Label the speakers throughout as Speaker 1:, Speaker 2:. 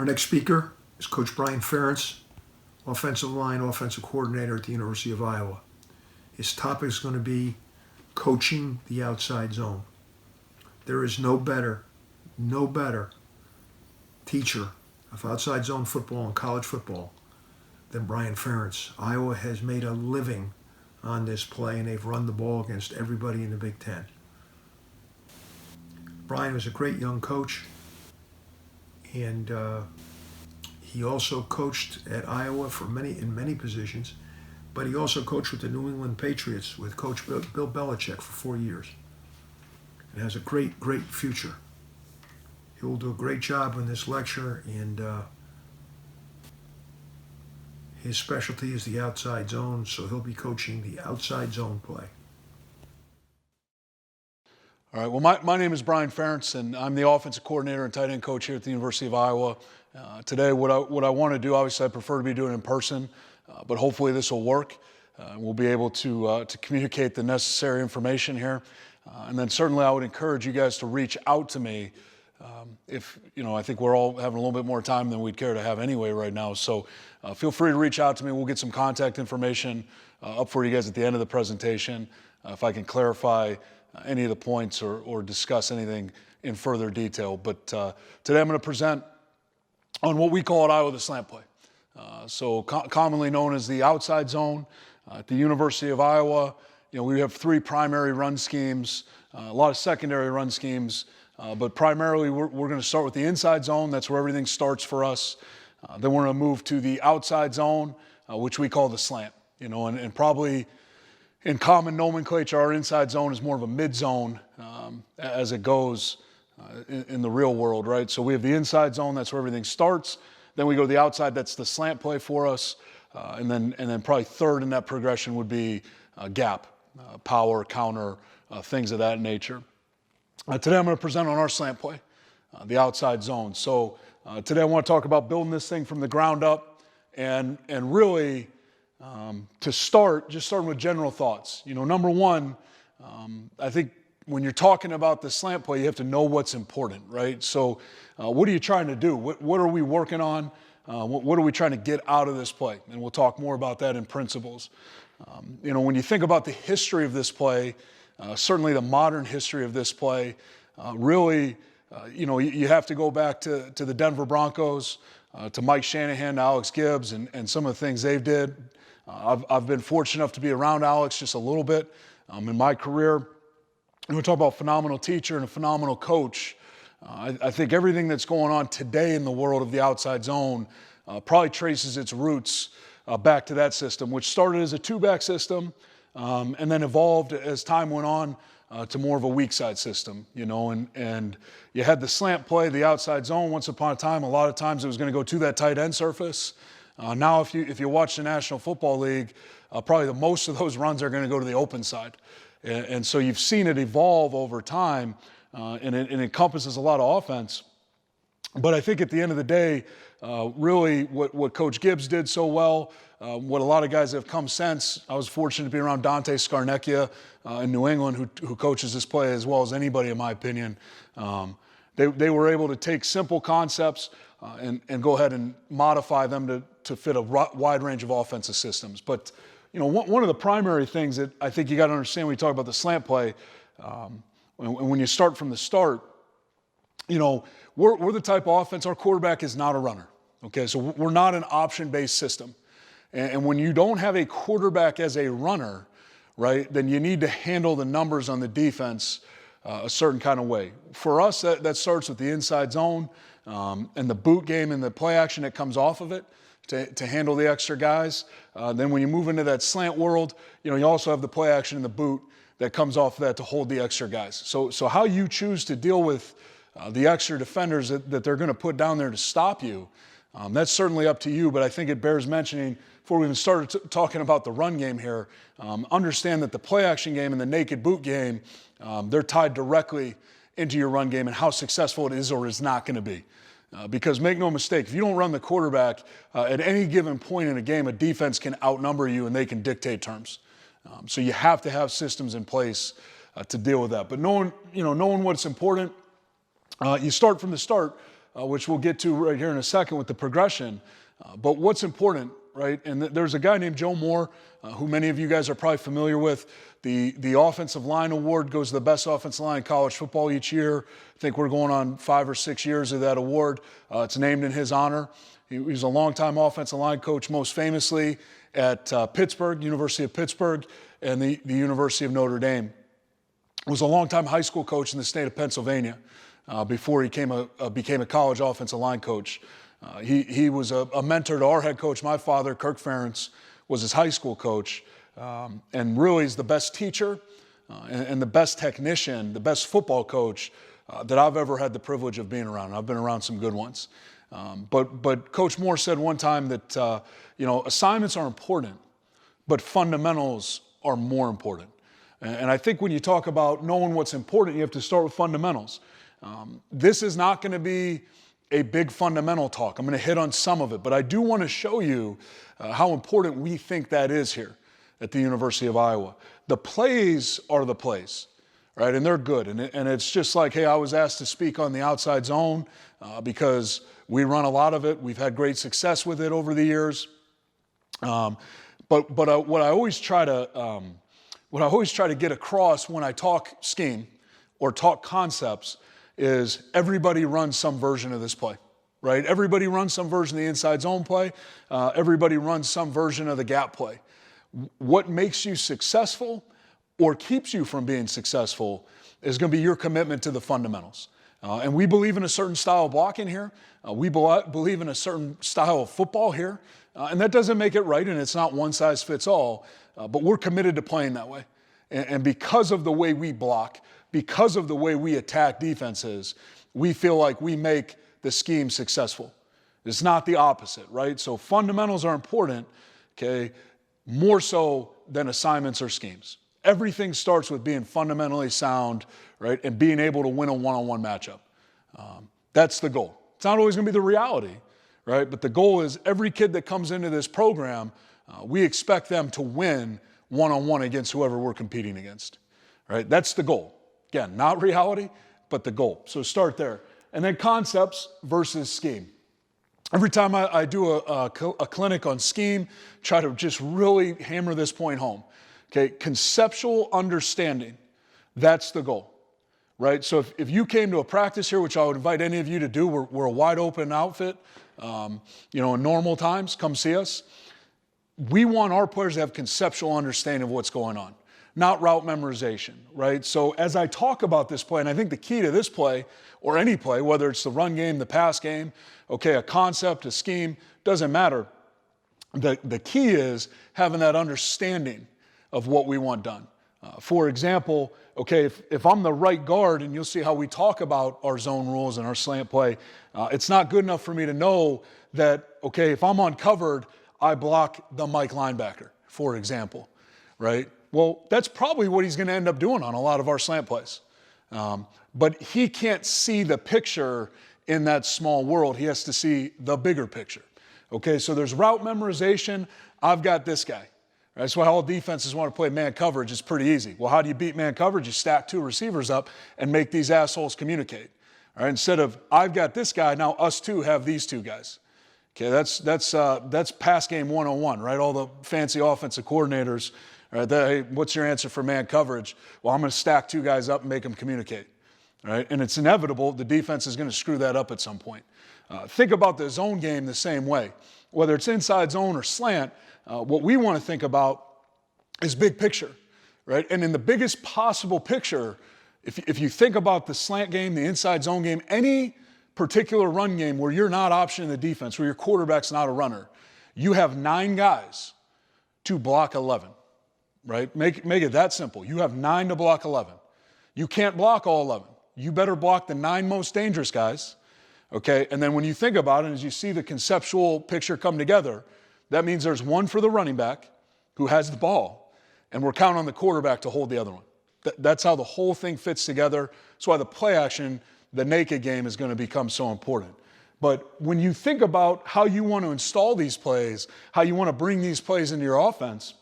Speaker 1: Our next speaker is Coach Brian Ferentz, offensive line, offensive coordinator at the University of Iowa. His topic is going to be coaching the outside zone. There is no better teacher of outside zone football and college football than Brian Ferentz. Iowa has made a living on this play, and they've run the ball against everybody in the Big Ten. Brian was a great young coach, and he also coached at Iowa in many positions, but he also coached with the New England Patriots with Coach Bill Belichick for 4 years. And has a great future. He will do a great job in this lecture, and his specialty is the outside zone, so he'll be coaching the outside zone play.
Speaker 2: All right, well, my name is Brian Ferentz, and I'm the offensive coordinator and tight end coach here at the University of Iowa. Today, what I want to do, obviously I prefer to be doing it in person, but hopefully this will work. We'll be able to communicate the necessary information here. And then certainly I would encourage you guys to reach out to me if, I think we're all having a little bit more time than we'd care to have anyway right now. So feel free to reach out to me. We'll get some contact information up for you guys at the end of the presentation if I can clarify any of the points or discuss anything in further detail. But today I'm going to present on what we call at Iowa the slant play. So commonly known as the outside zone. At the University of Iowa, we have 3 primary run schemes, a lot of secondary run schemes, but primarily we're going to start with the inside zone. That's where everything starts for us. Then we're going to move to the outside zone, which we call the slant. And probably in common nomenclature, our inside zone is more of a mid-zone as it goes in the real world, right? So we have the inside zone, that's where everything starts. Then we go to the outside, that's the slant play for us. And then probably third in that progression would be gap, power, counter, things of that nature. Today I'm going to present on our slant play, the outside zone. So today I want to talk about building this thing from the ground up and really to start, just starting with general thoughts. Number one, I think when you're talking about the slant play, you have to know what's important, right? So what are you trying to do? What are we working on? What are we trying to get out of this play? And we'll talk more about that in principles. When you think about the history of this play, certainly the modern history of this play, really, you have to go back to the Denver Broncos, to Mike Shanahan, to Alex Gibbs, and some of the things they did. I've been fortunate enough to be around Alex just a little bit in my career. And we talk about phenomenal teacher and a phenomenal coach. I think everything that's going on today in the world of the outside zone probably traces its roots back to that system, which started as a 2-back system and then evolved as time went on to more of a weak side system, and you had the slant play, the outside zone. Once upon a time, a lot of times it was going to go to that tight end surface. Now, if you watch the National Football League, probably the most of those runs are going to go to the open side. And so you've seen it evolve over time, and it encompasses a lot of offense. But I think at the end of the day, really what Coach Gibbs did so well, what a lot of guys have come since, I was fortunate to be around Dante Scarnecchia in New England, who coaches this play as well as anybody, in my opinion. They were able to take simple concepts and go ahead and modify them to fit a wide range of offensive systems. But one of the primary things that I think you got to understand when you talk about the slant play, when you start from the start, we're the type of offense, our quarterback is not a runner. Okay, so we're not an option-based system. And when you don't have a quarterback as a runner, right, then you need to handle the numbers on the defense a certain kind of way. For us, that starts with the inside zone and the boot game and the play action that comes off of it to handle the extra guys. Then when you move into that slant world, you also have the play action and the boot that comes off of that to hold the extra guys. So how you choose to deal with the extra defenders that they're going to put down there to stop you, that's certainly up to you, but I think it bears mentioning, before we even started talking about the run game here, understand that the play action game and the naked boot game, they're tied directly into your run game and how successful it is or is not going to be. Because make no mistake, if you don't run the quarterback, at any given point in a game, a defense can outnumber you and they can dictate terms. So you have to have systems in place to deal with that. But knowing what's important, you start from the start which we'll get to right here in a second with the progression. But what's important, right? And there's a guy named Joe Moore, who many of you guys are probably familiar with. The Offensive Line Award goes to the best offensive line in college football each year. I think we're going on 5 or 6 years of that award. It's named in his honor. He's a longtime offensive line coach, most famously at Pittsburgh, University of Pittsburgh, and the University of Notre Dame. He was a longtime high school coach in the state of Pennsylvania before he became a college offensive line coach. He was a mentor to our head coach. My father, Kirk Ferentz, was his high school coach, and really is the best teacher and the best technician, the best football coach that I've ever had the privilege of being around. I've been around some good ones. But Coach Moore said one time that assignments are important, but fundamentals are more important. And I think when you talk about knowing what's important, you have to start with fundamentals. This is not going to be a big fundamental talk. I'm going to hit on some of it, but I do want to show you how important we think that is here at the University of Iowa. The plays are the plays, right? And they're good. And it's just like, hey, I was asked to speak on the outside zone because we run a lot of it. We've had great success with it over the years. But what I always try to get across when I talk scheme or talk concepts is everybody runs some version of this play, right? Everybody runs some version of the inside zone play. Everybody runs some version of the gap play. What makes you successful or keeps you from being successful is going to be your commitment to the fundamentals. And we believe in a certain style of blocking here. We believe in a certain style of football here. And that doesn't make it right, and it's not one size fits all. But we're committed to playing that way. And because of the way we block, because of the way we attack defenses, we feel like we make the scheme successful. It's not the opposite, right? So fundamentals are important, okay, more so than assignments or schemes. Everything starts with being fundamentally sound, right, and being able to win a one-on-one matchup. That's the goal. It's not always going to be the reality, right? But the goal is every kid that comes into this program, we expect them to win one-on-one against whoever we're competing against, right? That's the goal. Again, not reality, but the goal. So start there. And then concepts versus scheme. Every time I do a clinic on scheme, try to just really hammer this point home. Okay, conceptual understanding, that's the goal, right? So if you came to a practice here, which I would invite any of you to do, we're a wide open outfit, in normal times, come see us. We want our players to have conceptual understanding of what's going on, not route memorization, right? So as I talk about this play, and I think the key to this play, or any play, whether it's the run game, the pass game, okay, a concept, a scheme, doesn't matter. The key is having that understanding of what we want done. For example, okay, if I'm the right guard, and you'll see how we talk about our zone rules and our slant play, it's not good enough for me to know that, okay, if I'm uncovered, I block the Mike linebacker, for example, right? Well, that's probably what he's going to end up doing on a lot of our slant plays. But he can't see the picture in that small world. He has to see the bigger picture. Okay, so there's route memorization. I've got this guy. That's why all defenses want to play man coverage. It's pretty easy. Well, how do you beat man coverage? You stack 2 receivers up and make these assholes communicate. All right, instead of I've got this guy, now us two have these 2 guys. Okay, that's pass game 101, right? All the fancy offensive coordinators. All right, hey, what's your answer for man coverage? Well, I'm going to stack 2 guys up and make them communicate. All right, and it's inevitable the defense is going to screw that up at some point. Think about the zone game the same way. Whether it's inside zone or slant, what we want to think about is big picture, right? And in the biggest possible picture, if you think about the slant game, the inside zone game, any particular run game where you're not optioning the defense, where your quarterback's not a runner, you have 9 guys to block 11, right? Make it that simple. You have 9 to block 11. You can't block all 11. You better block the 9 most dangerous guys, okay? And then when you think about it, as you see the conceptual picture come together, that means there's 1 for the running back who has the ball, and we're counting on the quarterback to hold the other one. That's how the whole thing fits together. That's why the play action, the naked game, is going to become so important. But when you think about how you want to install these plays, how you want to bring these plays into your offense,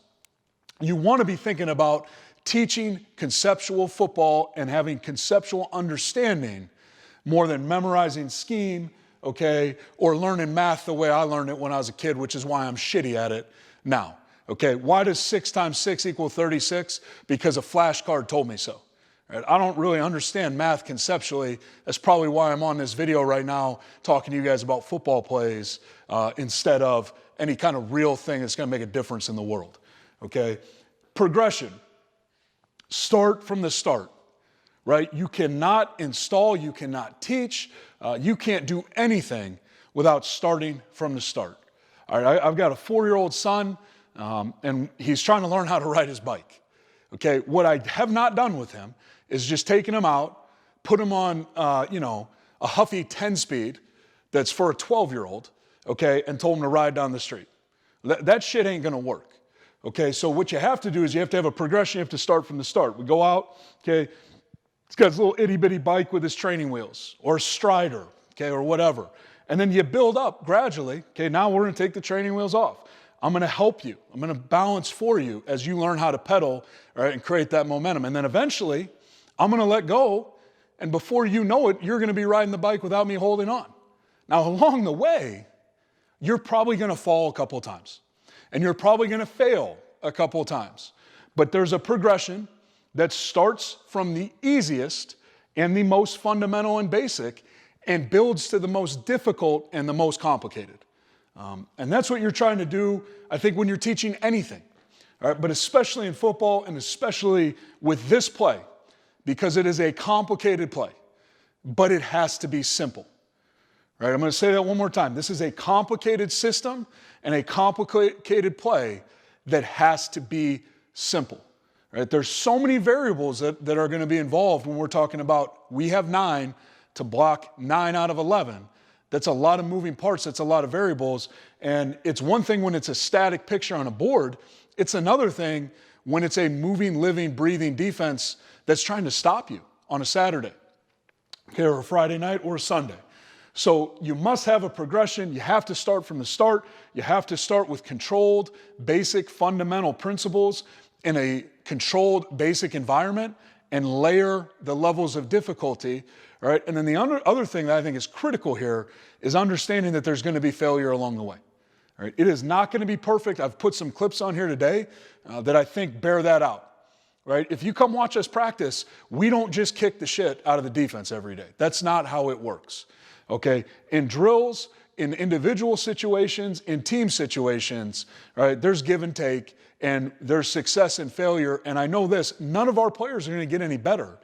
Speaker 2: you want to be thinking about teaching conceptual football and having conceptual understanding more than memorizing scheme, okay, or learning math the way I learned it when I was a kid, which is why I'm shitty at it now. Okay, why does 6 times 6 equal 36? Because a flashcard told me so. Right? I don't really understand math conceptually. That's probably why I'm on this video right now talking to you guys about football plays instead of any kind of real thing that's going to make a difference in the world. Okay, progression. Start from the start. Right? You cannot install, you cannot teach, you can't do anything without starting from the start. All right, I've got a 4-year-old son, and he's trying to learn how to ride his bike. Okay, what I have not done with him is just taking him out, put him on, a Huffy 10-speed that's for a 12-year-old, okay, and told him to ride down the street. That shit ain't gonna work. Okay, so what you have to do is you have to have a progression, you have to start from the start. We go out, okay, he's got his little itty-bitty bike with his training wheels, or a Strider, okay, or whatever. And then you build up gradually. Okay, now we're going to take the training wheels off. I'm going to help you. I'm going to balance for you as you learn how to pedal, all right, and create that momentum. And then eventually, I'm going to let go, and before you know it, you're going to be riding the bike without me holding on. Now, along the way, you're probably going to fall a couple of times, and you're probably going to fail a couple of times. But there's a progression that starts from the easiest and the most fundamental and basic and builds to the most difficult and the most complicated. And that's what you're trying to do, I think, when you're teaching anything. All right? But especially in football and especially with this play, because it is a complicated play, but it has to be simple. All right? I'm going to say that one more time. This is a complicated system and a complicated play that has to be simple. Right? There's so many variables that are going to be involved when we're talking about we have 9 to block 9 out of 11. That's a lot of moving parts. That's a lot of variables. And it's one thing when it's a static picture on a board. It's another thing when it's a moving, living, breathing defense that's trying to stop you on a Saturday, okay, or a Friday night or a Sunday. So you must have a progression. You have to start from the start. You have to start with controlled, basic, fundamental principles in a controlled, basic environment and layer the levels of difficulty, all right? And then the other thing that I think is critical here is understanding that there's going to be failure along the way, all right? It is not going to be perfect. I've put some clips on here today that I think bear that out, right? If you come watch us practice, we don't just kick the shit out of the defense every day. That's not how it works, okay? In drills, in individual situations, in team situations, right, there's give and take, and there's success and failure. And I know this, none of our players are going to get any better,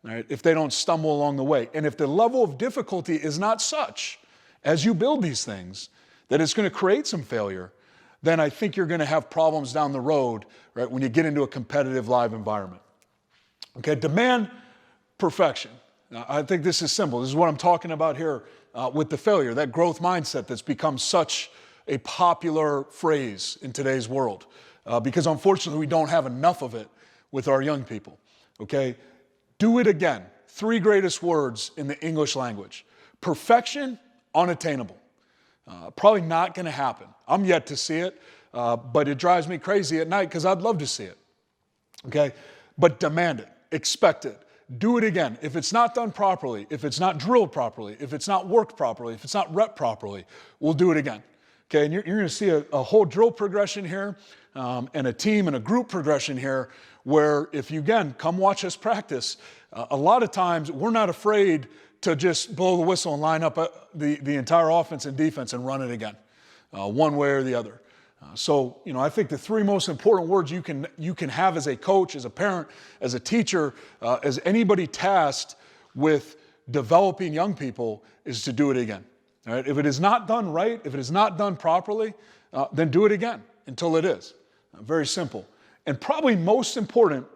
Speaker 2: right, if they don't stumble along the way. And if the level of difficulty is not such, as you build these things, that it's going to create some failure, then I think you're going to have problems down the road, right, when you get into a competitive live environment. Okay, demand perfection. Now, I think this is simple. This is what I'm talking about here with the failure, that growth mindset that's become such a popular phrase in today's world. Because unfortunately, we don't have enough of it with our young people, okay? Do it again. 3 greatest words in the English language. Perfection, unattainable. Probably not going to happen. I'm yet to see it, but it drives me crazy at night because I'd love to see it, okay? But demand it. Expect it. Do it again. If it's not done properly, if it's not drilled properly, if it's not worked properly, if it's not rep properly, we'll do it again. Okay, and you're going to see a whole drill progression here and a team and a group progression here where if you, again, come watch us practice, a lot of times we're not afraid to just blow the whistle and line up the entire offense and defense and run it again, one way or the other. So, I think the 3 most important words you can have as a coach, as a parent, as a teacher, as anybody tasked with developing young people is to do it again. All right? If it is not done right, if it is not done properly, then do it again until it is. Very simple. And probably most important,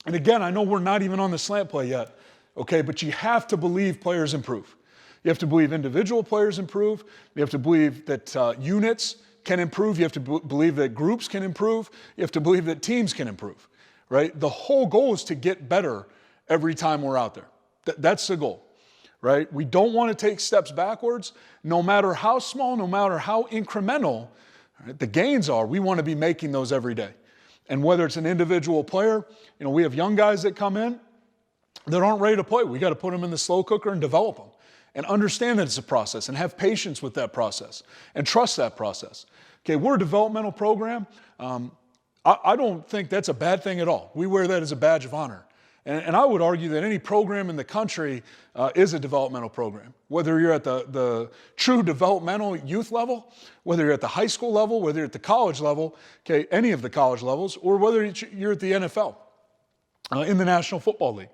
Speaker 2: and again, I know we're not even on the slant play yet, okay, but you have to believe players improve. You have to believe individual players improve. You have to believe that units can improve. You have to believe that groups can improve. You have to believe that teams can improve, right? The whole goal is to get better every time we're out there. That's the goal. Right? We don't want to take steps backwards, no matter how small, no matter how incremental, right, the gains are. We want to be making those every day. And whether it's an individual player, we have young guys that come in, that aren't ready to play. We got to put them in the slow cooker and develop them and understand that it's a process and have patience with that process and trust that process. Okay, we're a developmental program. I don't think that's a bad thing at all. We wear that as a badge of honor. And I would argue that any program in the country is a developmental program. Whether you're at the true developmental youth level, whether you're at the high school level, whether you're at the college level, okay, any of the college levels, or whether you're at the NFL, in the National Football League.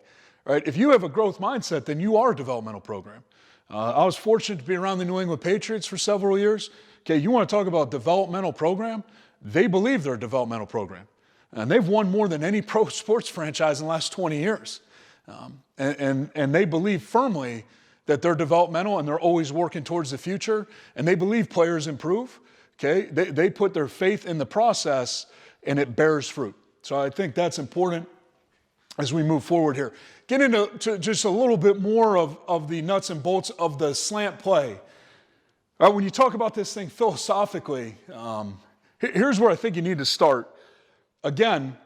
Speaker 2: Right? If you have a growth mindset, then you are a developmental program. I was fortunate to be around the New England Patriots for several years. Okay, you want to talk about developmental program? They believe they're a developmental program. And they've won more than any pro sports franchise in the last 20 years. And they believe firmly that they're developmental and they're always working towards the future. And they believe players improve. Okay, they put their faith in the process and it bears fruit. So I think that's important as we move forward here. Get into just a little bit more of the nuts and bolts of the slant play. All right, when you talk about this thing philosophically, here's where I think you need to start. Again,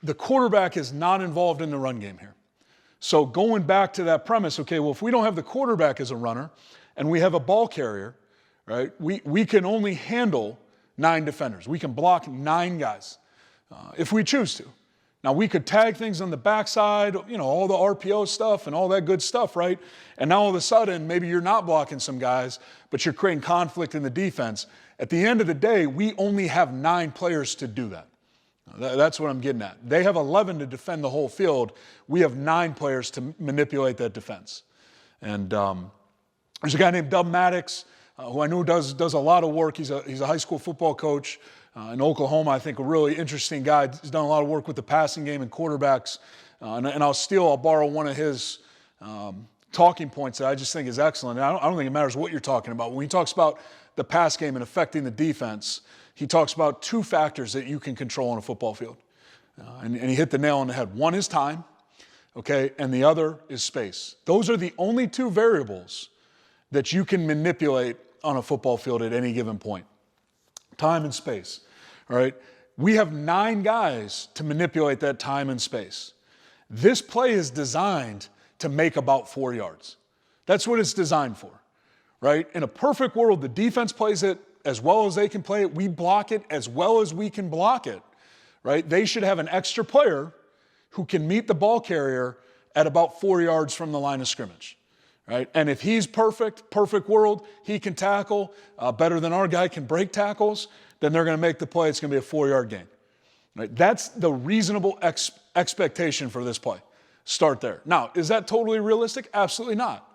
Speaker 2: the quarterback is not involved in the run game here. So going back to that premise, okay, well, if we don't have the quarterback as a runner and we have a ball carrier, right, we can only handle 9 defenders. We can block 9 guys if we choose to. Now, we could tag things on the backside, you know, all the RPO stuff and all that good stuff, right? And now all of a sudden, maybe you're not blocking some guys, but you're creating conflict in the defense. At the end of the day, we only have 9 players to do that. That's what I'm getting at. They have 11 to defend the whole field. We have 9 players to manipulate that defense. And there's a guy named Dub Maddox, who I know does a lot of work. He's a high school football coach in Oklahoma. I think a really interesting guy. He's done a lot of work with the passing game and quarterbacks. And I'll borrow one of his talking points that I just think is excellent. And I don't think it matters what you're talking about. When he talks about the pass game and affecting the defense, he talks about 2 factors that you can control on a football field. And he hit the nail on the head. One is time, okay, and the other is space. Those are the only 2 variables that you can manipulate on a football field at any given point. Time and space, all right? We have 9 guys to manipulate that time and space. This play is designed to make about 4 yards. That's what it's designed for, right? In a perfect world, the defense plays it as well as they can play it. We block it as well as we can block it, right? They should have an extra player who can meet the ball carrier at about 4 yards from the line of scrimmage, right? And if he's perfect world, he can tackle better than our guy can break tackles, then they're going to make the play. It's going to be a 4-yard gain, right? That's the reasonable expectation for this play. Start there. Now, is that totally realistic? Absolutely not.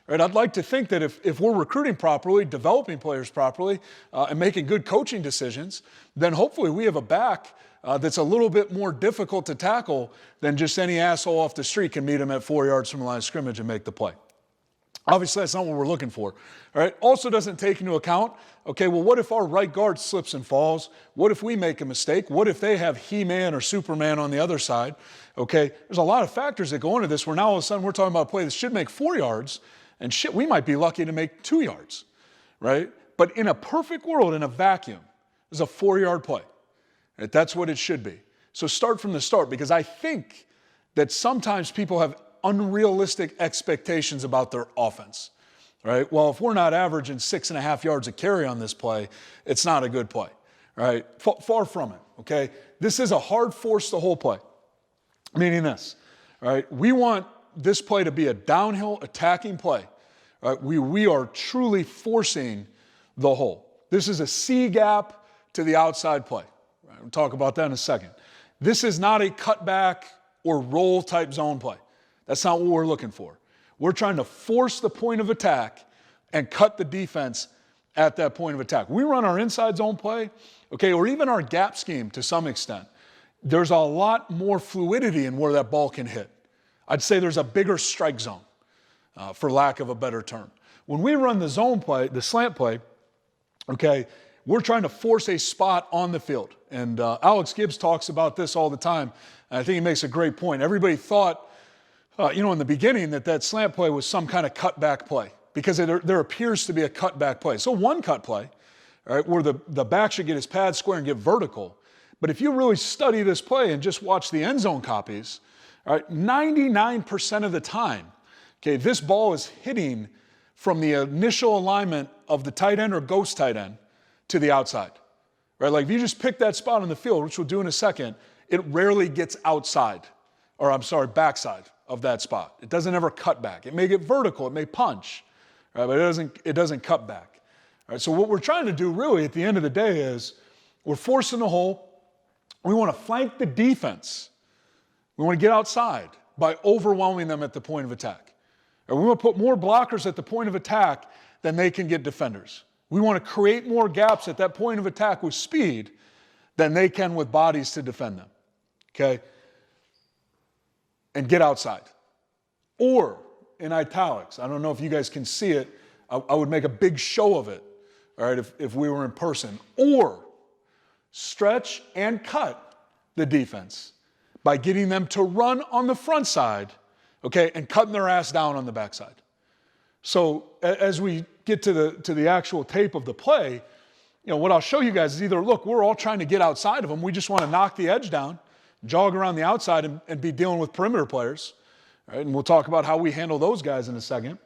Speaker 2: Right, I'd like to think that if we're recruiting properly, developing players properly, and making good coaching decisions, then hopefully we have a back that's a little bit more difficult to tackle than just any asshole off the street can meet him at 4 yards from the line of scrimmage and make the play. Obviously, that's not what we're looking for. All right. Also doesn't take into account, okay, well, what if our right guard slips and falls? What if we make a mistake? What if they have He-Man or Superman on the other side? Okay, there's a lot of factors that go into this where now all of a sudden we're talking about a play that should make 4 yards, and shit, we might be lucky to make 2 yards, right? But in a perfect world, in a vacuum, it's a 4-yard play. Right? That's what it should be. So start from the start, because I think that sometimes people have unrealistic expectations about their offense, right? Well, if we're not averaging 6.5 yards a carry on this play, it's not a good play, right? Far from it, okay? This is a hard force the whole play, meaning this, right? We want this play to be a downhill attacking play. Right? We are truly forcing the hole. This is a C gap to the outside play. Right? We'll talk about that in a second. This is not a cutback or roll type zone play. That's not what we're looking for. We're trying to force the point of attack and cut the defense at that point of attack. We run our inside zone play, okay, or even our gap scheme to some extent. There's a lot more fluidity in where that ball can hit. I'd say there's a bigger strike zone, for lack of a better term. When we run the zone play, the slant play, okay, we're trying to force a spot on the field. And Alex Gibbs talks about this all the time, and I think he makes a great point. Everybody thought, in the beginning that slant play was some kind of cutback play, because there appears to be a cutback play. So one cut play, right, where the back should get his pad square and get vertical. But if you really study this play and just watch the end zone copies, All right, 99% of the time, okay, this ball is hitting from the initial alignment of the tight end or ghost tight end to the outside. Right? Like if you just pick that spot on the field, which we'll do in a second, it rarely gets outside, or I'm sorry, backside of that spot. It doesn't ever cut back. It may get vertical, it may punch, right? But it doesn't cut back. All right, so what we're trying to do really at the end of the day is we're forcing the hole. We want to flank the defense. We want to get outside by overwhelming them at the point of attack. And we want to put more blockers at the point of attack than they can get defenders. We want to create more gaps at that point of attack with speed than they can with bodies to defend them. Okay? And get outside. Or, in italics, I don't know if you guys can see it, I would make a big show of it, all right, if we were in person. Or, stretch and cut the defense by getting them to run on the front side, okay, and cutting their ass down on the backside. So as we get to the actual tape of the play, what I'll show you guys is either, look, we're all trying to get outside of them. We just want to knock the edge down, jog around the outside, and be dealing with perimeter players. Right? And we'll talk about how we handle those guys in a second.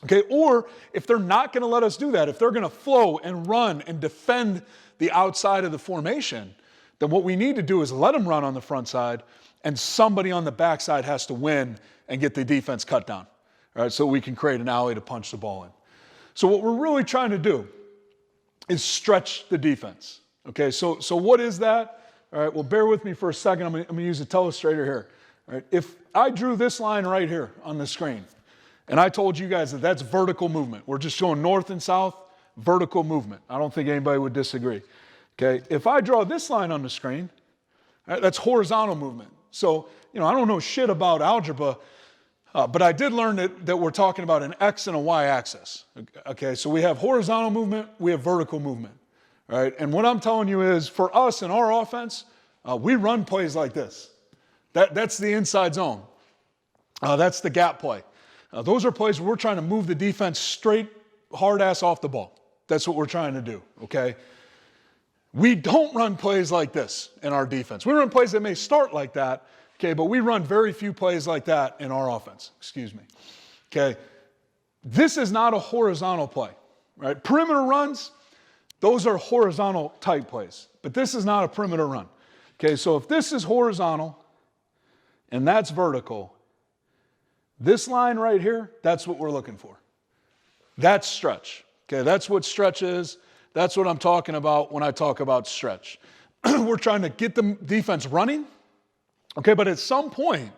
Speaker 2: Okay, or if they're not going to let us do that, if they're going to flow and run and defend the outside of the formation, then what we need to do is let them run on the front side, and somebody on the backside has to win and get the defense cut down, all right, so we can create an alley to punch the ball in. So what we're really trying to do is stretch the defense. Okay, so what is that? All right, well, bear with me for a second. I'm going to use a telestrator here. All right, if I drew this line right here on the screen, and I told you guys that that's vertical movement. We're just showing north and south, vertical movement. I don't think anybody would disagree. Okay, if I draw this line on the screen, right, that's horizontal movement. So, I don't know shit about algebra, but I did learn that we're talking about an X and a Y axis. Okay, so we have horizontal movement, we have vertical movement. All right, and what I'm telling you is for us in our offense, we run plays like this. That's the inside zone. That's the gap play. Those are plays where we're trying to move the defense straight, hard ass off the ball. That's what we're trying to do, okay? We don't run plays like this in our defense. We run plays that may start like that, okay, but we run very few plays like that in our offense, okay? This is not a horizontal play, right? Perimeter runs, those are horizontal type plays, but this is not a perimeter run, okay? So if this is horizontal and that's vertical, this line right here, that's what we're looking for. That's stretch, okay? That's what stretch is. That's what I'm talking about when I talk about stretch. We're trying to get the defense running, okay, but at some point,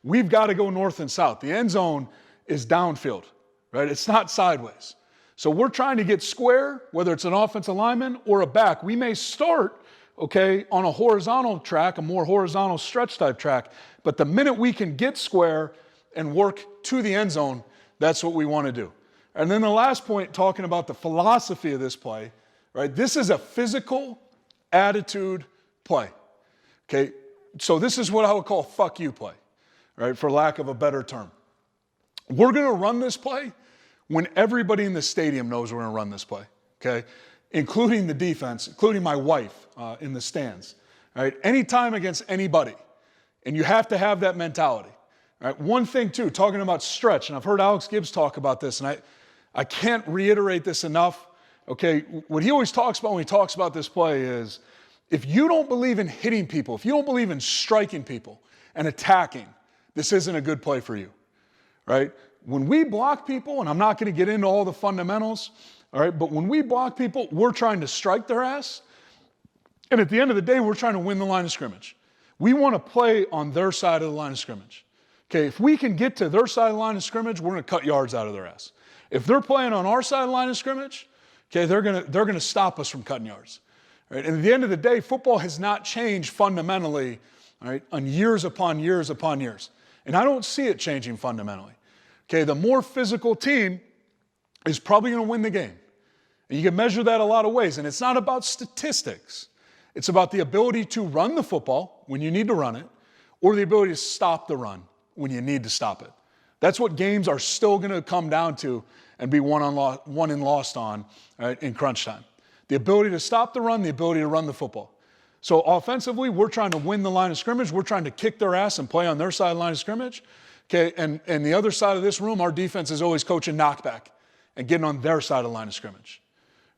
Speaker 2: we've got to go north and south. The end zone is downfield, right? It's not sideways. So we're trying to get square, whether it's an offensive lineman or a back. We may start, okay, on a horizontal track, a more horizontal stretch type track, but the minute we can get square and work to the end zone, that's what we want to do. And then the last point, talking about the philosophy of this play, right? This is a physical attitude play, okay? So this is what I would call fuck you play, right? For lack of a better term. We're going to run this play when everybody in the stadium knows we're going to run this play, okay? Including the defense, including my wife in the stands, right? Anytime against anybody. And you have to have that mentality. All right, one thing too, talking about stretch, and I've heard Alex Gibbs talk about this, and I can't reiterate this enough. Okay, what he always talks about when he talks about this play is if you don't believe in hitting people, if you don't believe in striking people and attacking, this isn't a good play for you, right? When we block people, and I'm not going to get into all the fundamentals, all right, but when we block people, we're trying to strike their ass, and at the end of the day, we're trying to win the line of scrimmage. We want to play on their side of the line of scrimmage. Okay, if we can get to their side of the line of scrimmage, we're going to cut yards out of their ass. If they're playing on our side of the line of scrimmage, okay, they're going to stop us from cutting yards. Right? And at the end of the day, football has not changed fundamentally, all right, on years upon years upon years. And I don't see it changing fundamentally. Okay, the more physical team is probably going to win the game. And you can measure that a lot of ways. And it's not about statistics. It's about the ability to run the football when you need to run it, or the ability to stop the run when you need to stop it. That's what games are still going to come down to and be won and lost on, right, in crunch time. The ability to stop the run, the ability to run the football. So offensively, we're trying to win the line of scrimmage. We're trying to kick their ass and play on their side of the line of scrimmage. Okay, and the other side of this room, our defense is always coaching knockback and getting on their side of the line of scrimmage.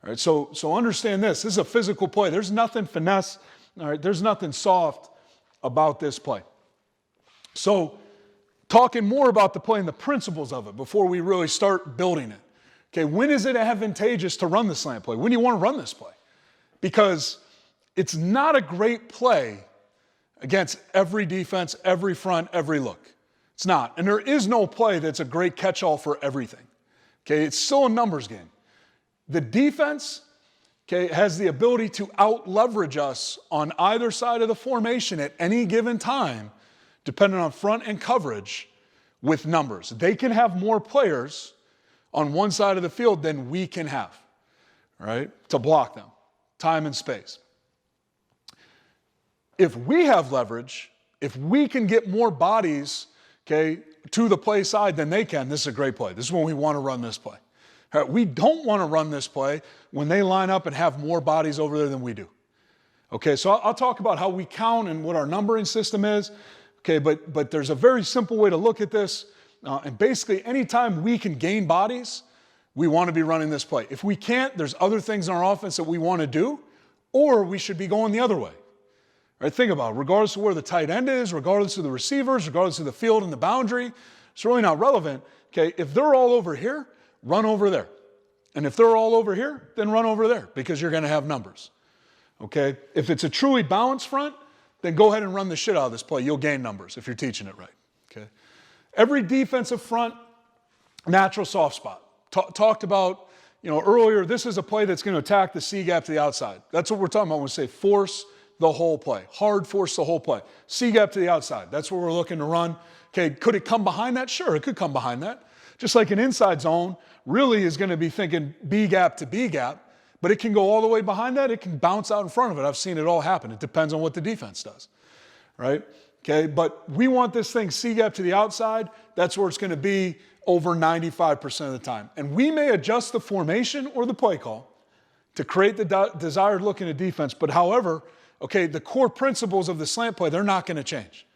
Speaker 2: All right, so understand this. This is a physical play. There's nothing finesse. All right, there's nothing soft about this play. So talking more about the play and the principles of it before we really start building it. Okay, when is it advantageous to run the slant play? When do you want to run this play? Because it's not a great play against every defense, every front, every look. It's not. And there is no play that's a great catch-all for everything. Okay, it's still a numbers game. The defense, okay, has the ability to out-leverage us on either side of the formation at any given time, depending on front and coverage, with numbers. They can have more players on one side of the field than we can have, right, to block them, time and space. If we have leverage, if we can get more bodies, okay, to the play side than they can, this is a great play. This is when we want to run this play. All right, we don't want to run this play when they line up and have more bodies over there than we do. Okay, so I'll talk about how we count and what our numbering system is. Okay, but there's a very simple way to look at this. And basically, anytime we can gain bodies, we want to be running this play. If we can't, there's other things in our offense that we want to do, or we should be going the other way. Right, think about it. Regardless of where the tight end is, regardless of the receivers, regardless of the field and the boundary, it's really not relevant. Okay, if they're all over here, run over there. And if they're all over here, then run over there because you're going to have numbers. Okay, if it's a truly balanced front, then go ahead and run the shit out of this play. You'll gain numbers if you're teaching it right. Okay, every defensive front, natural soft spot. Talked about, earlier. This is a play that's going to attack the C gap to the outside. That's what we're talking about when we say force the whole play. Hard force the whole play. C gap to the outside. That's what we're looking to run. Okay, could it come behind that? Sure, it could come behind that. Just like an inside zone really is going to be thinking B gap to B gap, but it can go all the way behind that. It can bounce out in front of it. I've seen it all happen. It depends on what the defense does, right? Okay, but we want this thing C gap to the outside. That's where it's going to be over 95% of the time. And we may adjust the formation or the play call to create the desired look in a defense, but however, okay, the core principles of the slant play, they're not going to change.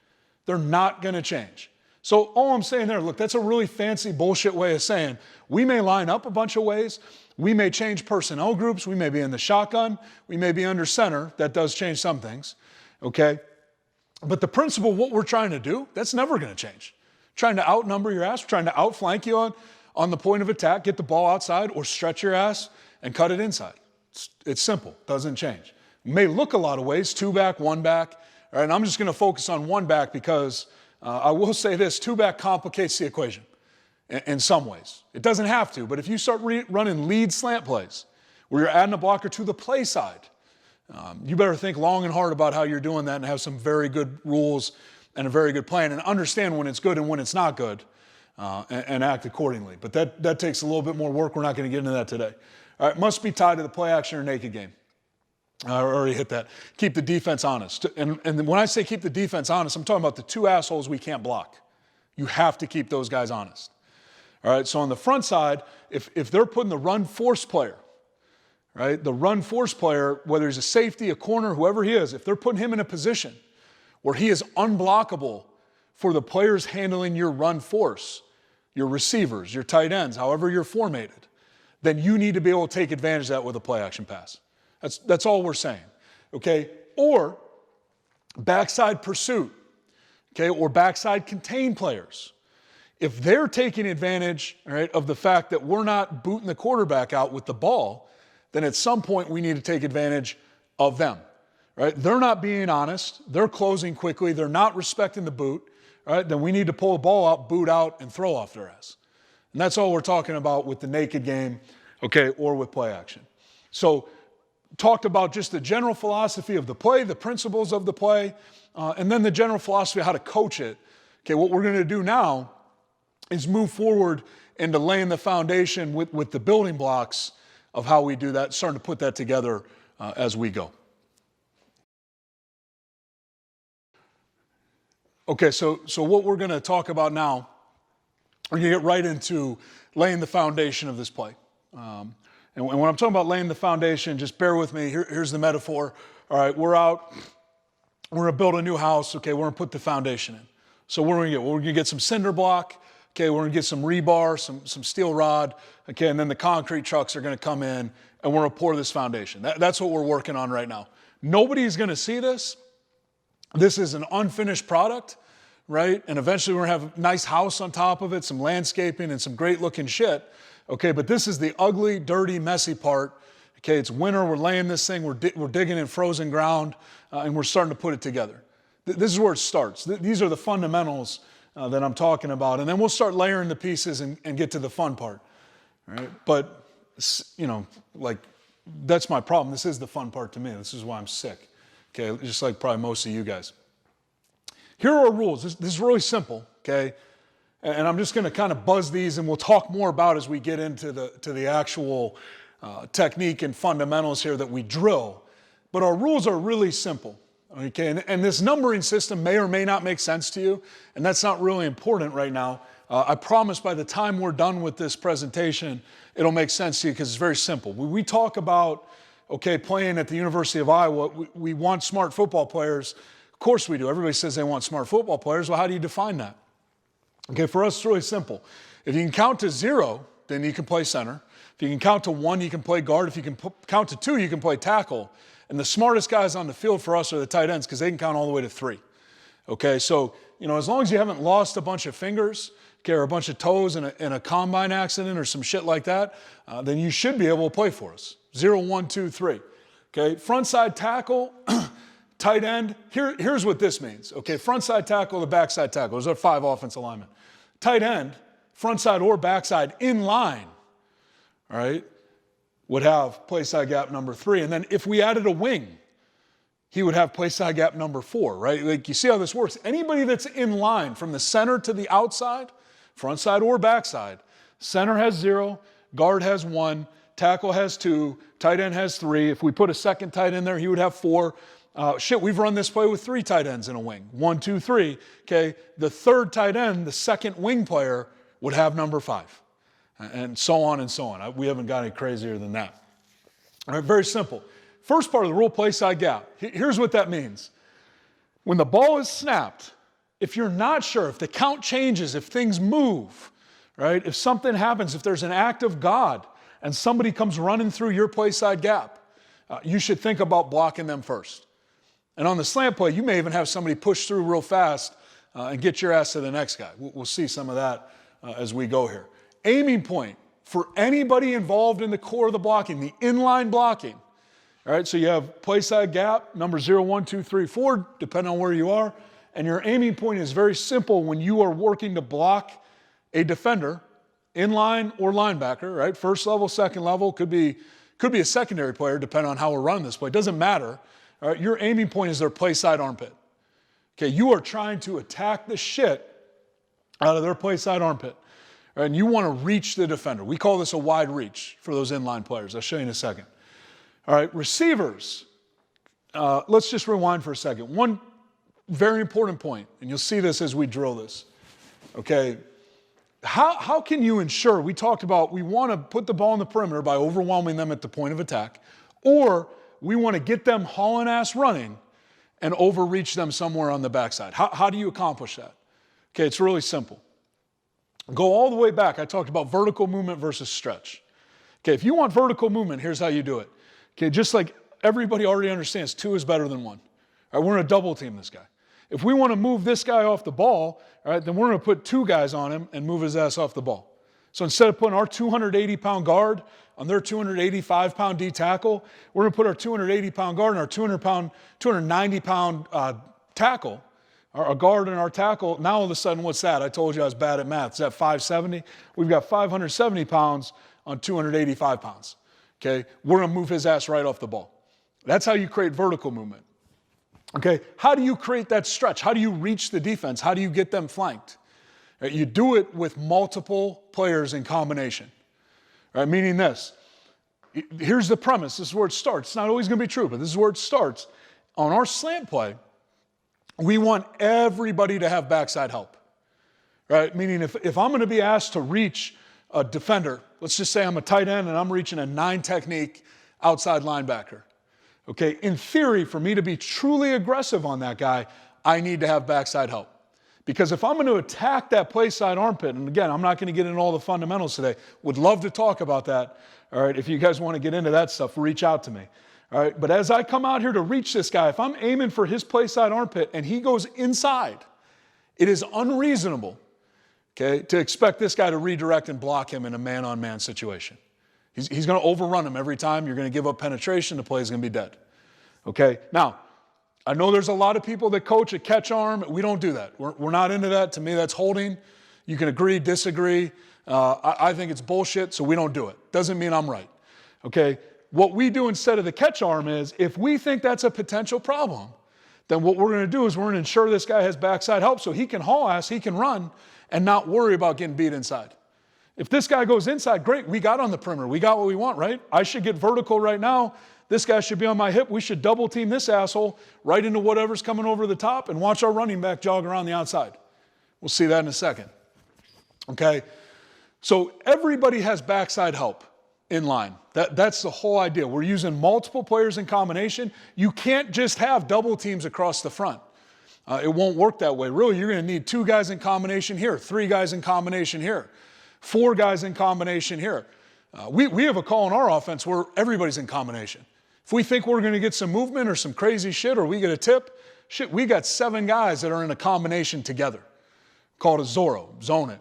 Speaker 2: They're not going to change. So all I'm saying there, look, that's a really fancy bullshit way of saying we may line up a bunch of ways. We may change personnel groups. We may be in the shotgun. We may be under center. That does change some things, okay? But the principle, what we're trying to do, that's never going to change. Trying to outnumber your ass, trying to outflank you on the point of attack, get the ball outside, or stretch your ass and cut it inside. It's simple. Doesn't change. It may look a lot of ways, 2 back, 1 back. All right, and I'm just going to focus on 1 back because I will say this, 2 back complicates the equation in some ways. It doesn't have to, but if you start running lead slant plays where you're adding a blocker to the play side, you better think long and hard about how you're doing that and have some very good rules and a very good plan and understand when it's good and when it's not good and act accordingly. But that takes a little bit more work. We're not going to get into that today. All right, must be tied to the play action or naked game. I already hit that. Keep the defense honest. And when I say keep the defense honest, I'm talking about the 2 assholes we can't block. You have to keep those guys honest. All right, so on the front side, if they're putting the run force player, right, the run force player, whether he's a safety, a corner, whoever he is, if they're putting him in a position where he is unblockable for the players handling your run force, your receivers, your tight ends, however you're formatted, then you need to be able to take advantage of that with a play action pass. That's all we're saying, okay? Or backside pursuit, okay, or backside contain players. If they're taking advantage, all right, of the fact that we're not booting the quarterback out with the ball, then at some point we need to take advantage of them, right? They're not being honest. They're closing quickly. They're not respecting the boot, all right? Then we need to pull the ball out, boot out, and throw off their ass. And that's all we're talking about with the naked game, okay, or with play action. So talked about just the general philosophy of the play, the principles of the play, and then the general philosophy of how to coach it. Okay, what we're going to do now is move forward into laying the foundation with the building blocks of how we do that, starting to put that together as we go. Okay, so what we're going to talk about now, we're going to get right into laying the foundation of this play. And And when I'm talking about laying the foundation, just bear with me. Here's the metaphor. All right, we're out. We're going to build a new house. Okay, we're going to put the foundation in. So what are we going to get? Well, we're going to get some cinder block. Okay, we're going to get some rebar, some steel rod. Okay, and then the concrete trucks are going to come in, and we're going to pour this foundation. That's what we're working on right now. Nobody's going to see this. This is an unfinished product, right? And eventually we're going to have a nice house on top of it, some landscaping, and some great looking shit. Okay, but this is the ugly, dirty, messy part. Okay, it's winter, we're laying this thing, we're digging in frozen ground, and we're starting to put it together. This is where it starts. These are the fundamentals that I'm talking about. And then we'll start layering the pieces and get to the fun part, right? But, you know, like, that's my problem. This is the fun part to me. This is why I'm sick, okay? Just like probably most of you guys. Here are our rules. This is really simple, okay? And I'm just going to kind of buzz these, and we'll talk more about as we get into the actual technique and fundamentals here that we drill. But our rules are really simple, okay? And this numbering system may or may not make sense to you, and that's not really important right now. I promise by the time we're done with this presentation, it'll make sense to you because it's very simple. When we talk about, okay, playing at the University of Iowa, we want smart football players. Of course we do. Everybody says they want smart football players. Well, how do you define that? Okay, for us, it's really simple. If you can count to 0, then you can play center. If you can count to 1, you can play guard. If you can count to 2, you can play tackle. And the smartest guys on the field for us are the tight ends because they can count all the way to 3. Okay, so, you know, as long as you haven't lost a bunch of fingers, okay, or a bunch of toes in a combine accident or some shit like that, then you should be able to play for us. 0, 1, 2, 3. Okay, front side tackle, tight end. Here's what this means. Okay, front side tackle, the back side tackle. Those are 5 offensive linemen. Tight end, front side or back side in line, all right, would have play side gap number 3. And then if we added a wing, he would have play side gap number 4, right? Like, you see how this works. Anybody that's in line from the center to the outside, front side or back side, center has 0, guard has 1, tackle has 2, tight end has 3. If we put a second tight end there, he would have 4. We've run this play with 3 tight ends in a wing. 1, 2, 3. Okay, the third tight end, the second wing player, would have number 5. And so on and so on. We haven't got any crazier than that. All right, very simple. First part of the rule, play side gap. Here's what that means. When the ball is snapped, if you're not sure, if the count changes, if things move, right? If something happens, if there's an act of God and somebody comes running through your play side gap, you should think about blocking them first. And on the slant play, you may even have somebody push through real fast and get your ass to the next guy. We'll see some of that as we go here. Aiming point for anybody involved in the core of the blocking, the inline blocking. All right, so you have play side gap, number 0, 1, 2, 3, 4, depending on where you are. And your aiming point is very simple when you are working to block a defender, inline or linebacker, right? First level, second level, could be a secondary player, depending on how we're running this play. It doesn't matter. All right, your aiming point is their play side armpit. Okay, you are trying to attack the shit out of their play side armpit. All right, and you want to reach the defender. We call this a wide reach for those inline players. I'll show you in a second. All right, receivers. Let's just rewind for a second. One very important point, and you'll see this as we drill this. Okay, how can you ensure, we talked about we want to put the ball in the perimeter by overwhelming them at the point of attack, or we want to get them hauling ass running and overreach them somewhere on the backside. How do you accomplish that? Okay, it's really simple. Go all the way back. I talked about vertical movement versus stretch. Okay, if you want vertical movement, here's how you do it. Okay, just like everybody already understands, 2 is better than 1. All right, we're going to double team this guy. If we want to move this guy off the ball, all right, then we're going to put 2 guys on him and move his ass off the ball. So instead of putting our 280-pound guard on their 285-pound D tackle, we're going to put our 280-pound guard and our 290-pound tackle, our guard and our tackle. Now all of a sudden, what's that? I told you I was bad at math. Is that 570? We've got 570 pounds on 285 pounds. Okay, we're going to move his ass right off the ball. That's how you create vertical movement. Okay, how do you create that stretch? How do you reach the defense? How do you get them flanked? Right, you do it with multiple players in combination. Right, meaning this. Here's the premise. This is where it starts. It's not always going to be true, but this is where it starts. On our slant play, we want everybody to have backside help. Right, meaning if I'm going to be asked to reach a defender. Let's just say I'm a tight end and I'm reaching a 9 technique outside linebacker. Okay, in theory, for me to be truly aggressive on that guy, I need to have backside help. Because if I'm going to attack that play side armpit, and again, I'm not going to get into all the fundamentals today, would love to talk about that. All right, if you guys want to get into that stuff, reach out to me. All right, but as I come out here to reach this guy, if I'm aiming for his play side armpit and he goes inside, it is unreasonable, okay, to expect this guy to redirect and block him in a man-on-man situation. He's going to overrun him every time. You're going to give up penetration. The play is going to be dead. Okay, now, I know there's a lot of people that coach a catch arm. We don't do that. We're not into that. To me, that's holding. You can agree, disagree. I think it's bullshit, so we don't do it. Doesn't mean I'm right. Okay, what we do instead of the catch arm is, if we think that's a potential problem, then what we're going to do is we're going to ensure this guy has backside help so he can haul ass, he can run, and not worry about getting beat inside. If this guy goes inside, great, we got on the perimeter. We got what we want, right? I should get vertical right now. This guy should be on my hip. We should double team this asshole right into whatever's coming over the top and watch our running back jog around the outside. We'll see that in a second. Okay? So everybody has backside help in line. That's the whole idea. We're using multiple players in combination. You can't just have double teams across the front. It won't work that way. Really, you're going to need 2 guys in combination here, 3 guys in combination here, 4 guys in combination here. We have a call in our offense where everybody's in combination. If we think we're going to get some movement or some crazy shit or we get a tip, shit, we got 7 guys that are in a combination together called a Zorro, zone it.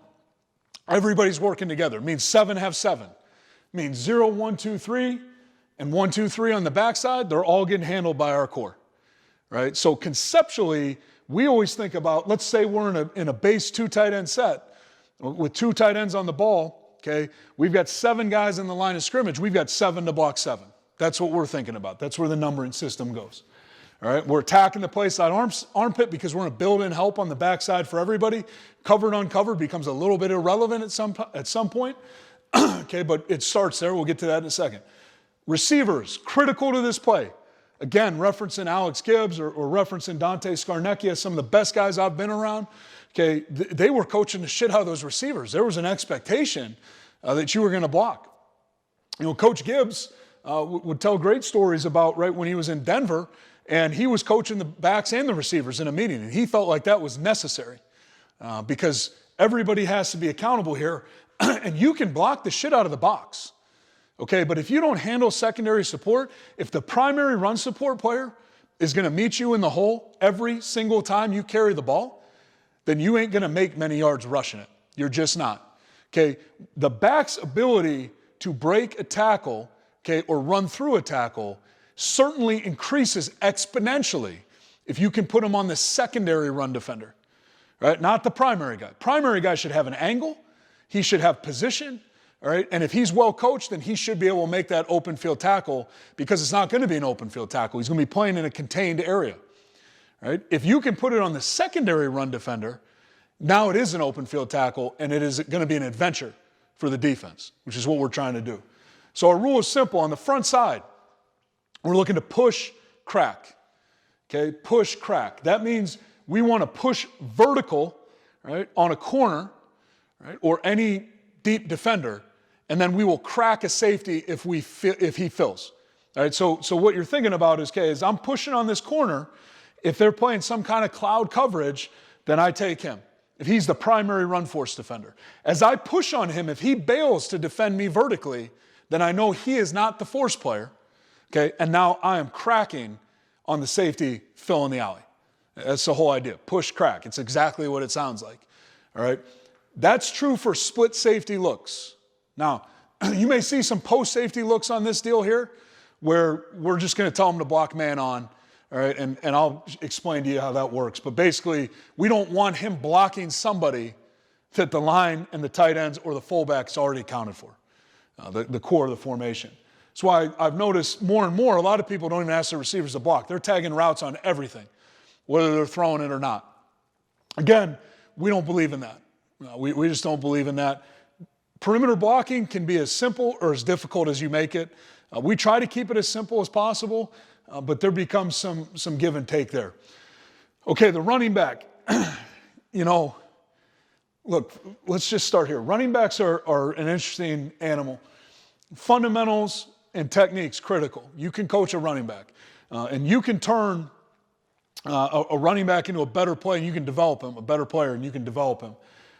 Speaker 2: Everybody's working together. It means 7 have 7. It means 0, 1, 2, 3, and 1, 2, 3 on the backside. They're all getting handled by our core, right? So conceptually, we always think about, let's say we're in a base 2 tight end set with 2 tight ends on the ball, okay? We've got 7 guys in the line of scrimmage. We've got 7 to block 7. That's what we're thinking about. That's where the numbering system goes. All right, we're attacking the play side armpit because we're going to build in help on the backside for everybody. Covered, uncovered becomes a little bit irrelevant at some point. Okay, but it starts there. We'll get to that in a second. Receivers, critical to this play. Again, referencing Alex Gibbs or referencing Dante Scarnecchia, some of the best guys I've been around. Okay, they were coaching the shit out of those receivers. There was an expectation that you were going to block. You know, Coach Gibbs would tell great stories about right when he was in Denver, and he was coaching the backs and the receivers in a meeting, and he felt like that was necessary because everybody has to be accountable here, and you can block the shit out of the box, okay? But if you don't handle secondary support, if the primary run support player is going to meet you in the hole every single time you carry the ball, then you ain't going to make many yards rushing it. You're just not, okay? The back's ability to break a tackle, okay, or run through a tackle certainly increases exponentially if you can put him on the secondary run defender, right? Not the primary guy. Primary guy should have an angle. He should have position, all right? And if he's well coached, then he should be able to make that open field tackle because it's not going to be an open field tackle. He's going to be playing in a contained area, right? If you can put it on the secondary run defender, now it is an open field tackle and it is going to be an adventure for the defense, which is what we're trying to do. So our rule is simple. On the front side, we're looking to push, crack, okay? Push, crack. That means we want to push vertical, right, on a corner, right, or any deep defender, and then we will crack a safety if he fills. All right, so what you're thinking about is, okay, is I'm pushing on this corner. If they're playing some kind of cloud coverage, then I take him. If he's the primary run force defender. As I push on him, if he bails to defend me vertically, then I know he is not the force player. Okay, and now I am cracking on the safety fill in the alley. That's the whole idea. Push, crack. It's exactly what it sounds like. All right, that's true for split safety looks. Now, you may see some post safety looks on this deal here where we're just going to tell them to block man on. All right, and I'll explain to you how that works. But basically, we don't want him blocking somebody that the line and the tight ends or the fullback is already accounted for, the core of the formation. That's why I've noticed more and more, a lot of people don't even ask their receivers to block. They're tagging routes on everything, whether they're throwing it or not. Again, we don't believe in that. We just don't believe in that. Perimeter blocking can be as simple or as difficult as you make it. We try to keep it as simple as possible, but there becomes some give and take there. Okay, the running back. You know, look, let's just start here. Running backs are an interesting animal. Fundamentals and techniques, critical. You can coach a running back, and you can turn a running back into a better player, and you can develop him, a better player, and you can develop him.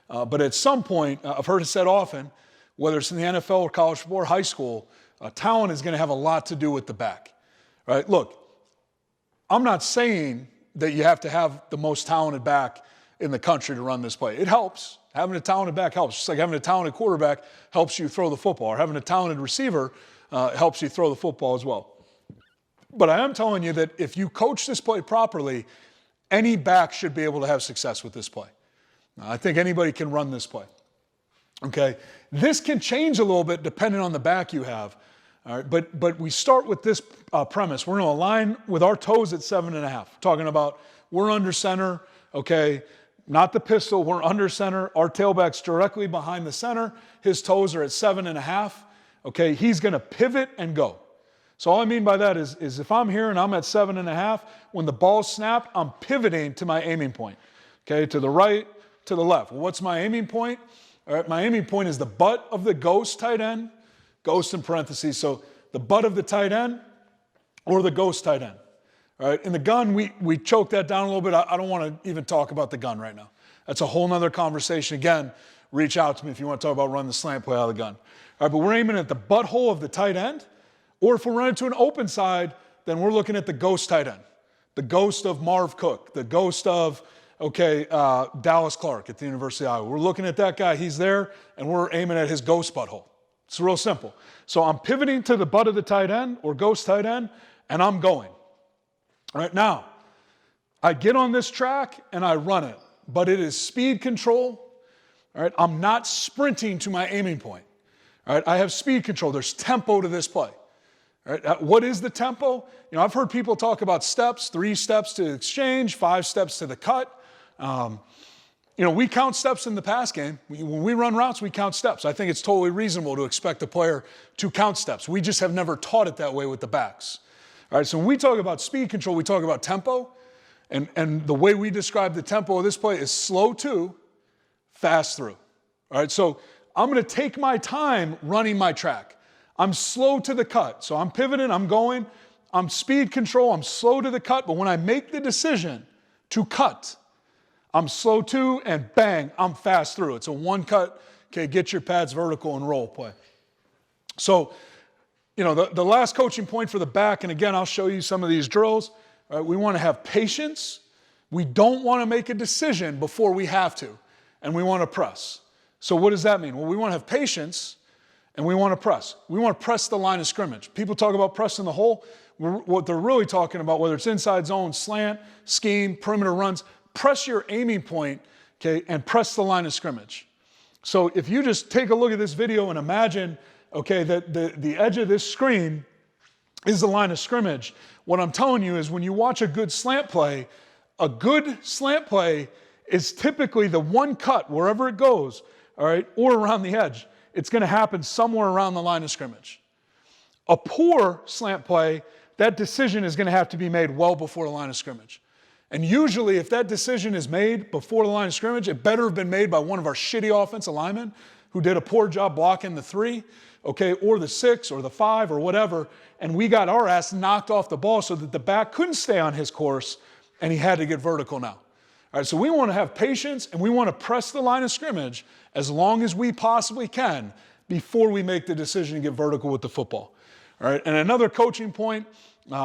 Speaker 2: But at some point, I've heard it said often, whether it's in the NFL or college football or high school, talent is going to have a lot to do with the back. Right? Look, I'm not saying that you have to have the most talented back in the country to run this play. It helps. Having a talented back helps. Just like having a talented quarterback helps you throw the football, or having a talented receiver helps you throw the football as well. But I am telling you that if you coach this play properly, any back should be able to have success with this play. I think anybody can run this play. Okay? This can change a little bit depending on the back you have. All right? But we start with this premise. We're going to align with our toes at 7.5. Talking about we're under center, okay? Not the pistol, we're under center. Our tailback's directly behind the center. His toes are at 7.5. Okay, he's going to pivot and go. So all I mean by that is if I'm here and I'm at 7.5, when the ball's snapped, I'm pivoting to my aiming point. Okay, to the right, to the left. Well, what's my aiming point? All right, my aiming point is the butt of the ghost tight end, ghost in parentheses. So the butt of the tight end or the ghost tight end. All right, in the gun, we choke that down a little bit. I don't want to even talk about the gun right now. That's a whole nother conversation. Again, reach out to me if you want to talk about running the slant play out of the gun. All right, but we're aiming at the butthole of the tight end, or if we're running to an open side, then we're looking at the ghost tight end, the ghost of Marv Cook, the ghost of, Dallas Clark at the University of Iowa. We're looking at that guy. He's there, and we're aiming at his ghost butthole. It's real simple. So I'm pivoting to the butt of the tight end or ghost tight end, and I'm going. All right, now, I get on this track and I run it, but it is speed control. All right, I'm not sprinting to my aiming point. All right, I have speed control. There's tempo to this play. All right, what is the tempo? I've heard people talk about steps, 3 steps to exchange, 5 steps to the cut. We count steps in the pass game. When we run routes, we count steps. I think it's totally reasonable to expect a player to count steps. We just have never taught it that way with the backs. All right, so when we talk about speed control, we talk about tempo. And the way we describe the tempo of this play is slow to, fast through. All right, so I'm going to take my time running my track. I'm slow to the cut. So I'm pivoting, I'm going, I'm speed control, I'm slow to the cut. But when I make the decision to cut, I'm slow to and bang, I'm fast through. It's a one cut, okay, get your pads vertical and roll play. So, the last coaching point for the back, and again, I'll show you some of these drills. All right, we want to have patience. We don't want to make a decision before we have to, and we want to press. So what does that mean? Well, we want to have patience, and we want to press. We want to press the line of scrimmage. People talk about pressing the hole. What they're really talking about, whether it's inside zone, slant, scheme, perimeter runs, press your aiming point, okay, and press the line of scrimmage. So if you just take a look at this video and imagine, okay, that the edge of this screen is the line of scrimmage. What I'm telling you is when you watch a good slant play is typically the one cut wherever it goes, all right, or around the edge. It's going to happen somewhere around the line of scrimmage. A poor slant play, that decision is going to have to be made well before the line of scrimmage. And usually if that decision is made before the line of scrimmage, it better have been made by one of our shitty offensive linemen who did a poor job blocking the 3, okay, or the 6 or the 5 or whatever, and we got our ass knocked off the ball so that the back couldn't stay on his course and he had to get vertical now. All right, so we want to have patience and we want to press the line of scrimmage as long as we possibly can before we make the decision to get vertical with the football. All right, and another coaching point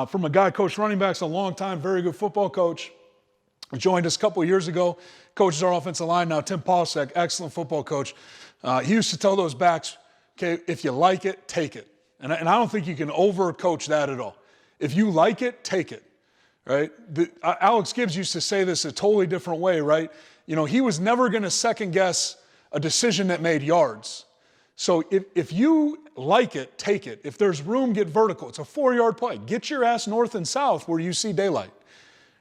Speaker 2: from a guy coached running backs a long time, very good football coach, joined us a couple of years ago, coaches our offensive line now, Tim Polsek, excellent football coach. He used to tell those backs, okay, if you like it, take it. And I don't think you can overcoach that at all. If you like it, take it, right? Alex Gibbs used to say this a totally different way, right? He was never going to second guess a decision that made yards. So if you like it, take it. If there's room, get vertical. It's a 4-yard play. Get your ass north and south where you see daylight.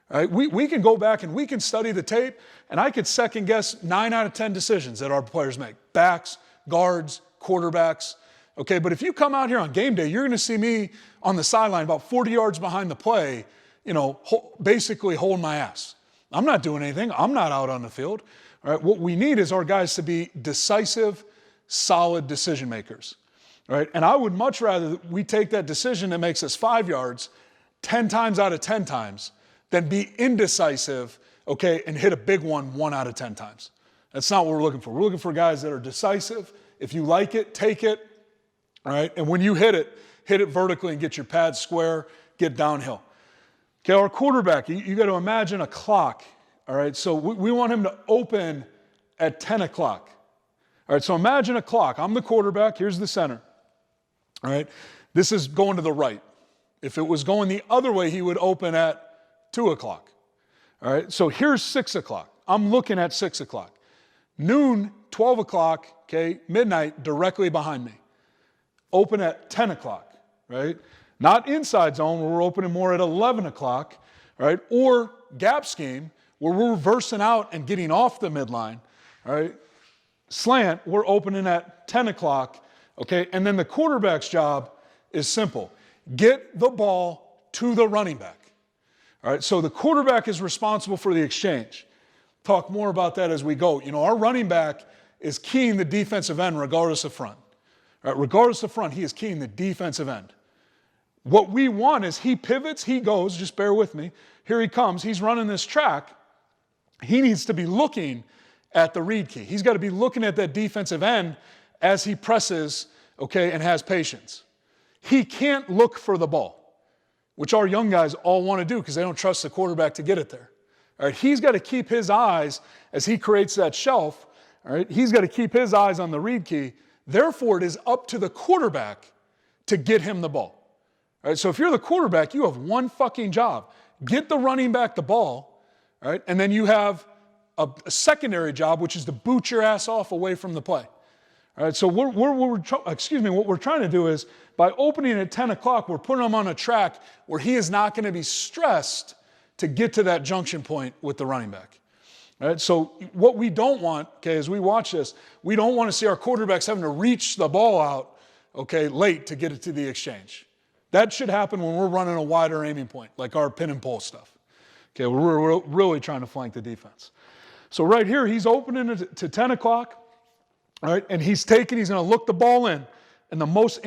Speaker 2: Right? We can go back and we can study the tape, and I could second guess 9 out of 10 decisions that our players make. Backs, guards, quarterbacks. Okay, but if you come out here on game day, you're going to see me on the sideline about 40 yards behind the play, basically holding my ass. I'm not doing anything. I'm not out on the field. All right, what we need is our guys to be decisive, solid decision makers. All right, and I would much rather that we take that decision that makes us 5 yards 10 times out of 10 times than be indecisive, okay, and hit a big one 1 out of 10 times. That's not what we're looking for. We're looking for guys that are decisive. If you like it, take it. All right, and when you hit it vertically and get your pads square, get downhill. Okay, our quarterback, you got to imagine a clock. All right, so we want him to open at 10 o'clock. All right, so imagine a clock. I'm the quarterback. Here's the center. All right, this is going to the right. If it was going the other way, he would open at 2 o'clock. All right, so here's 6 o'clock. I'm looking at 6 o'clock. Noon, 12 o'clock, okay, midnight, directly behind me. Open at 10 o'clock, right? Not inside zone, where we're opening more at 11 o'clock, right? Or gap scheme, where we're reversing out and getting off the midline, all right? Slant, we're opening at 10 o'clock, okay? And then the quarterback's job is simple. Get the ball to the running back, all right? So the quarterback is responsible for the exchange. Talk more about that as we go. You know, our running back is keying the defensive end regardless of front. All right, regardless of front, he is keying the defensive end. What we want is he pivots, he goes, just bear with me. Here he comes, he's running this track. He needs to be looking at the read key. He's got to be looking at that defensive end as he presses, okay, and has patience. He can't look for the ball, which our young guys all want to do because they don't trust the quarterback to get it there. All right, he's got to keep his eyes as he creates that shelf. All right, he's got to keep his eyes on the read key. Therefore, it is up to the quarterback to get him the ball. All right, so if you're the quarterback, you have one fucking job. Get the running back the ball, all right, and then you have a secondary job, which is to boot your ass off away from the play. All right, so what we're trying to do is, by opening at 10 o'clock, we're putting him on a track where he is not going to be stressed to get to that junction point with the running back. All right, so what we don't want, okay, as we watch this, we don't want to see our quarterbacks having to reach the ball out, okay, late to get it to the exchange. That should happen when we're running a wider aiming point, like our pin and pull stuff. Okay, we're really trying to flank the defense. So right here, he's opening it to 10 o'clock, all right, and he's going to look the ball in. And the most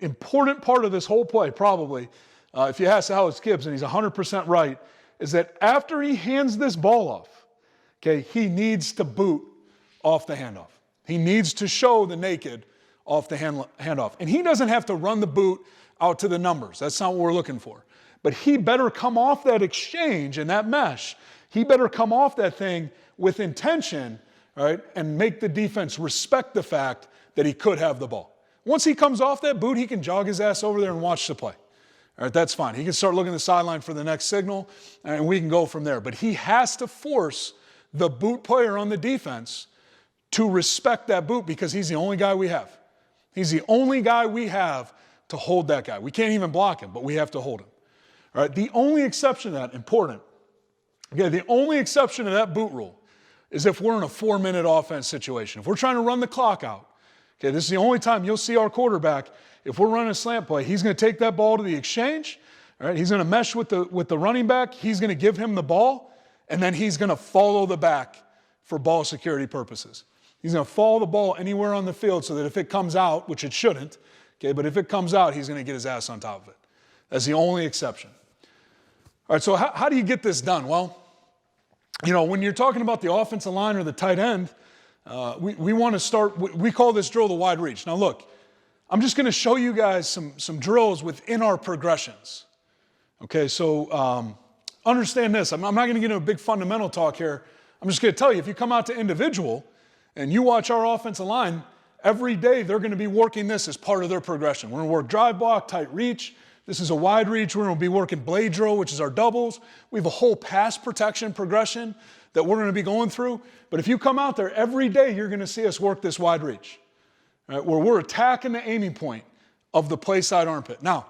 Speaker 2: important part of this whole play, probably, if you ask Alex Gibbs, and he's 100% right, is that after he hands this ball off, okay, he needs to boot off the handoff. He needs to show the naked off the handoff. And he doesn't have to run the boot out to the numbers. That's not what we're looking for. But he better come off that exchange and that mesh. He better come off that thing with intention, right, and make the defense respect the fact that he could have the ball. Once he comes off that boot, he can jog his ass over there and watch the play. All right, that's fine. He can start looking at the sideline for the next signal, and we can go from there. But he has to force the boot player on the defense to respect that boot because he's the only guy we have. He's the only guy we have to hold that guy. We can't even block him, but we have to hold him. All right, the only exception to that, important, okay, the only exception to that boot rule is if we're in a 4-minute offense situation. If we're trying to run the clock out, okay, this is the only time you'll see our quarterback. If we're running a slant play, he's going to take that ball to the exchange. All right, he's going to mesh with the running back. He's going to give him the ball, and then he's going to follow the back for ball security purposes. He's going to follow the ball anywhere on the field so that if it comes out, which it shouldn't, okay, but if it comes out, he's going to get his ass on top of it. That's the only exception. All right, so how do you get this done? Well, you know, when you're talking about the offensive line or the tight end, we want to start, we call this drill the wide reach. Now look, I'm just going to show you guys some drills within our progressions. Okay, so understand this. I'm not going to get into a big fundamental talk here. I'm just going to tell you, if you come out to individual and you watch our offensive line, every day they're going to be working this as part of their progression. We're going to work drive block, tight reach. This is a wide reach. We're going to be working blade drill, which is our doubles. We have a whole pass protection progression that we're going to be going through. But if you come out there every day, you're going to see us work this wide reach, right, where we're attacking the aiming point of the play side armpit. Now,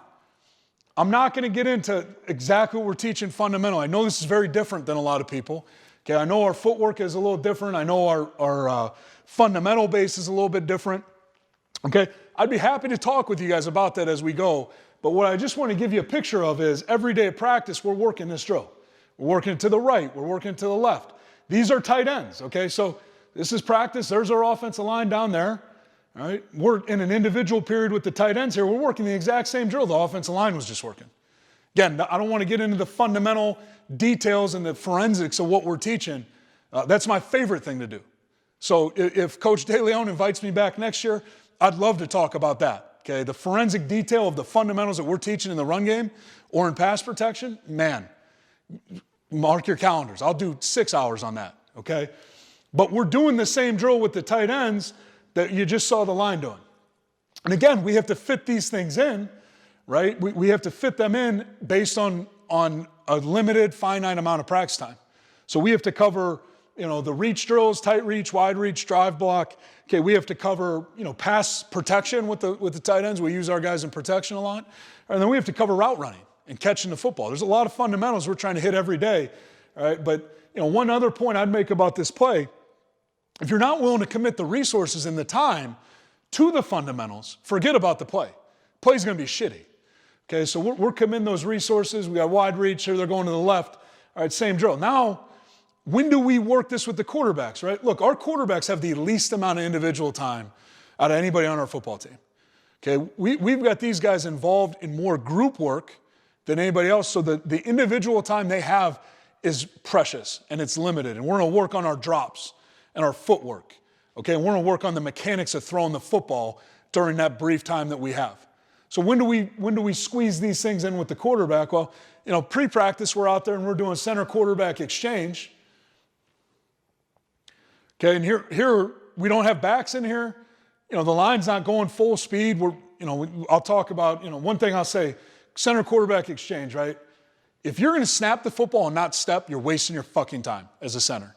Speaker 2: I'm not going to get into exactly what we're teaching fundamental. I know this is very different than a lot of people. Okay, I know our footwork is a little different. I know our fundamental base is a little bit different. Okay, I'd be happy to talk with you guys about that as we go. But what I just want to give you a picture of is every day of practice, we're working this drill. We're working it to the right. We're working it to the left. These are tight ends, okay? So this is practice. There's our offensive line down there, all right? We're in an individual period with the tight ends here. We're working the exact same drill the offensive line was just working. Again, I don't want to get into the fundamental details and the forensics of what we're teaching. That's my favorite thing to do. So if Coach Deleone invites me back next year, I'd love to talk about that, okay? The forensic detail of the fundamentals that we're teaching in the run game or in pass protection, man, mark your calendars. I'll do 6 hours on that, okay? But we're doing the same drill with the tight ends that you just saw the line doing. And again, we have to fit these things in, right? We have to fit them in based on a limited, finite amount of practice time. So we have to cover, the reach drills, tight reach, wide reach, drive block. Okay, we have to cover, pass protection with the tight ends. We use our guys in protection a lot. And then we have to cover route running and catching the football. There's a lot of fundamentals we're trying to hit every day, all right? But, one other point I'd make about this play, if you're not willing to commit the resources and the time to the fundamentals, forget about the play. Play's going to be shitty. Okay, so we're committing those resources. We got wide reach here. They're going to the left. All right, same drill. Now, when do we work this with the quarterbacks, right? Look, our quarterbacks have the least amount of individual time out of anybody on our football team. Okay, we've got these guys involved in more group work than anybody else, so the individual time they have is precious and it's limited. And we're going to work on our drops and our footwork. Okay, and we're going to work on the mechanics of throwing the football during that brief time that we have. So when do we squeeze these things in with the quarterback? Well, pre-practice we're out there and we're doing center quarterback exchange. Okay, and here we don't have backs in here. The line's not going full speed. I'll talk about, one thing I'll say, center quarterback exchange, right? If you're going to snap the football and not step, you're wasting your fucking time as a center.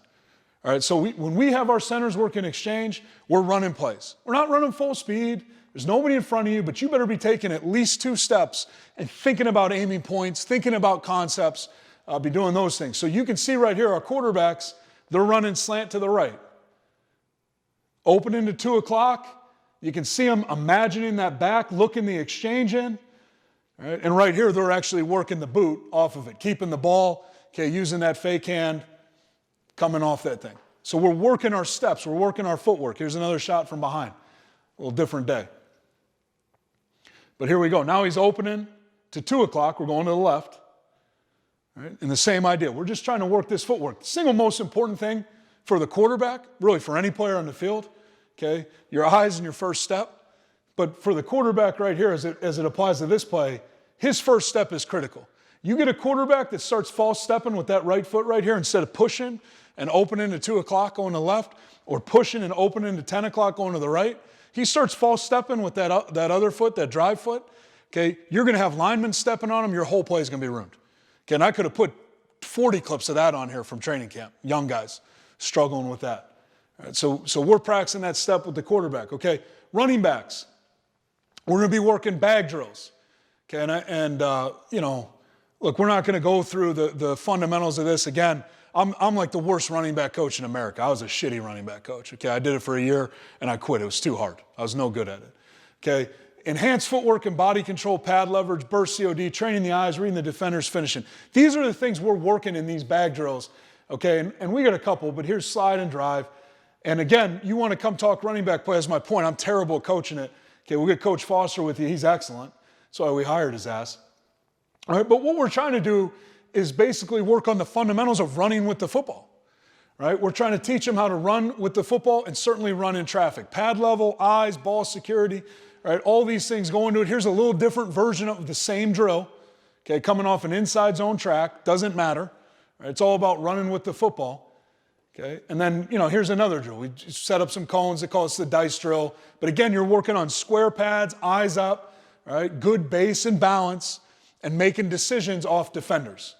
Speaker 2: All right, so when we have our centers working exchange, we're running plays. We're not running full speed. There's nobody in front of you, but you better be taking at least 2 steps and thinking about aiming points, thinking about concepts, be doing those things. So you can see right here, our quarterbacks, they're running slant to the right. Opening to 2 o'clock, you can see them imagining that back, looking the exchange in. All right? And right here, they're actually working the boot off of it, keeping the ball, okay, using that fake hand, coming off that thing. So we're working our steps, we're working our footwork. Here's another shot from behind. A little different day. But here we go. Now he's opening to 2 o'clock. We're going to the left. All right? And the same idea. We're just trying to work this footwork. The single most important thing for the quarterback, really for any player on the field, okay, your eyes and your first step. But for the quarterback right here, as it applies to this play, his first step is critical. You get a quarterback that starts false stepping with that right foot right here instead of pushing and opening to 2 o'clock going to the left, or pushing and opening to 10 o'clock going to the right. He starts false stepping with that other foot, that drive foot. Okay, you're going to have linemen stepping on him. Your whole play is going to be ruined. Okay, and I could have put 40 clips of that on here from training camp. Young guys struggling with that. All right, so we're practicing that step with the quarterback. Okay, running backs. We're going to be working bag drills. Okay, look, we're not going to go through the fundamentals of this again. I'm like the worst running back coach in America. I was a shitty running back coach. Okay, I did it for a year and I quit. It was too hard. I was no good at it. Okay, enhanced footwork and body control, pad leverage, burst COD, training the eyes, reading the defenders, finishing. These are the things we're working in these bag drills. Okay, and we got a couple, but here's slide and drive. And again, you want to come talk running back play, that's my point. I'm terrible at coaching it. Okay, we'll get Coach Foster with you. He's excellent. That's why we hired his ass. All right, but what we're trying to do is basically work on the fundamentals of running with the football, right? We're trying to teach them how to run with the football and certainly run in traffic. Pad level, eyes, ball security, right? All these things go into it. Here's a little different version of the same drill, okay? Coming off an inside zone track, doesn't matter, right? It's all about running with the football, okay? And then, here's another drill. We just set up some cones. They call this the dice drill. But again, you're working on square pads, eyes up, right? Good base and balance, and making decisions off defenders.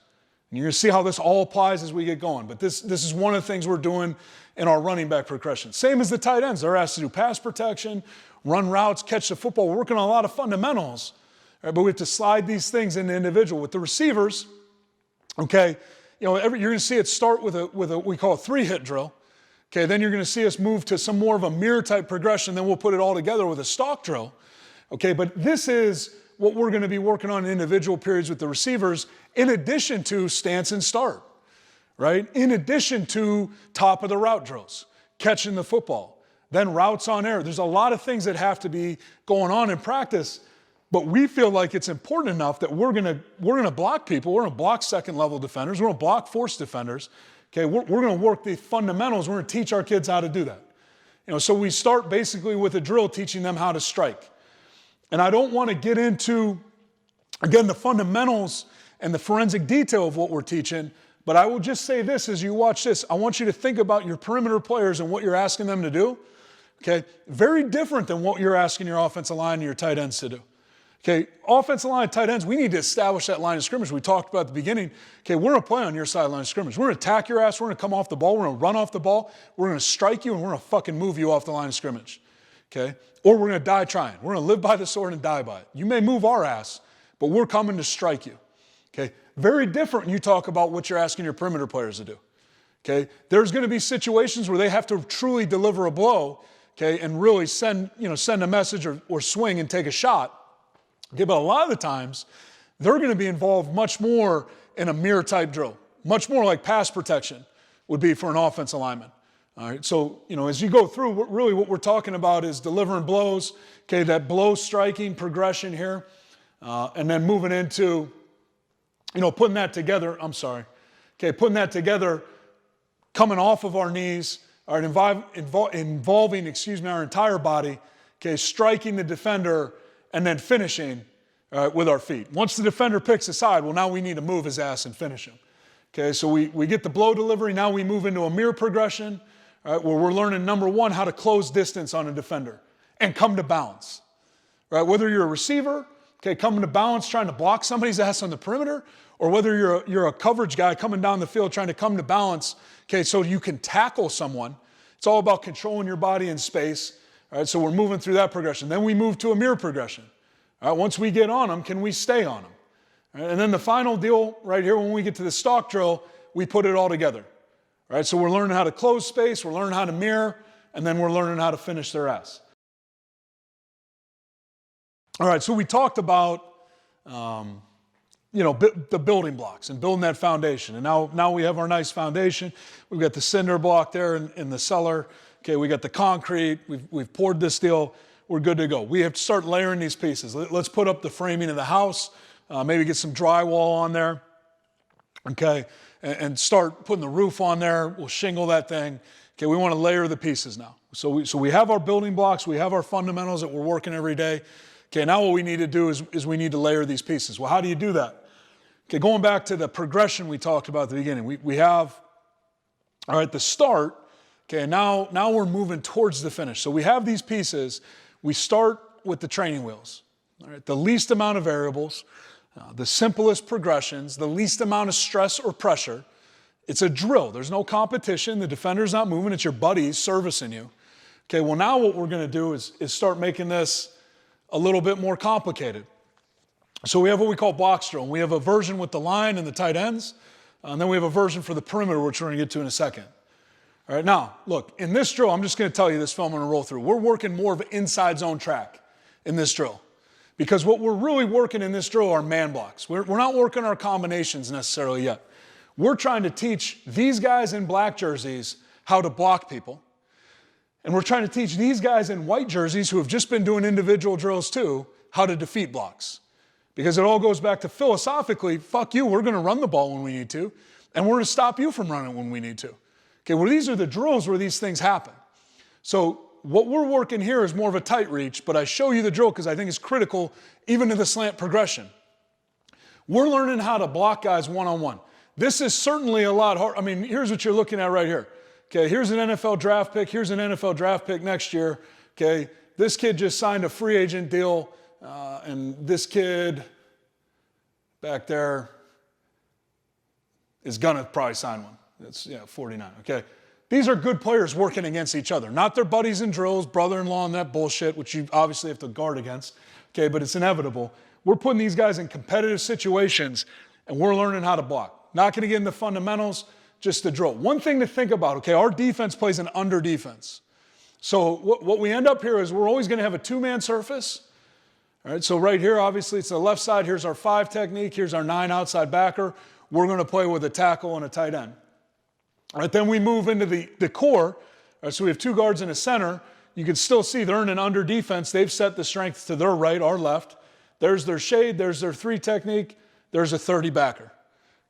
Speaker 2: And you're going to see how this all applies as we get going. But this is one of the things we're doing in our running back progression. Same as the tight ends. They're asked to do pass protection, run routes, catch the football. We're working on a lot of fundamentals. Right? But we have to slide these things into individual. With the receivers, okay, you're going to see it start with a we call a 3-hit drill. Okay, then you're going to see us move to some more of a mirror type progression. Then we'll put it all together with a stalk drill. Okay, but this is what we're going to be working on in individual periods with the receivers, in addition to stance and start, right? In addition to top of the route drills, catching the football, then routes on air. There's a lot of things that have to be going on in practice, but we feel like it's important enough that we're gonna block people. We're gonna block second level defenders. We're gonna block force defenders. Okay, we're gonna work the fundamentals. We're gonna teach our kids how to do that. So we start basically with a drill teaching them how to strike. And I don't want to get into, again, the fundamentals and the forensic detail of what we're teaching, but I will just say this as you watch this. I want you to think about your perimeter players and what you're asking them to do. Okay, very different than what you're asking your offensive line and your tight ends to do. Okay, offensive line and tight ends, we need to establish that line of scrimmage we talked about at the beginning. Okay, we're going to play on your side line of scrimmage. We're going to attack your ass. We're going to come off the ball. We're going to run off the ball. We're going to strike you, and we're going to fucking move you off the line of scrimmage. Okay, or we're going to die trying. We're going to live by the sword and die by it. You may move our ass, but we're coming to strike you. Okay, very different when you talk about what you're asking your perimeter players to do. Okay, there's going to be situations where they have to truly deliver a blow, okay, and really send a message or swing and take a shot. Okay, but a lot of the times, they're going to be involved much more in a mirror type drill, much more like pass protection would be for an offensive lineman. All right, so as you go through, really what we're talking about is delivering blows, okay, that blow striking progression here, and then moving into, putting that together. Putting that together, coming off of our knees, all right, involving our entire body, okay, striking the defender, and then finishing with our feet. Once the defender picks a side, well, now we need to move his ass and finish him. Okay, so we get the blow delivery. Now we move into a mirror progression, all right, where we're learning, number one, how to close distance on a defender and come to balance. Right, whether you're a receiver, okay, coming to balance, trying to block somebody's ass on the perimeter, or whether you're a coverage guy coming down the field trying to come to balance, okay, so you can tackle someone. It's all about controlling your body in space. All right, so we're moving through that progression. Then we move to a mirror progression. All right, once we get on them, can we stay on them? All right, and then the final deal right here, when we get to the stalk drill, we put it all together. All right, so we're learning how to close space, we're learning how to mirror, and then we're learning how to finish their ass. All right, so we talked about the building blocks and building that foundation. And now we have our nice foundation. We've got the cinder block there in the cellar. Okay, we got the concrete, we've poured this deal, we're good to go. We have to start layering these pieces. Let's put up the framing of the house, maybe get some drywall on there, okay, and start putting the roof on there. We'll shingle that thing. Okay, we want to layer the pieces now. So we have our building blocks, we have our fundamentals that we're working every day. Okay, now what we need to do is we need to layer these pieces. Well, how do you do that? Okay, going back to the progression we talked about at the beginning, we have, all right, the start. Okay, now we're moving towards the finish. So we have these pieces. We start with the training wheels. All right, the least amount of variables, the simplest progressions, the least amount of stress or pressure. It's a drill. There's no competition. The defender's not moving. It's your buddies servicing you. Okay, well now what we're going to do is start making this a little bit more complicated. So we have what we call box drill. And we have a version with the line and the tight ends. And then we have a version for the perimeter, which we're going to get to in a second. All right, now, look, in this drill, I'm just going to tell you this film I'm going to roll through. We're working more of an inside zone track in this drill. Because what we're really working in this drill are man blocks. We're not working our combinations necessarily yet. We're trying to teach these guys in black jerseys how to block people. And we're trying to teach these guys in white jerseys who have just been doing individual drills too, how to defeat blocks. Because it all goes back to philosophically, fuck you, we're going to run the ball when we need to, and we're going to stop you from running when we need to. Okay, well, these are the drills where these things happen. So what we're working here is more of a tight reach, but I show you the drill because I think it's critical even to the slant progression. We're learning how to block guys one-on-one. This is certainly a lot harder. I mean, here's what you're looking at right here. Okay, here's an NFL draft pick. Here's an NFL draft pick next year. Okay, this kid just signed a free agent deal, and this kid back there is gonna probably sign one. It's 49. Okay, these are good players working against each other, not their buddies in drills, brother-in-law, and that bullshit, which you obviously have to guard against. Okay, but it's inevitable. We're putting these guys in competitive situations, and we're learning how to block. Not going to get into fundamentals. Just the drill. One thing to think about, okay, our defense plays an under defense. So what we end up here is we're always going to have a two-man surface. All right, so right here, obviously, it's the left side. Here's our 5 technique. Here's our 9 outside backer. We're going to play with a tackle and a tight end. All right, then we move into the core. All right, so we have two guards in a center. You can still see they're in an under defense. They've set the strength to their right, our left. There's their shade. There's their 3 technique. There's a 30 backer.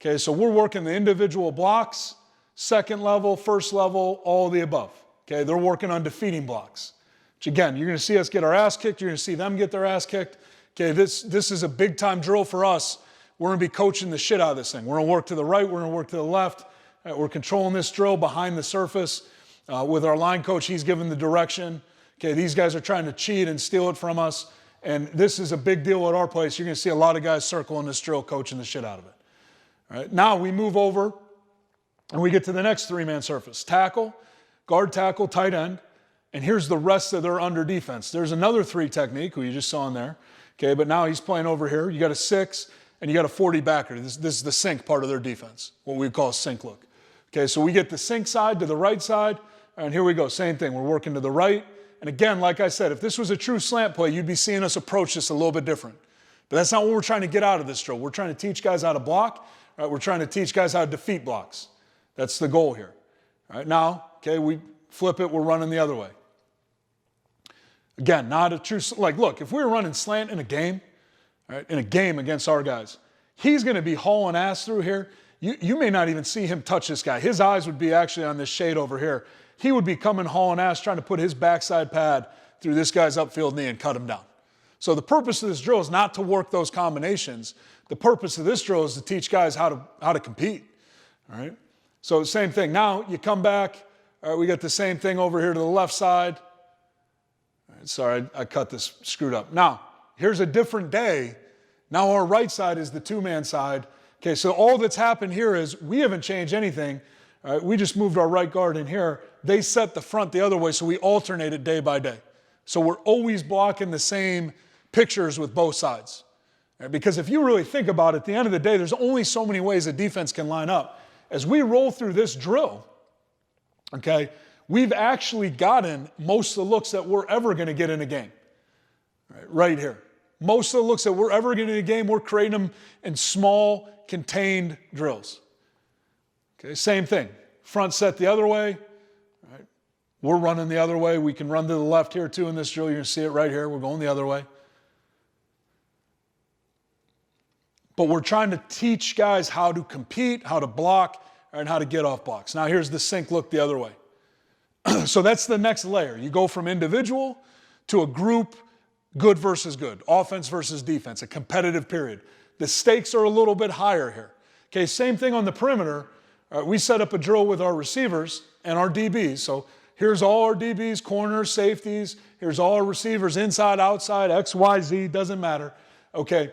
Speaker 2: Okay, so we're working the individual blocks, second level, first level, all of the above. Okay, they're working on defeating blocks. Which again, you're going to see us get our ass kicked. You're going to see them get their ass kicked. Okay, this is a big time drill for us. We're going to be coaching the shit out of this thing. We're going to work to the right. We're going to work to the left. Right, we're controlling this drill behind the surface with our line coach. He's giving the direction. Okay, these guys are trying to cheat and steal it from us. And this is a big deal at our place. You're going to see a lot of guys circling this drill, coaching the shit out of it. All right, now we move over and we get to the next 3-man surface. Tackle, guard tackle, tight end. And here's the rest of their under defense. There's another 3 technique who you just saw in there. Okay, but now he's playing over here. You got a 6 and you got a 40 backer. This is the sink part of their defense, what we call a sink look. Okay, so we get the sink side to the right side. And here we go, same thing. We're working to the right. And again, like I said, if this was a true slant play, you'd be seeing us approach this a little bit different. But that's not what we're trying to get out of this drill. We're trying to teach guys how to block. Right? We're trying to teach guys how to defeat blocks. That's the goal here. All right, now, okay, we flip it, we're running the other way. Again, not a true, like, look, if we were running slant in a game, right, in a game against our guys, he's going to be hauling ass through here. You may not even see him touch this guy. His eyes would be actually on this shade over here. He would be coming hauling ass, trying to put his backside pad through this guy's upfield knee and cut him down. So the purpose of this drill is not to work those combinations. The purpose of this drill is to teach guys how to compete. All right. So same thing. Now you come back. All right, we got the same thing over here to the left side. All right, sorry, I cut this screwed up. Now here's a different day. Now our right side is the 2-man side. Okay, so all that's happened here is we haven't changed anything. All right, we just moved our right guard in here. They set the front the other way, so we alternate it day by day. So we're always blocking the same pictures with both sides. All right, because if you really think about it, at the end of the day, there's only so many ways a defense can line up. As we roll through this drill, okay, we've actually gotten most of the looks that we're ever going to get in a game. Right here. Most of the looks that we're ever getting in a game, we're creating them in small, contained drills. Okay, same thing. Front set the other way. All right. We're running the other way. We can run to the left here too in this drill. You're going to see it right here. We're going the other way. But we're trying to teach guys how to compete, how to block, and how to get off blocks. Now here's the sink look the other way. So that's the next layer. You go from individual to a group, good versus good, offense versus defense, a competitive period. The stakes are a little bit higher here. Okay, same thing on the perimeter. We set up a drill with our receivers and our DBs. So here's all our DBs, corners, safeties. Here's all our receivers, inside, outside, X, Y, Z, doesn't matter. Okay,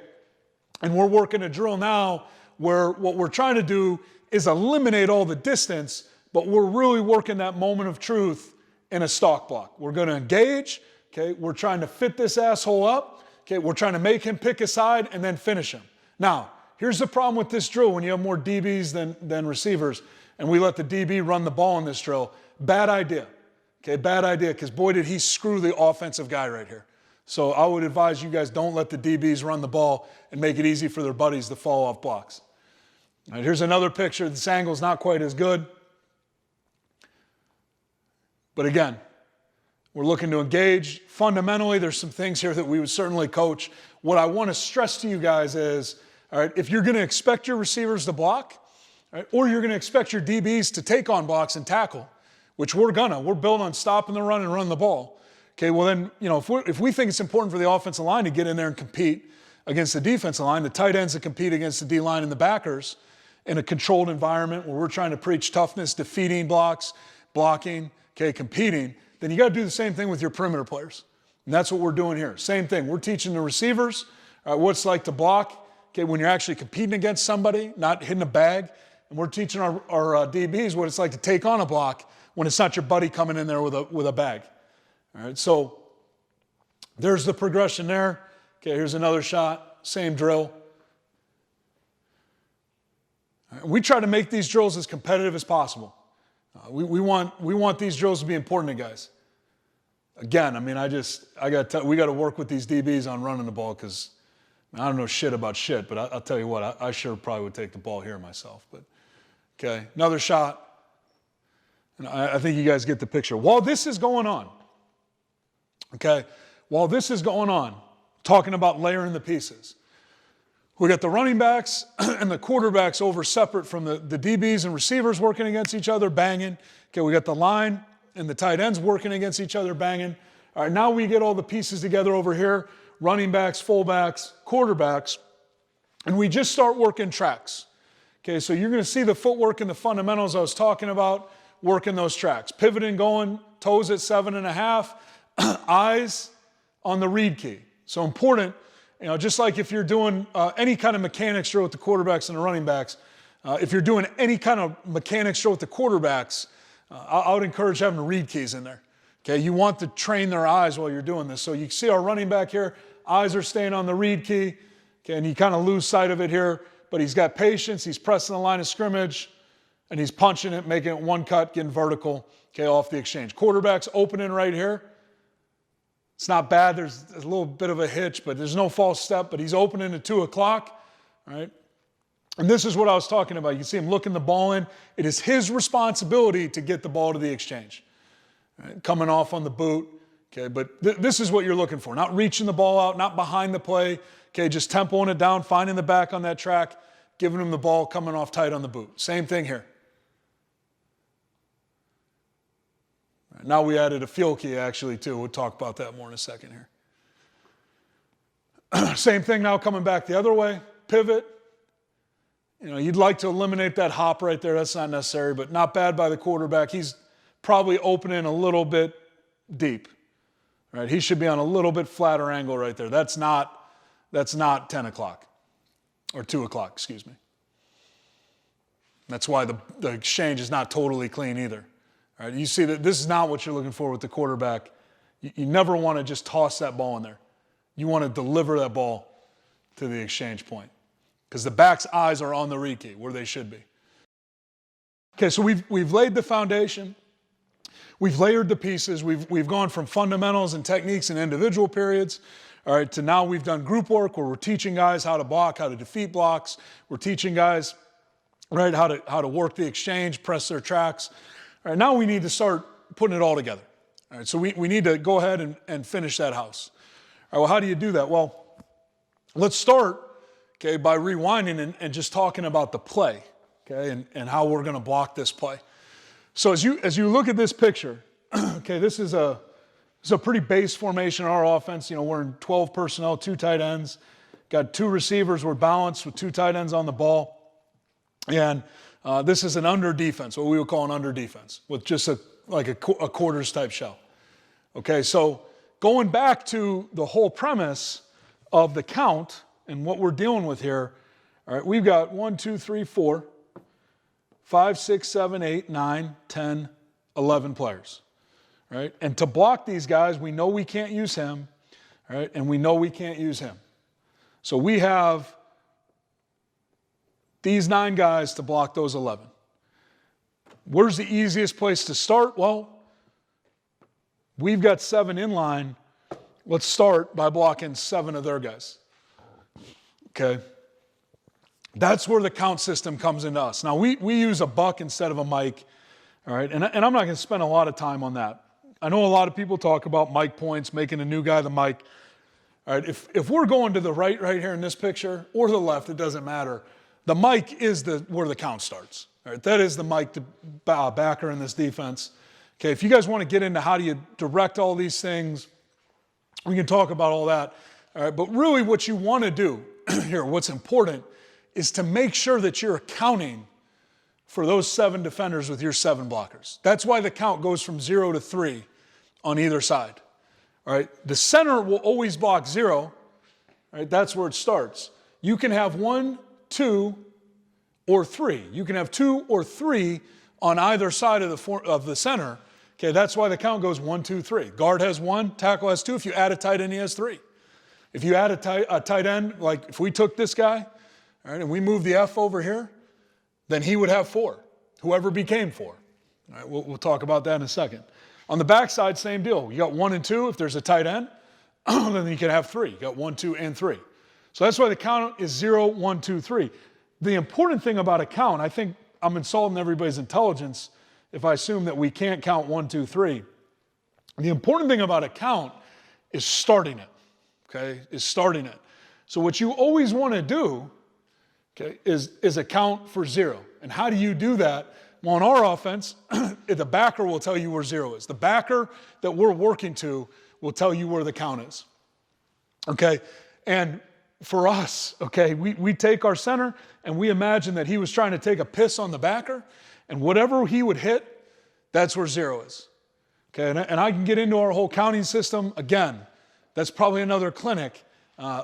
Speaker 2: and we're working a drill now where what we're trying to do is eliminate all the distance, but we're really working that moment of truth in a stock block. We're going to engage. Okay, we're trying to fit this asshole up. Okay, we're trying to make him pick a side and then finish him. Now, here's the problem with this drill when you have more DBs than receivers, and we let the DB run the ball in this drill. Bad idea. Okay, bad idea, because boy, did he screw the offensive guy right here. So I would advise you guys don't let the DBs run the ball and make it easy for their buddies to fall off blocks. All right, here's another picture. This angle's not quite as good. But again, we're looking to engage. Fundamentally, there's some things here that we would certainly coach. What I want to stress to you guys is, all right, if you're going to expect your receivers to block, right, or you're going to expect your DBs to take on blocks and tackle, which we're built on stopping the run and run the ball. Okay, well then, you know, if we think it's important for the offensive line to get in there and compete against the defensive line, the tight ends to compete against the D-line and the backers in a controlled environment where we're trying to preach toughness, defeating blocks, blocking, okay, competing, then you got to do the same thing with your perimeter players. And that's what we're doing here. Same thing. We're teaching the receivers what it's like to block, okay, when you're actually competing against somebody, not hitting a bag. And we're teaching our DBs what it's like to take on a block when it's not your buddy coming in there with a bag. All right, so there's the progression there. Okay, here's another shot, same drill. All right, we try to make these drills as competitive as possible. We want these drills to be important to guys. Again, I mean, we got to work with these DBs on running the ball because I don't know shit about shit, but I'll tell you what, I sure probably would take the ball here myself. But okay, another shot. And I think you guys get the picture. While this is going on, talking about layering the pieces, we got the running backs and the quarterbacks over separate from the DBs and receivers working against each other, banging. Okay, we got the line and the tight ends working against each other, banging. All right, now we get all the pieces together over here, running backs, fullbacks, quarterbacks, and we just start working tracks. Okay, so you're going to see the footwork and the fundamentals I was talking about, working those tracks. Pivoting, going, toes at 7.5, eyes on the read key. So important, just like if you're doing any kind of mechanics drill with the quarterbacks and the running backs, if you're doing any kind of mechanics drill with the quarterbacks, I would encourage having the read keys in there. Okay, you want to train their eyes while you're doing this. So you see our running back here, eyes are staying on the read key, okay, and you kind of lose sight of it here, but he's got patience, he's pressing the line of scrimmage, and he's punching it, making it one cut, getting vertical, okay, off the exchange. Quarterback's opening right here. It's not bad, there's a little bit of a hitch, but there's no false step, but he's opening at 2 o'clock, right? And this is what I was talking about. You can see him looking the ball in. It is his responsibility to get the ball to the exchange. Right? Coming off on the boot, okay, but this is what you're looking for. Not reaching the ball out, not behind the play, okay, just tempoing it down, finding the back on that track, giving him the ball, coming off tight on the boot. Same thing here. Right, now we added a field key actually too. We'll talk about that more in a second here. Same thing now coming back the other way, pivot. You'd like to eliminate that hop right there. That's not necessary, but not bad by the quarterback. He's probably opening a little bit deep, right? He should be on a little bit flatter angle right there. That's not 10 o'clock or 2 o'clock, excuse me. That's why the exchange is not totally clean either. All right? You see that this is not what you're looking for with the quarterback. You never want to just toss that ball in there. You want to deliver that ball to the exchange point because the back's eyes are on the read key where they should be. Okay, so we've laid the foundation. We've layered the pieces. We've gone from fundamentals and techniques in individual periods, all right, to now we've done group work where we're teaching guys how to block, how to defeat blocks. We're teaching guys, right, how to work the exchange, press their tracks. All right, now we need to start putting it all together. All right, so we need to go ahead and finish that house. All right, well, how do you do that? Well, let's start, okay, by rewinding and just talking about the play, okay, and how we're going to block this play. So as you look at this picture, okay, this is a pretty base formation in our offense. We're in 12 personnel, 2 tight ends, got 2 receivers. We're balanced with 2 tight ends on the ball, and this is an under defense, what we would call an under defense, with just a quarters type shell. Okay, so going back to the whole premise of the count and what we're dealing with here, all right, we've got 1, 2, 3, 4. 5, 6, 7, 8, 9, 10, 11 players, right? And to block these guys, we know we can't use him, right? And we know we can't use him. So we have these 9 guys to block those 11. Where's the easiest place to start? Well, we've got 7 in line. Let's start by blocking 7 of their guys, okay? That's where the count system comes into us. Now, we use a buck instead of a mic, all right? And I'm not going to spend a lot of time on that. I know a lot of people talk about mic points, making a new guy the mic. All right, if we're going to the right here in this picture, or the left, it doesn't matter. The mic is where the count starts. All right, that is the mic to backer in this defense. Okay, if you guys want to get into how do you direct all these things, we can talk about all that. All right, but really what you want to do here, what's important, is to make sure that you're accounting for those 7 defenders with your 7 blockers. That's why the count goes from 0 to 3 on either side. All right, the center will always block 0. All right, that's where it starts. You can have 1, 2, or 3. You can have 2 or 3 on either side of the center. Okay, that's why the count goes 1, 2, 3. Guard has 1, tackle has 2. If you add a tight end, he has 3. If you add a tight end, like if we took this guy, all right, and we move the F over here, then he would have 4, whoever became 4. All right, we'll talk about that in a second. On the backside, same deal. You got 1 and 2. If there's a tight end, then you can have 3. You got 1, 2, and 3. So that's why the count is 0, 1, 2, 3. The important thing about a count, I think I'm insulting everybody's intelligence if I assume that we can't count 1, 2, 3. The important thing about a count is starting it, okay, is starting it. So what you always want to do, okay, is account for 0. And how do you do that? Well, on our offense, the backer will tell you where 0 is. The backer that we're working to will tell you where the count is, okay? And for us, okay, we take our center and we imagine that he was trying to take a piss on the backer, and whatever he would hit, that's where 0 is. Okay, and I can get into our whole counting system. Again, that's probably another clinic.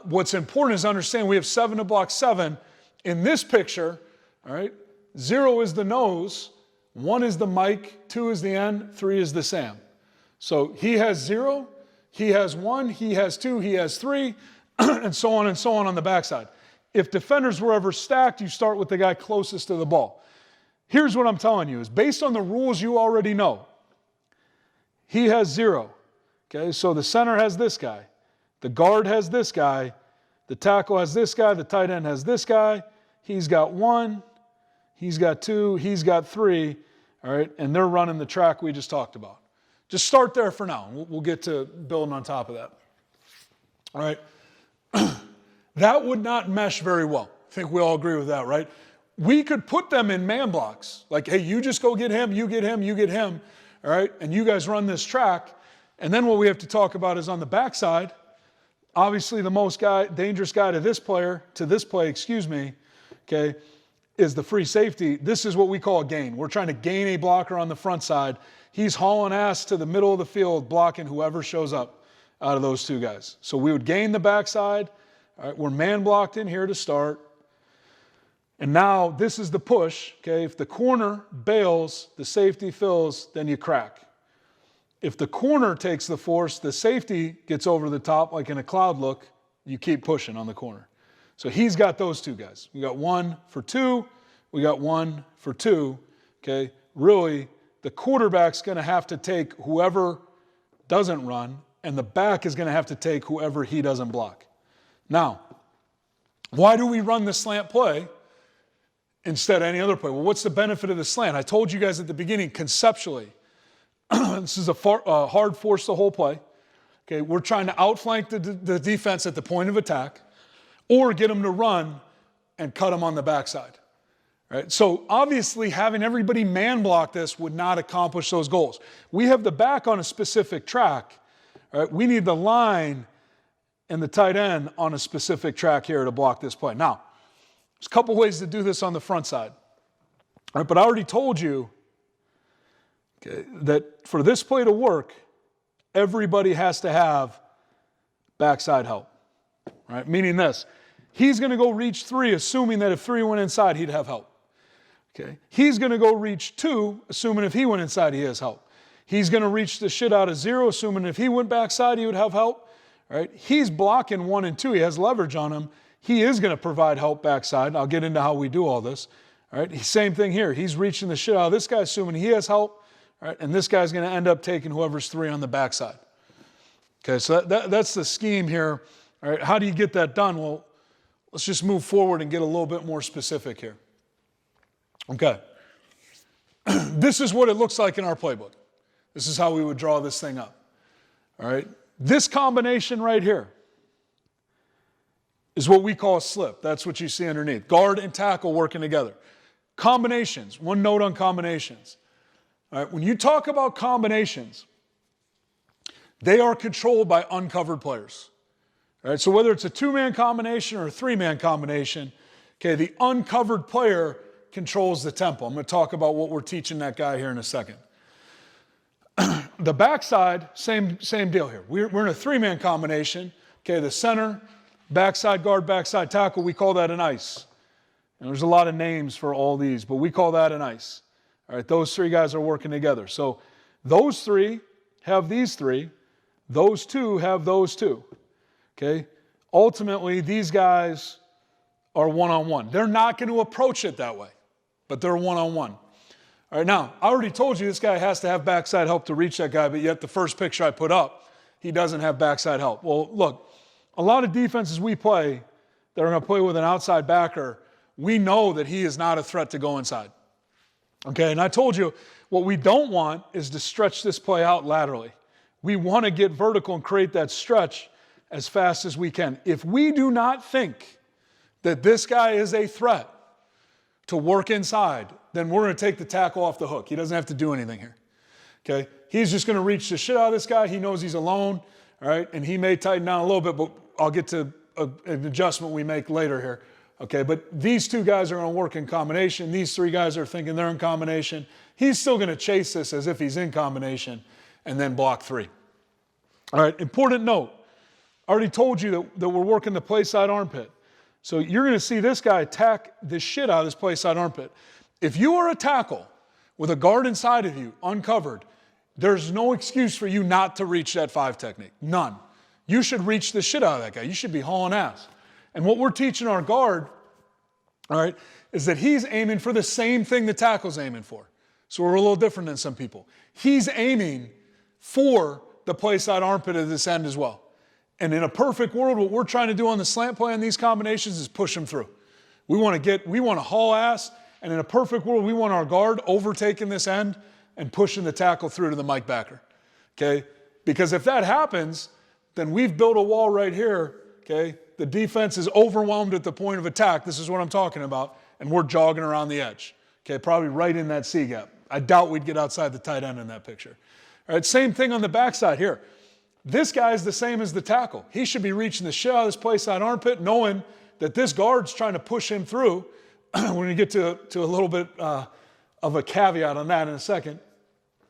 Speaker 2: What's important is to understand we have 7 to block 7. In this picture, all right, 0 is the nose, 1 is the Mike, 2 is the N, 3 is the Sam. So he has 0, he has 1, he has 2, he has 3, and so on the backside. If defenders were ever stacked, you start with the guy closest to the ball. Here's what I'm telling you, is based on the rules you already know, he has 0. Okay, so the center has this guy, the guard has this guy, the tackle has this guy, the tight end has this guy, he's got 1, he's got 2, he's got 3, all right, and they're running the track we just talked about. Just start there for now. We'll get to building on top of that. All right. That would not mesh very well. I think we all agree with that, right? We could put them in man blocks. Like, hey, you just go get him, you get him, you get him, all right? And you guys run this track. And then what we have to talk about is on the backside, obviously the most dangerous guy to this play, okay, is the free safety. This is what we call a gain. We're trying to gain a blocker on the front side. He's hauling ass to the middle of the field, blocking whoever shows up out of those two guys. So we would gain the backside. All right, we're man blocked in here to start. And now this is the push, okay? If the corner bails, the safety fills, then you crack. If the corner takes the force, the safety gets over the top like in a cloud look, you keep pushing on the corner. So he's got those two guys. We got 1 for 2, we got 1 for 2, okay? Really, the quarterback's going to have to take whoever doesn't run, and the back is going to have to take whoever he doesn't block. Now, why do we run the slant play instead of any other play? Well, what's the benefit of the slant? I told you guys at the beginning, conceptually, this is a hard force the whole play. Okay, we're trying to outflank the defense at the point of attack or get them to run and cut them on the backside. Right? So obviously having everybody man block this would not accomplish those goals. We have the back on a specific track. Right? We need the line and the tight end on a specific track here to block this play. Now, there's a couple ways to do this on the front side. All right, but I already told you, okay, that for this play to work, everybody has to have backside help. Right? Meaning this, he's going to go reach 3, assuming that if 3 went inside, he'd have help. Okay? He's going to go reach 2, assuming if he went inside, he has help. He's going to reach the shit out of 0, assuming if he went backside, he would have help. All right? He's blocking 1 and 2. He has leverage on him. He is going to provide help backside. I'll get into how we do all this. All right? Same thing here. He's reaching the shit out of this guy, assuming he has help. All right? And this guy's going to end up taking whoever's 3 on the backside. Okay, so that's the scheme here. All right, how do you get that done? Well, let's just move forward and get a little bit more specific here. Okay. This is what it looks like in our playbook. This is how we would draw this thing up. All right. This combination right here is what we call a slip. That's what you see underneath. Guard and tackle working together. Combinations. One note on combinations. All right. When you talk about combinations, they are controlled by uncovered players. All right. So whether it's a 2-man combination or a 3-man combination, okay, the uncovered player controls the tempo. I'm going to talk about what we're teaching that guy here in a second. The backside, same deal here. We're in a 3-man combination. Okay, the center, backside guard, backside tackle, we call that an ice. And there's a lot of names for all these, but we call that an ice. All right, those 3 guys are working together. So those 3 have these 3. Those 2 have those 2. Okay, ultimately these guys are one-on-one. They're not going to approach it that way, but they're one-on-one. All right, now, I already told you this guy has to have backside help to reach that guy, but yet the first picture I put up, he doesn't have backside help. Well, look, a lot of defenses we play that are going to play with an outside backer, we know that he is not a threat to go inside. Okay, and I told you what we don't want is to stretch this play out laterally. We want to get vertical and create that stretch as fast as we can. If we do not think that this guy is a threat to work inside, then we're going to take the tackle off the hook. He doesn't have to do anything here. Okay, he's just going to reach the shit out of this guy. He knows he's alone, all right, and he may tighten down a little bit, but I'll get to an adjustment we make later here. Okay, but these two guys are going to work in combination. These three guys are thinking they're in combination. He's still going to chase this as if he's in combination and then block three. All right, important note. I already told you that we're working the play side armpit. So you're going to see this guy attack the shit out of this play side armpit. If you are a tackle with a guard inside of you, uncovered, there's no excuse for you not to reach that 5 technique. None. You should reach the shit out of that guy. You should be hauling ass. And what we're teaching our guard, all right, is that he's aiming for the same thing the tackle's aiming for. So we're a little different than some people. He's aiming for the play side armpit of this end as well. And in a perfect world, what we're trying to do on the slant play on these combinations is push them through. We want to haul ass, and in a perfect world, we want our guard overtaking this end and pushing the tackle through to the Mike backer. Okay? Because if that happens, then we've built a wall right here, okay? The defense is overwhelmed at the point of attack. This is what I'm talking about. And we're jogging around the edge. Okay, probably right in that C gap. I doubt we'd get outside the tight end in that picture. All right, same thing on the backside here. This guy is the same as the tackle. He should be reaching the shit out of this play side armpit, knowing that this guard's trying to push him through. We're going to get to a little bit of a caveat on that in a second.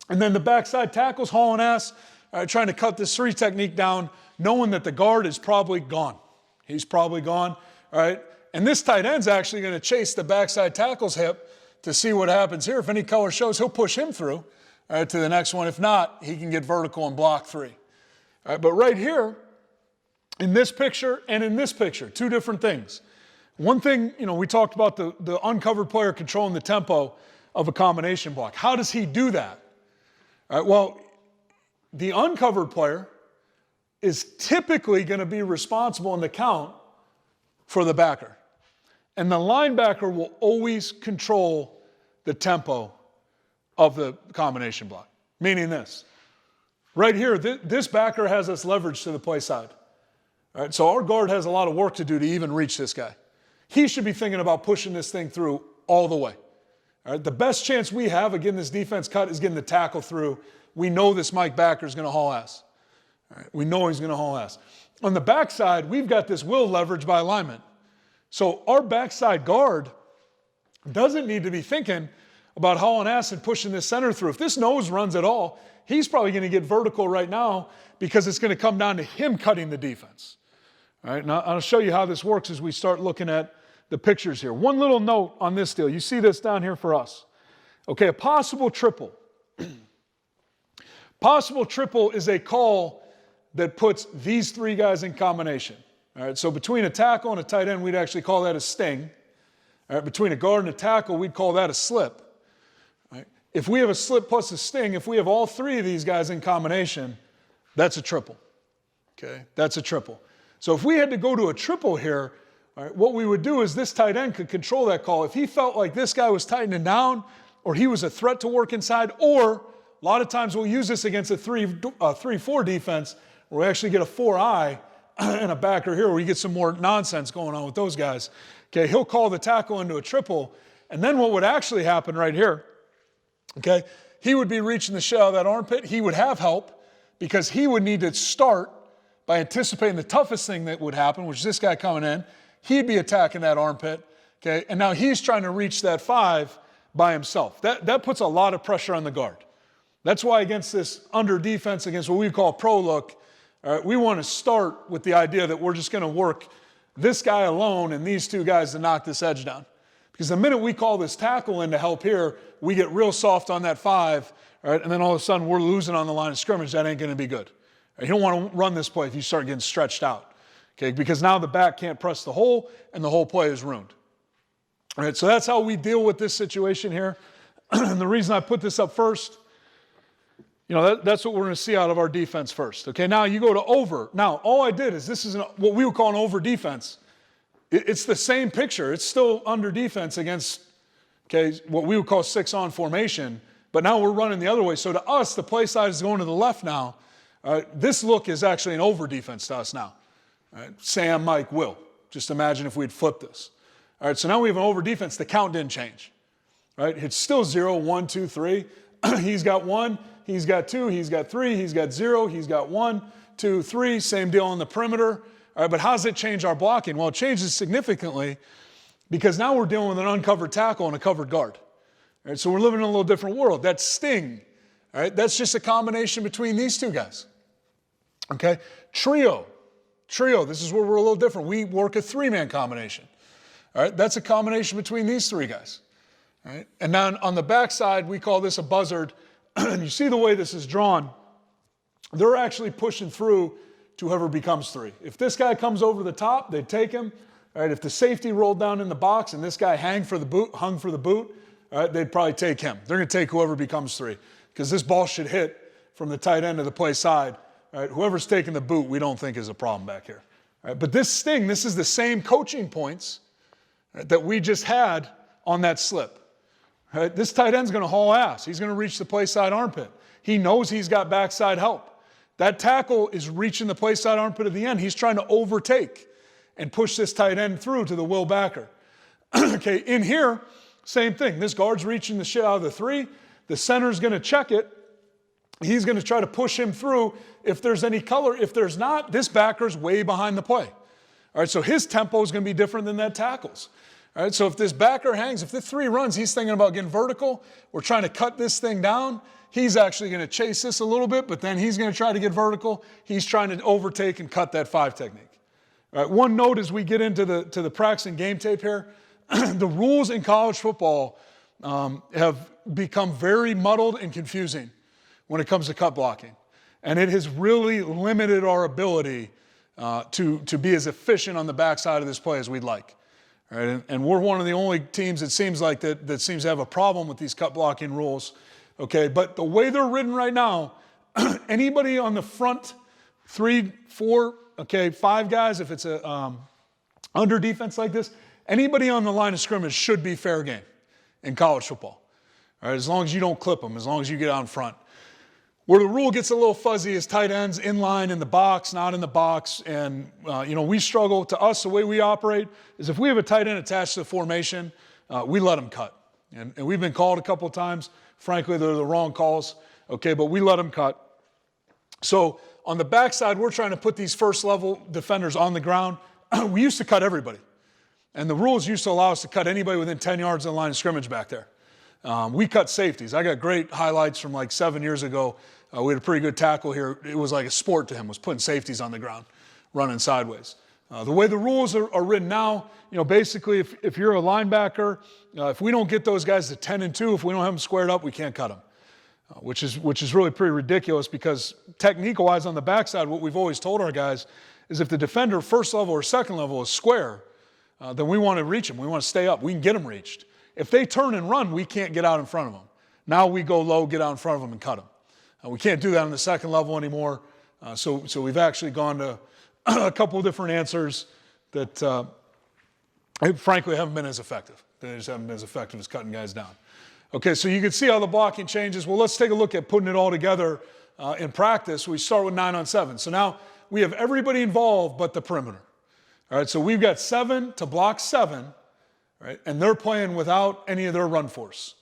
Speaker 2: And then the backside tackle's hauling ass, trying to cut this 3 technique down, knowing that the guard is probably gone. He's probably gone, all right? And this tight end's actually going to chase the backside tackle's hip to see what happens here. If any color shows, he'll push him through, all right, to the next one. If not, he can get vertical and block 3. All right, but right here, in this picture and in this picture, 2 different things. One thing, we talked about the uncovered player controlling the tempo of a combination block. How does he do that? All right, well, the uncovered player is typically going to be responsible in the count for the backer. And the linebacker will always control the tempo of the combination block. Meaning this. Right here, this backer has us leveraged to the play side. All right, so our guard has a lot of work to do to even reach this guy. He should be thinking about pushing this thing through all the way. All right, the best chance we have of getting this defense cut is getting the tackle through. We know this Mike backer is going to haul ass. All right, we know he's going to haul ass. On the backside, we've got this will leverage by alignment. So our backside guard doesn't need to be thinking about hauling ass and pushing this center through. If this nose runs at all, he's probably going to get vertical right now because it's going to come down to him cutting the defense. All right, now I'll show you how this works as we start looking at the pictures here. One little note on this deal. You see this down here for us. Okay, a possible triple. Possible triple is a call that puts these 3 guys in combination. All right, so between a tackle and a tight end, we'd actually call that a sting. All right, between a guard and a tackle, we'd call that a slip. All right, if we have a slip plus a sting, if we have all 3 of these guys in combination, that's a triple. Okay, that's a triple. So if we had to go to a triple here, all right, what we would do is this tight end could control that call. If he felt like this guy was tightening down, or he was a threat to work inside, or a lot of times we'll use this against a 3-4 defense, where we actually get a 4-eye and a backer here, where you get some more nonsense going on with those guys. Okay, he'll call the tackle into a triple, and then what would actually happen right here, okay, he would be reaching the shell of that armpit. He would have help because he would need to start by anticipating the toughest thing that would happen, which is this guy coming in. He'd be attacking that armpit, okay, and now he's trying to reach that 5 by himself. That puts a lot of pressure on the guard. That's why against this under defense, against what we call pro look, we want to start with the idea that we're just going to work this guy alone and these 2 guys to knock this edge down. Because the minute we call this tackle in to help here, we get real soft on that 5, right? And then all of a sudden we're losing on the line of scrimmage. That ain't going to be good. You don't want to run this play if you start getting stretched out, okay? Because now the back can't press the hole and the whole play is ruined. All right, so that's how we deal with this situation here. And the reason I put this up first, that's what we're going to see out of our defense first. Okay, now you go to over. Now, all I did is this is what we would call an over defense. It's the same picture. It's still under defense against okay, what we would call 6-on formation, but now we're running the other way. So to us, the play side is going to the left now. All right, this look is actually an over defense to us now. All right, Sam, Mike, Will. Just imagine if we'd flipped this. All right, so now we have an over defense. The count didn't change. All right, it's still 0, 1, 2, 3. He's got 1, he's got 2, he's got 3, he's got 0, he's got 1, 2, 3. Same deal on the perimeter. All right, but how does it change our blocking? Well, it changes significantly because now we're dealing with an uncovered tackle and a covered guard. All right, so we're living in a little different world. That's sting. All right, that's just a combination between these two guys. Okay, trio, this is where we're a little different. We work a 3-man combination. All right, that's a combination between these 3 guys. All right, and now on the backside, we call this a buzzard. And you see the way this is drawn. They're actually pushing through to whoever becomes 3. If this guy comes over the top, they take him. All right, if the safety rolled down in the box and this guy hung for the boot, all right, they'd probably take him. They're going to take whoever becomes 3 because this ball should hit from the tight end to the play side. All right, whoever's taking the boot, we don't think is a problem back here. All right, but this sting, this is the same coaching points, right, that we just had on that slip. All right, this tight end's going to haul ass. He's going to reach the play side armpit. He knows he's got backside help. That tackle is reaching the play side armpit at the end. He's trying to overtake and push this tight end through to the will backer. Okay, in here, same thing. This guard's reaching the shit out of the 3. The center's going to check it. He's going to try to push him through if there's any color. If there's not, this backer's way behind the play. All right, so his tempo is going to be different than that tackle's. All right, so if this backer hangs, if the 3 runs, he's thinking about getting vertical. We're trying to cut this thing down. He's actually going to chase this a little bit, but then he's going to try to get vertical. He's trying to overtake and cut that 5 technique. All right, one note as we get into the practice and game tape here, the rules in college football have become very muddled and confusing when it comes to cut blocking. And it has really limited our ability to be as efficient on the backside of this play as we'd like. All right, and we're one of the only teams, it seems like, that seems to have a problem with these cut blocking rules. Okay, but the way they're written right now, anybody on the front 3, 4, okay, 5 guys, if it's a under defense like this, anybody on the line of scrimmage should be fair game in college football. All right, as long as you don't clip them, as long as you get out in front. Where the rule gets a little fuzzy is tight ends in line in the box, not in the box. And, we struggle. To us, the way we operate is if we have a tight end attached to the formation, we let them cut. And we've been called a couple of times. Frankly, they're the wrong calls. Okay, but we let them cut. So on the backside, we're trying to put these first-level defenders on the ground. We used to cut everybody. And the rules used to allow us to cut anybody within 10 yards of the line of scrimmage back there. We cut safeties. I got great highlights from like 7 years ago. We had a pretty good tackle here. It was like a sport to him, was putting safeties on the ground, running sideways. The way the rules are written now, basically if you're a linebacker, if we don't get those guys to 10 and 2, if we don't have them squared up, we can't cut them, which is really pretty ridiculous because technique-wise on the backside, what we've always told our guys is if the defender first level or second level is square, then we want to reach them. We want to stay up. We can get them reached. If they turn and run, we can't get out in front of them. Now we go low, get out in front of them, and cut them. We can't do that on the second level anymore. So we've actually gone to a couple of different answers that, frankly, haven't been as effective. They just haven't been as effective as cutting guys down. Okay, so you can see how the blocking changes. Well, let's take a look at putting it all together in practice. We start with 9-on-7. So now we have everybody involved but the perimeter. All right, so we've got 7 to block 7. Right? And they're playing without any of their run force.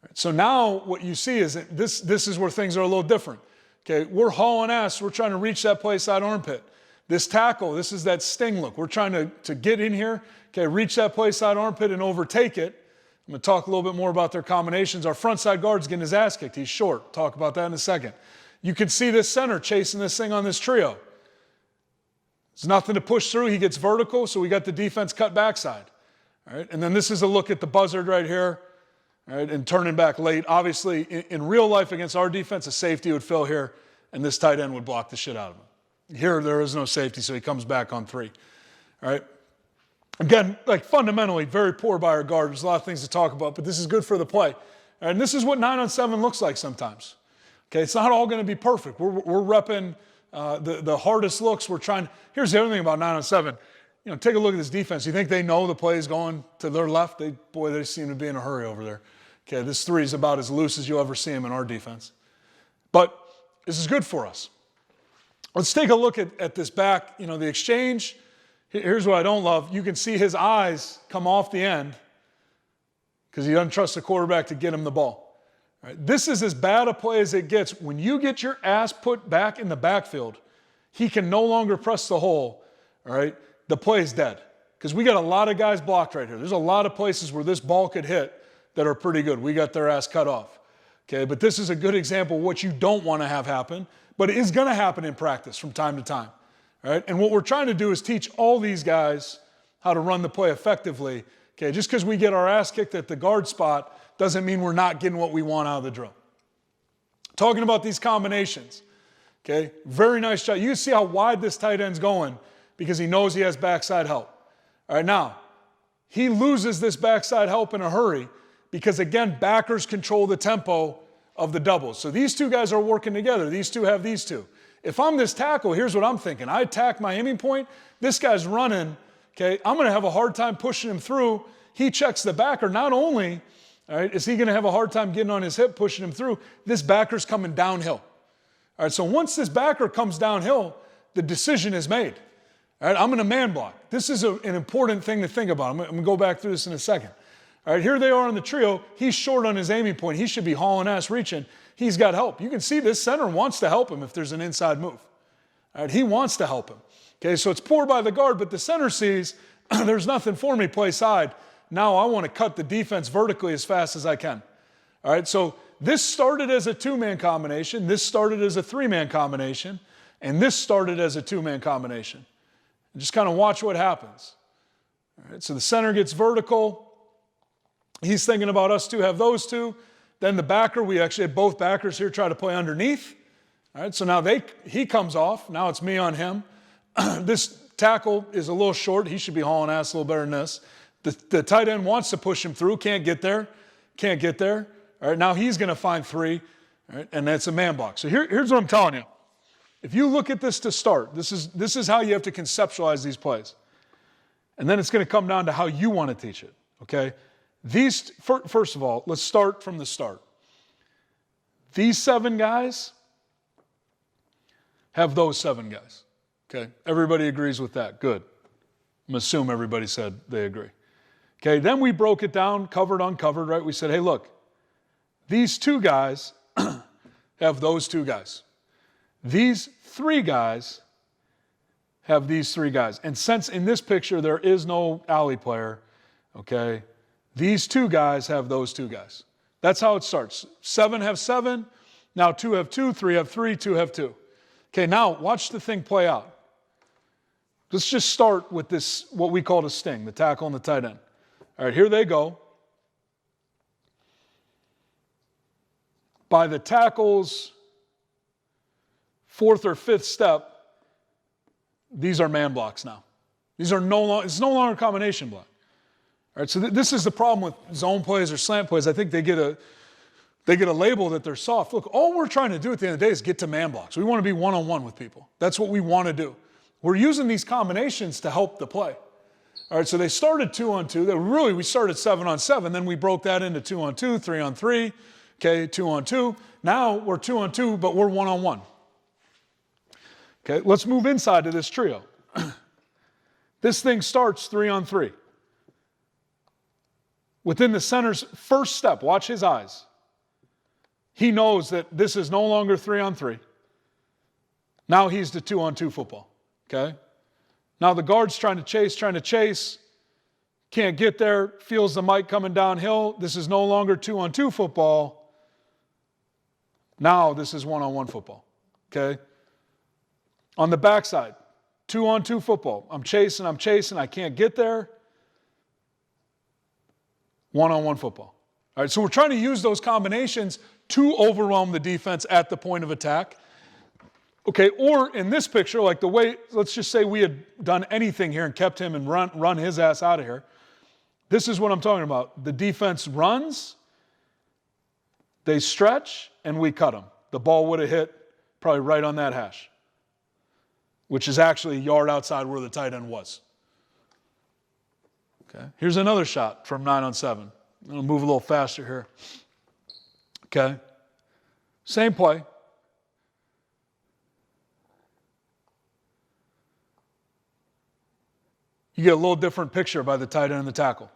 Speaker 2: Right? So now what you see is that this is where things are a little different. Okay, we're hauling ass. We're trying to reach that play side armpit. This tackle, this is that sting look. We're trying to get in here, okay, reach that play side armpit and overtake it. I'm going to talk a little bit more about their combinations. Our front side guard's getting his ass kicked. He's short. Talk about that in a second. You can see this center chasing this thing on this trio. There's nothing to push through. He gets vertical, so we got the defense cut backside. All right, and then this is a look at the buzzard right here, all right, and turning back late. Obviously, in real life against our defense, a safety would fill here, and this tight end would block the shit out of him. Here, there is no safety, so he comes back on 3. All right. Again, like fundamentally, very poor by our guard. There's a lot of things to talk about, but this is good for the play. And this is what 9-on-7 looks like sometimes. Okay, it's not all going to be perfect. We're repping the hardest looks. We're trying. Here's the other thing about 9-on-7. take a look at this defense. You think they know the play is going to their left? They seem to be in a hurry over there. Okay, this three is about as loose as you'll ever see him in our defense. But this is good for us. Let's take a look at this back, the exchange. Here's what I don't love. You can see his eyes come off the end because he doesn't trust the quarterback to get him the ball. All right, this is as bad a play as it gets. When you get your ass put back in the backfield, he can no longer press the hole. All right, the play is dead because we got a lot of guys blocked right here. There's a lot of places where this ball could hit that are pretty good. We got their ass cut off. Okay, but this is a good example of what you don't want to have happen, but it is going to happen in practice from time to time. All right, and what we're trying to do is teach all these guys how to run the play effectively. Okay, just because we get our ass kicked at the guard spot doesn't mean we're not getting what we want out of the drill. Talking about these combinations. Okay, very nice job. You see how wide this tight end's going because he knows he has backside help. All right, now, he loses this backside help in a hurry because, again, backers control the tempo of the doubles. So these two guys are working together. These two have these two. If I'm this tackle, here's what I'm thinking. I attack my aiming point. This guy's running. Okay, I'm going to have a hard time pushing him through. He checks the backer. Not only is he going to have a hard time getting on his hip, pushing him through, this backer's coming downhill. All right, so once this backer comes downhill, the decision is made. All right, I'm going to man block. This is an important thing to think about. I'm going to go back through this in a second. All right, here they are in the trio. He's short on his aiming point. He should be hauling ass reaching. He's got help. You can see this center wants to help him if there's an inside move. All right, he wants to help him. Okay, so it's poor by the guard, but the center sees there's nothing for me, play side. Now I want to cut the defense vertically as fast as I can. All right, so this started as a two-man combination. This started as a three-man combination. And this started as a two-man combination. And just kind of watch what happens. All right, so the center gets vertical. He's thinking about us two have those two. Then the backer, we actually had both backers here try to play underneath. All right, so now he comes off. Now it's me on him. This tackle is a little short. He should be hauling ass a little better than this. The tight end wants to push him through. Can't get there. Can't get there. All right, now he's going to find three. All right, and that's a man block. So here's what I'm telling you. If you look at this to start, this is how you have to conceptualize these plays. And then it's going to come down to how you want to teach it, okay? First of all, let's start from the start. These 7 guys have those 7 guys, okay? Everybody agrees with that. Good. I'm going to assume everybody said they agree. Okay, then we broke it down, covered, uncovered, right? We said, hey, look, these 2 guys have those 2 guys. These 3 guys have these 3 guys. And since in this picture there is no alley player, okay, these 2 guys have those 2 guys. That's how it starts. 7 have 7, now 2 have 2, 3 have 3, 2 have 2. Okay, now watch the thing play out. Let's just start with this, what we call a sting, the tackle and the tight end. All right, here they go. By the tackle's 4th or 5th step, these are man blocks now. These are it's no longer a combination block. All right, so this is the problem with zone plays or slant plays. I think they get a label that they're soft. Look, all we're trying to do at the end of the day is get to man blocks. We want to be one-on-one with people. That's what we want to do. We're using these combinations to help the play. All right, so they started 2-on-2. We started 7-on-7. Then we broke that into 2-on-2, 3-on-3, okay, 2-on-2. Now we're 2-on-2, but we're 1-on-1. Okay, let's move inside to this trio. This thing starts 3-on-3. Within the center's first step, watch his eyes. He knows that this is no longer 3-on-3. Now he's the 2-on-2 football, okay? Now the guard's trying to chase, can't get there, feels the mic coming downhill. This is no longer 2-on-2 football. Now this is 1-on-1 football, okay? On the backside, 2-on-2 football. I'm chasing, I can't get there. 1-on-1 football. All right, so we're trying to use those combinations to overwhelm the defense at the point of attack. Okay, or in this picture, like the way, let's just say we had done anything here and kept him and run his ass out of here. This is what I'm talking about. The defense runs, they stretch, and we cut them. The ball would have hit probably right on that hash, which is actually a yard outside where the tight end was. Okay. Here's another shot from 9 on 7. I'm going to move a little faster here. Okay. Same play. You get a little different picture by the tight end and the tackle.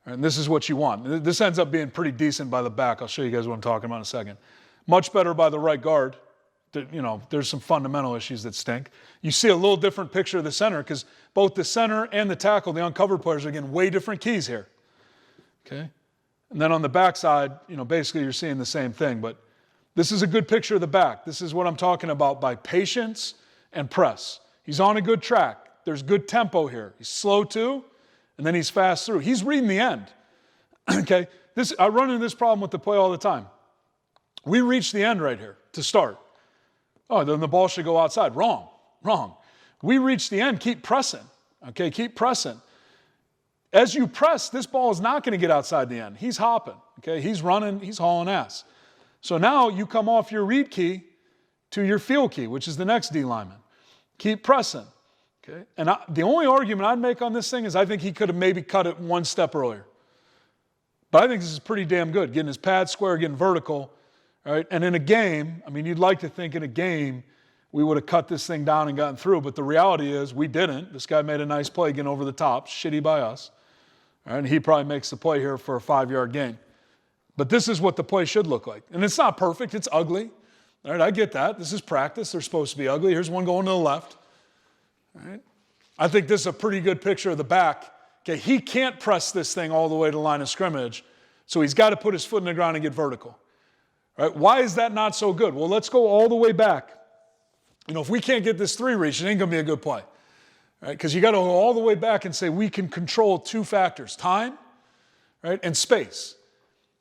Speaker 2: And this is what you want. This ends up being pretty decent by the back. I'll show you guys what I'm talking about in a second. Much better by the right guard. There's some fundamental issues that stink. You see a little different picture of the center because both the center and the tackle, the uncovered players, are getting way different keys here. Okay? And then on the backside, basically you're seeing the same thing. But this is a good picture of the back. This is what I'm talking about by patience and press. He's on a good track. There's good tempo here. He's slow too, and then he's fast through. He's reading the end. Okay? I run into this problem with the play all the time. We reach the end right here to start. Oh, then the ball should go outside. Wrong. We reach the end. Keep pressing. Okay, keep pressing. As you press, this ball is not going to get outside the end. He's hopping. Okay, he's running. He's hauling ass. So now you come off your read key to your field key, which is the next D lineman. Keep pressing. Okay, and the only argument I'd make on this thing is I think he could have maybe cut it one step earlier. But I think this is pretty damn good, getting his pad square, getting vertical. All right, and in a game, you'd like to think in a game we would have cut this thing down and gotten through, but the reality is we didn't. This guy made a nice play getting over the top, shitty by us. All right, and he probably makes the play here for a 5-yard gain. But this is what the play should look like. And it's not perfect, it's ugly. All right, I get that. This is practice. They're supposed to be ugly. Here's one going to the left. All right. I think this is a pretty good picture of the back. Okay, he can't press this thing all the way to the line of scrimmage, so he's got to put his foot in the ground and get vertical. All right, why is that not so good? Well, let's go all the way back. If we can't get this 3 reach, it ain't going to be a good play. All right, because you got to go all the way back and say we can control 2 factors, time, right, and space.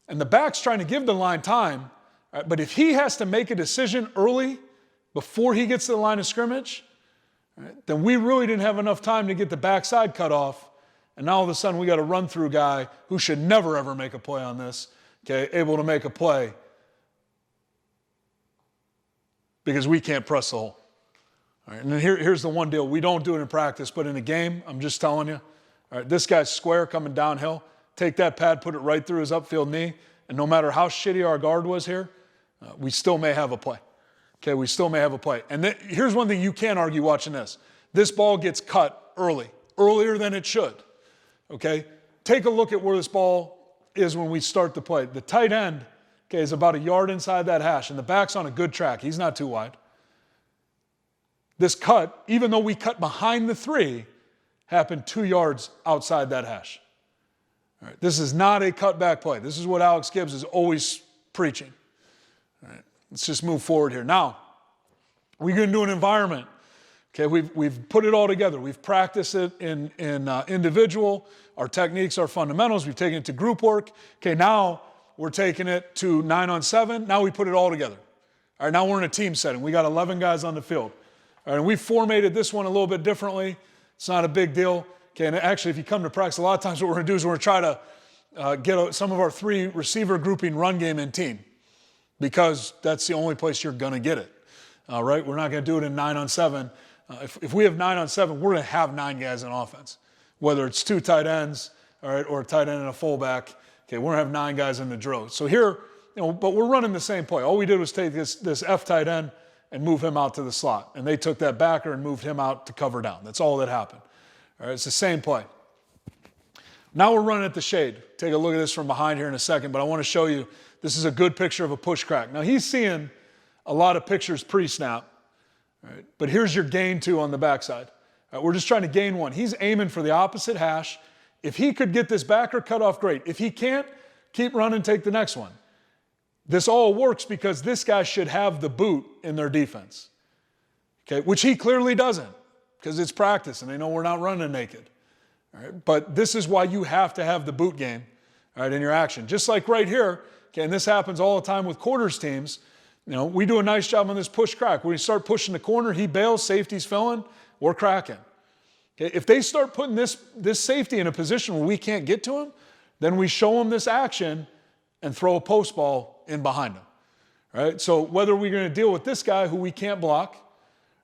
Speaker 2: And the back's trying to give the line time, right, but if he has to make a decision early before he gets to the line of scrimmage, right, then we really didn't have enough time to get the backside cut off, and now all of a sudden we got a run-through guy who should never, ever make a play on this, okay, able to make a play because we can't press the hole. All right, and then here's the one deal. We don't do it in practice, but in a game, I'm just telling you, all right, this guy's square coming downhill. Take that pad, put it right through his upfield knee, and no matter how shitty our guard was here, we still may have a play. Okay, we still may have a play. And here's one thing you can't argue watching this. This ball gets cut early, earlier than it should. Okay, take a look at where this ball is when we start the play. The tight end, okay, is about 1 yard inside that hash, and the back's on a good track. He's not too wide. This cut, even though we cut behind the 3, happened 2 yards outside that hash. All right, this is not a cutback play. This is what Alex Gibbs is always preaching. All right, let's just move forward here. Now, we're going to do an environment. Okay, we've put it all together. We've practiced it in individual, our techniques, our fundamentals. We've taken it to group work. Okay, now we're taking it to 9 on 7. Now we put it all together. All right, now we're in a team setting. We got 11 guys on the field. All right, and we formatted this one a little bit differently. It's not a big deal. Okay, and actually, if you come to practice, a lot of times what we're going to do is we're going to try to get some of our 3 receiver grouping run game in team because that's the only place you're going to get it. All right, we're not going to do it in 9 on 7. If we have 9 on 7, we're going to have 9 guys in offense, whether it's 2 tight ends, all right, or a tight end and a fullback. Okay, we're going to have 9 guys in the drill. So here, but we're running the same play. All we did was take this F tight end and move him out to the slot, and they took that backer and moved him out to cover down. That's all that happened. All right, it's the same play. Now we're running at the shade. Take a look at this from behind here in a second, but I want to show you this is a good picture of a push crack. Now he's seeing a lot of pictures pre-snap, right? But here's your gain 2 on the backside. Right, we're just trying to gain 1. He's aiming for the opposite hash. If he could get this backer cut off, great. If he can't, keep running, take the next one. This all works because this guy should have the boot in their defense, okay, which he clearly doesn't. Because it's practice and they know we're not running naked. All right? But this is why you have to have the boot game, all right, in your action. Just like right here, okay, and this happens all the time with quarters teams, we do a nice job on this push crack. When we start pushing the corner, he bails, safety's filling, we're cracking. Okay? If they start putting this safety in a position where we can't get to him, then we show him this action and throw a post ball in behind him. All right? So whether we're going to deal with this guy who we can't block,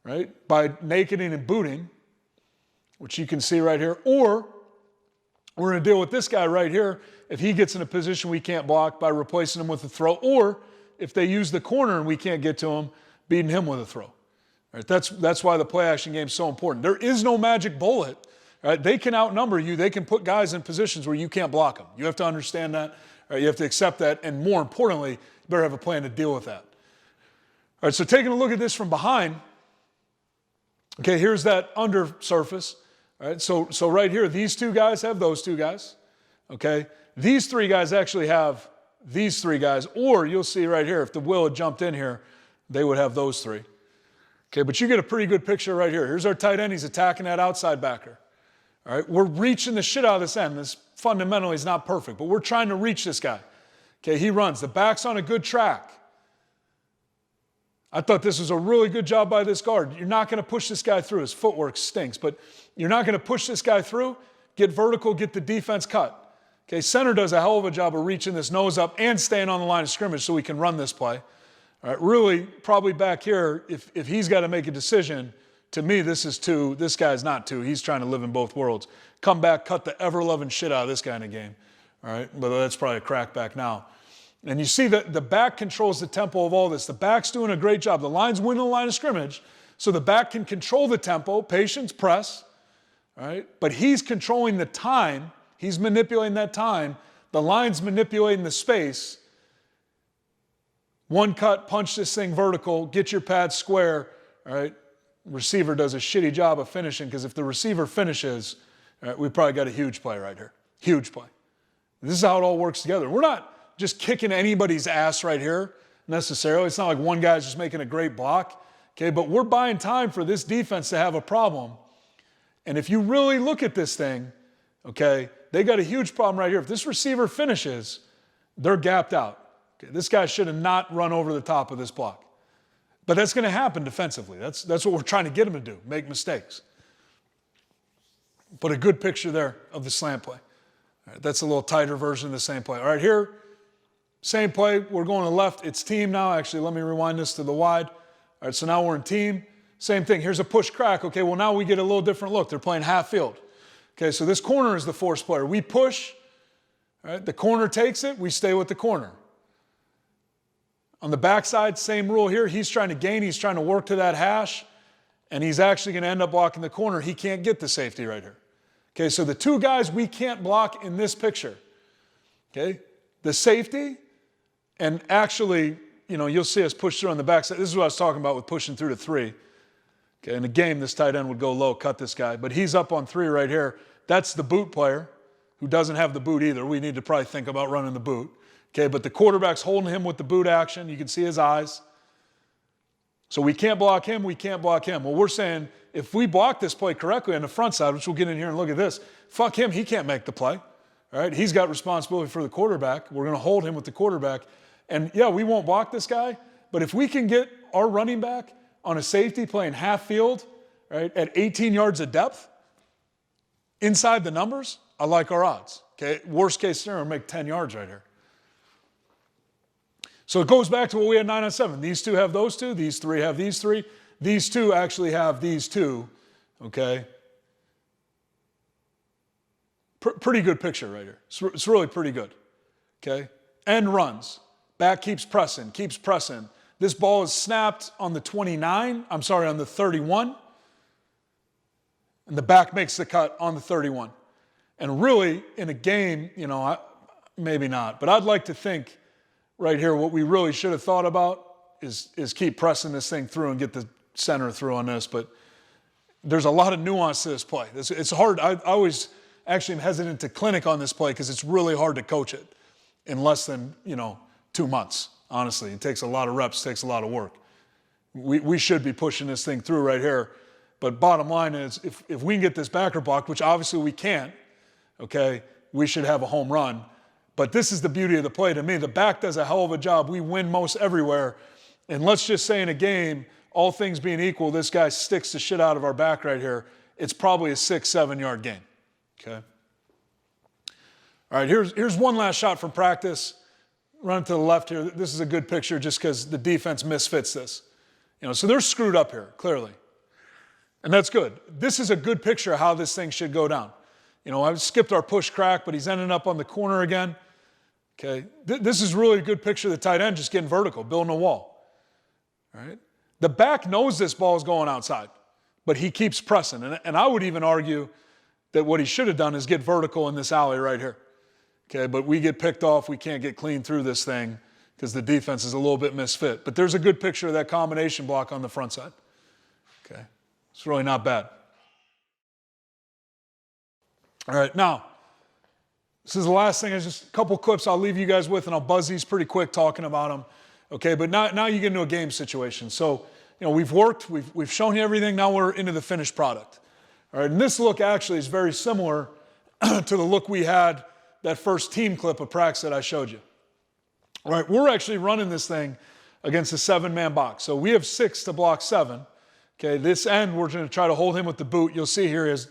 Speaker 2: right, by nakeding and booting, which you can see right here, or We're going to deal with this guy right here if he gets in a position we can't block by replacing him with a throw, or if they use the corner and we can't get to him, beating him with a throw. All right, that's why the play action game is so important. There is no magic bullet. All right, they can outnumber you. They can put guys in positions where you can't block them. You have to understand that. All right, you have to accept that. And more importantly, you better have a plan to deal with that. All right, so taking a look at this from behind, okay, here's that under surface. All right, so right here, these two guys have those two guys. Okay, these three guys actually have these three guys, or you'll see right here, if the will had jumped in here, they would have those three. Okay, but you get a pretty good picture right here. Here's our tight end. He's attacking that outside backer. All right, we're reaching the shit out of this end. This fundamentally is not perfect, but we're trying to reach this guy. Okay, he runs. The back's on a good track. I thought this was a really good job by this guard. You're not going to push this guy through. His footwork stinks, but you're not going to push this guy through. Get vertical, get the defense cut. Okay, center does a hell of a job of reaching this nose up and staying on the line of scrimmage so we can run this play. All right, really, probably back here, if he's got to make a decision, to me, this is two. This guy's not two. He's trying to live in both worlds. Come back, cut the ever-loving shit out of this guy in a game. All right, but that's probably a crackback now. And you see that the back controls the tempo of all this. The back's doing a great job. The line's winning the line of scrimmage, so the back can control the tempo, patience, press, all right? But he's controlling the time. He's manipulating that time. The line's manipulating the space. One cut, punch this thing vertical, get your pad square, all right? Receiver does a shitty job of finishing, because if the receiver finishes, all right, we probably got a huge play right here. Huge play. This is how it all works together. We're not just kicking anybody's ass right here necessarily. It's not like one guy's just making a great block, okay? But we're buying time for this defense to have a problem. And if you really look at this thing, okay, they got a huge problem right here. If this receiver finishes, they're gapped out. Okay, this guy should have not run over the top of this block. But that's going to happen defensively. That's what we're trying to get him to do, make mistakes. But a good picture there of the slant play. All right, that's a little tighter version of the same play. All right, here, same play. We're going to left. It's team now. Actually, let me rewind this to the wide. All right, so now we're in team. Same thing. Here's a push crack. Okay, well, now we get a little different look. They're playing half field. Okay, so this corner is the force player. We push. All right, the corner takes it. We stay with the corner. On the backside, same rule here. He's trying to gain. He's trying to work to that hash, and he's actually going to end up blocking the corner. He can't get the safety right here. Okay, so the two guys we can't block in this picture, okay, the safety, and actually, you know, you'll see us push through on the backside. This is what I was talking about with pushing through to three. Okay, in a game, this tight end would go low, cut this guy, but he's up on three right here. That's the boot player who doesn't have the boot either. We need to probably think about running the boot. Okay, but the quarterback's holding him with the boot action. You can see his eyes. So we can't block him, we can't block him. Well, we're saying if we block this play correctly on the front side, which we'll get in here and look at this, fuck him, he can't make the play. All right, he's got responsibility for the quarterback. We're going to hold him with the quarterback. And yeah, we won't block this guy, but if we can get our running back on a safety playing half field, right, at 18 yards of depth, inside the numbers, I like our odds. Okay, worst case scenario, make 10 yards right here. So it goes back to what we had 9 on 7. These two have those two. These three have these three. These two actually have these two, okay? Pretty good picture right here. It's really pretty good, okay? End runs. Back keeps pressing, keeps pressing. This ball is snapped on the 29. I'm sorry, on the 31. And the back makes the cut on the 31. And really, in a game, you know, maybe not. But I'd like to think right here, what we really should have thought about is keep pressing this thing through and get the center through on this. But there's a lot of nuance to this play. It's hard. I always actually am hesitant to clinic on this play because it's really hard to coach it in less than, 2 months. Honestly, it takes a lot of reps, takes a lot of work. We should be pushing this thing through right here. But bottom line is, if we can get this backer blocked, which obviously we can't, okay, we should have a home run. But this is the beauty of the play to me. The back does a hell of a job. We win most everywhere. And let's just say in a game, all things being equal, this guy sticks the shit out of our back right here. It's probably a 6-7 yard gain. Okay. All right, here's one last shot from practice. Run to the left here. This is a good picture just because the defense misfits this. So they're screwed up here, clearly. And that's good. This is a good picture of how this thing should go down. I've skipped our push crack, but he's ending up on the corner again. Okay, this is really a good picture of the tight end just getting vertical, building a wall. All right, the back knows this ball is going outside, but he keeps pressing. And I would even argue that what he should have done is get vertical in this alley right here. Okay, but we get picked off. We can't get clean through this thing because the defense is a little bit misfit. But there's a good picture of that combination block on the front side. Okay, it's really not bad. All right, now, this is the last thing. It's just a couple clips I'll leave you guys with, and I'll buzz these pretty quick talking about them. Okay, but now you get into a game situation. So, we've worked, we've shown you everything. Now we're into the finished product. All right, and this look actually is very similar to the look we had that first team clip of practice that I showed you. All right, we're actually running this thing against a 7-man box. So we have 6 to block 7. Okay, this end, we're going to try to hold him with the boot. You'll see here is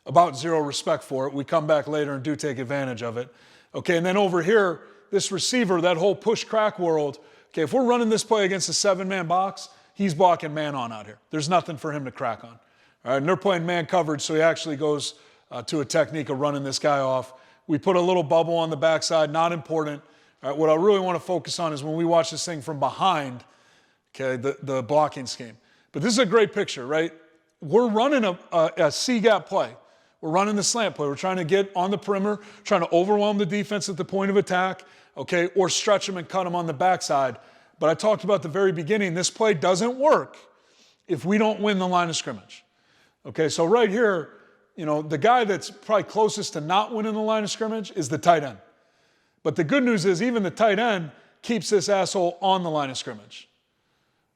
Speaker 2: about 0 respect for it. We come back later and do take advantage of it. Okay, and then over here, this receiver, that whole push-crack world, okay, if we're running this play against a 7-man box, he's blocking man on out here. There's nothing for him to crack on. All right, and they're playing man coverage, so he actually goes to a technique of running this guy off. We put a little bubble on the backside, not important. All right, what I really want to focus on is when we watch this thing from behind, okay, the blocking scheme. But this is a great picture, right? We're running a C-gap play. We're running the slant play. We're trying to get on the perimeter, trying to overwhelm the defense at the point of attack, okay, or stretch them and cut them on the backside. But I talked about at the very beginning, this play doesn't work if we don't win the line of scrimmage. Okay, so right here, the guy that's probably closest to not winning the line of scrimmage is the tight end. But the good news is even the tight end keeps this asshole on the line of scrimmage.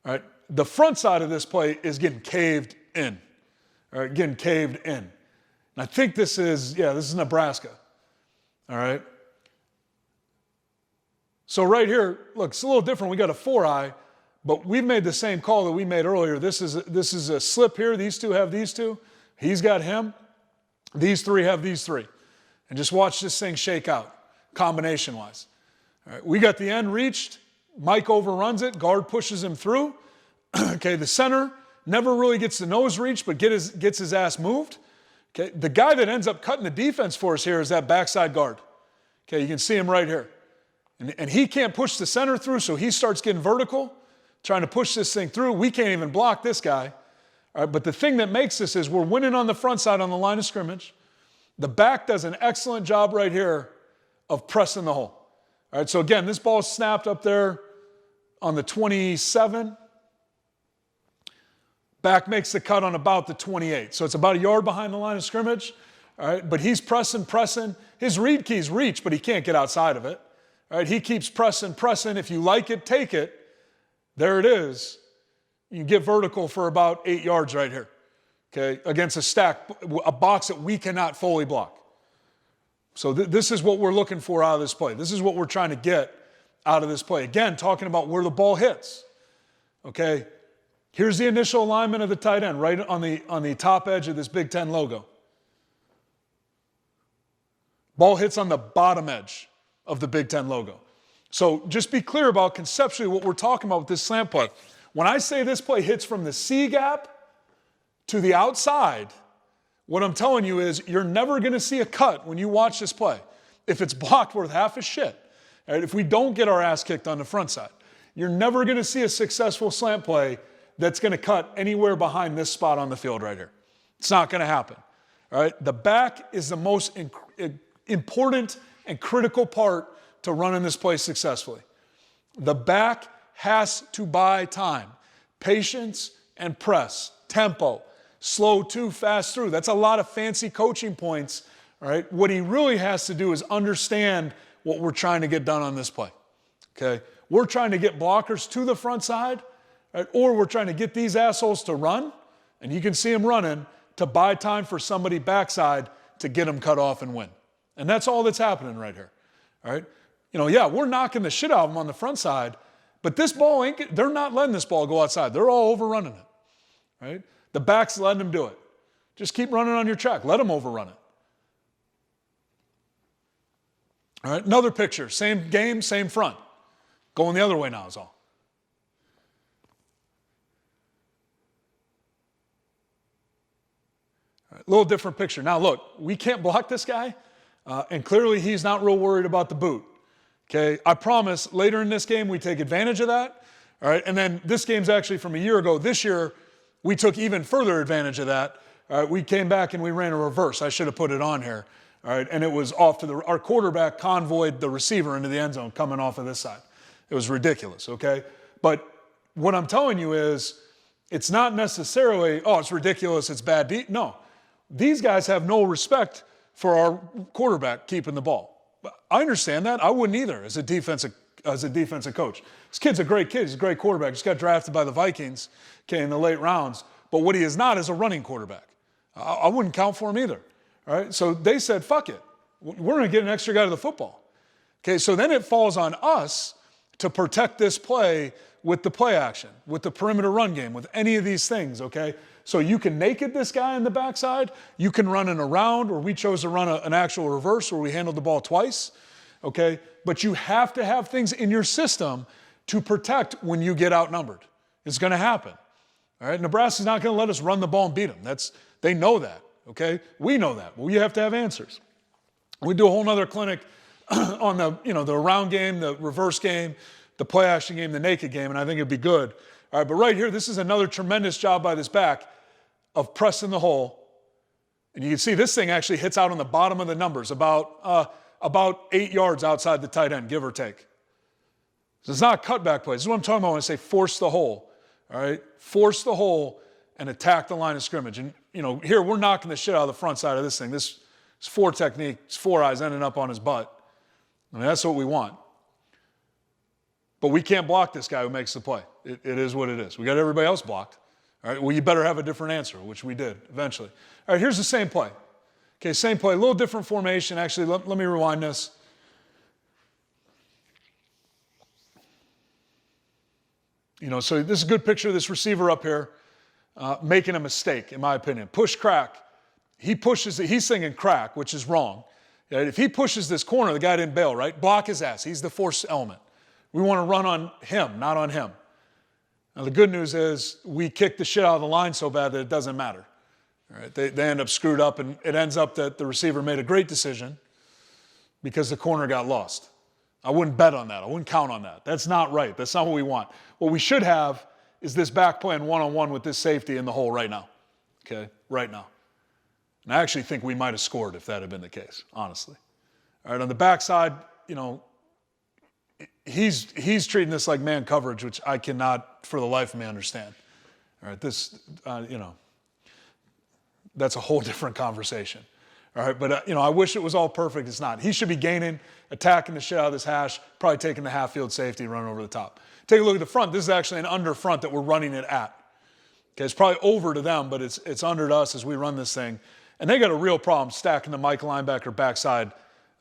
Speaker 2: All right, the front side of this play is getting caved in. All right, getting caved in. And I think this is Nebraska. All right. So right here, look, it's a little different. We got a 4-eye, but we've made the same call that we made earlier. This is a slip here. These two have these two. He's got him. These 3 have these 3. And just watch this thing shake out, combination-wise. All right, we got the end reached. Mike overruns it. Guard pushes him through. Okay, the center never really gets the nose reached, but gets his ass moved. Okay, the guy that ends up cutting the defense for us here is that backside guard. Okay, you can see him right here. And he can't push the center through, so he starts getting vertical, trying to push this thing through. We can't even block this guy. All right, but the thing that makes this is we're winning on the front side on the line of scrimmage. The back does an excellent job right here of pressing the hole. All right, so again, this ball is snapped up there on the 27. Back makes the cut on about the 28. So it's about a yard behind the line of scrimmage. All right, but he's pressing. His read keys reach, but he can't get outside of it. All right, he keeps pressing. If you like it, take it. There it is. You get vertical for about 8 yards right here, okay, against a box that we cannot fully block. So this is what we're looking for out of this play. This is what we're trying to get out of this play. Again, talking about where the ball hits, okay. Here's the initial alignment of the tight end right on the top edge of this Big Ten logo. Ball hits on the bottom edge of the Big Ten logo. So just be clear about conceptually what we're talking about with this slant play. When I say this play hits from the C gap to the outside, what I'm telling you is you're never going to see a cut when you watch this play. If it's blocked worth half a shit, right? If we don't get our ass kicked on the front side, you're never going to see a successful slant play that's going to cut anywhere behind this spot on the field right here. It's not going to happen. All right? The back is the most important and critical part to running this play successfully. The back has to buy time, patience and press, tempo, slow to, fast through. That's a lot of fancy coaching points. All right? What he really has to do is understand what we're trying to get done on this play. Okay? We're trying to get blockers to the front side. Right? Or we're trying to get these assholes to run, and you can see them running, to buy time for somebody backside to get them cut off and win. And that's all that's happening right here. All right? We're knocking the shit out of them on the front side, but this ball they're not letting this ball go outside. They're all overrunning it. Right? The back's letting them do it. Just keep running on your track. Let them overrun it. All right, another picture. Same game, same front. Going the other way now is all. little different picture. Now, look, we can't block this guy, and clearly he's not real worried about the boot. Okay, I promise later in this game we take advantage of that. All right, and then this game's actually from a year ago. This year, we took even further advantage of that. All right, we came back and we ran a reverse. I should have put it on here. All right, and it was off to our quarterback convoyed the receiver into the end zone coming off of this side. It was ridiculous, okay? But what I'm telling you is it's not necessarily, oh, it's ridiculous, it's bad. No, these guys have no respect for our quarterback keeping the ball. I understand that. I wouldn't either as a defensive coach. This kid's a great kid. He's a great quarterback. Just got drafted by the Vikings, okay, in the late rounds. But what he is not is a running quarterback. I wouldn't count for him either. All right, so they said, fuck it. We're going to get an extra guy to the football. Okay, so then it falls on us to protect this play with the play action, with the perimeter run game, with any of these things, okay? So you can naked this guy in the backside. You can run an around, or we chose to run an actual reverse where we handled the ball twice, okay? But you have to have things in your system to protect when you get outnumbered. It's going to happen, all right? Nebraska's not going to let us run the ball and beat them. They know that, okay? We know that. Well, you have to have answers. We do a whole nother clinic on the around game, the reverse game, the play action game, the naked game, and I think it'd be good. All right, but right here, this is another tremendous job by this back of pressing the hole. And you can see this thing actually hits out on the bottom of the numbers, about 8 yards outside the tight end, give or take. So it's not a cutback play. This is what I'm talking about when I say force the hole. All right, force the hole and attack the line of scrimmage. And, here we're knocking the shit out of the front side of this thing. This is 4 technique, it's 4 eyes ending up on his butt. I mean, that's what we want. But we can't block this guy who makes the play. It is what it is. We got everybody else blocked. All right, well, you better have a different answer, which we did eventually. All right, here's the same play. Okay, same play, a little different formation. Actually, let me rewind this. So this is a good picture of this receiver up here making a mistake, in my opinion. Push crack. He pushes it. He's thinking crack, which is wrong. If he pushes this corner, the guy didn't bail, right? Block his ass. He's the force element. We want to run on him, not on him. Now, the good news is we kicked the shit out of the line so bad that it doesn't matter. All right? They end up screwed up, and it ends up that the receiver made a great decision because the corner got lost. I wouldn't bet on that. I wouldn't count on that. That's not right. That's not what we want. What we should have is this back playing one-on-one with this safety in the hole right now. Okay? Right now. And I actually think we might have scored if that had been the case, honestly. All right, on the backside, he's treating this like man coverage, which I cannot for the life of me understand. All right, this, that's a whole different conversation. All right, but, I wish it was all perfect. It's not. He should be gaining, attacking the shit out of this hash, probably taking the half-field safety and running over the top. Take a look at the front. This is actually an under front that we're running it at. Okay, it's probably over to them, but it's under to us as we run this thing. And they got a real problem stacking the Mike linebacker backside.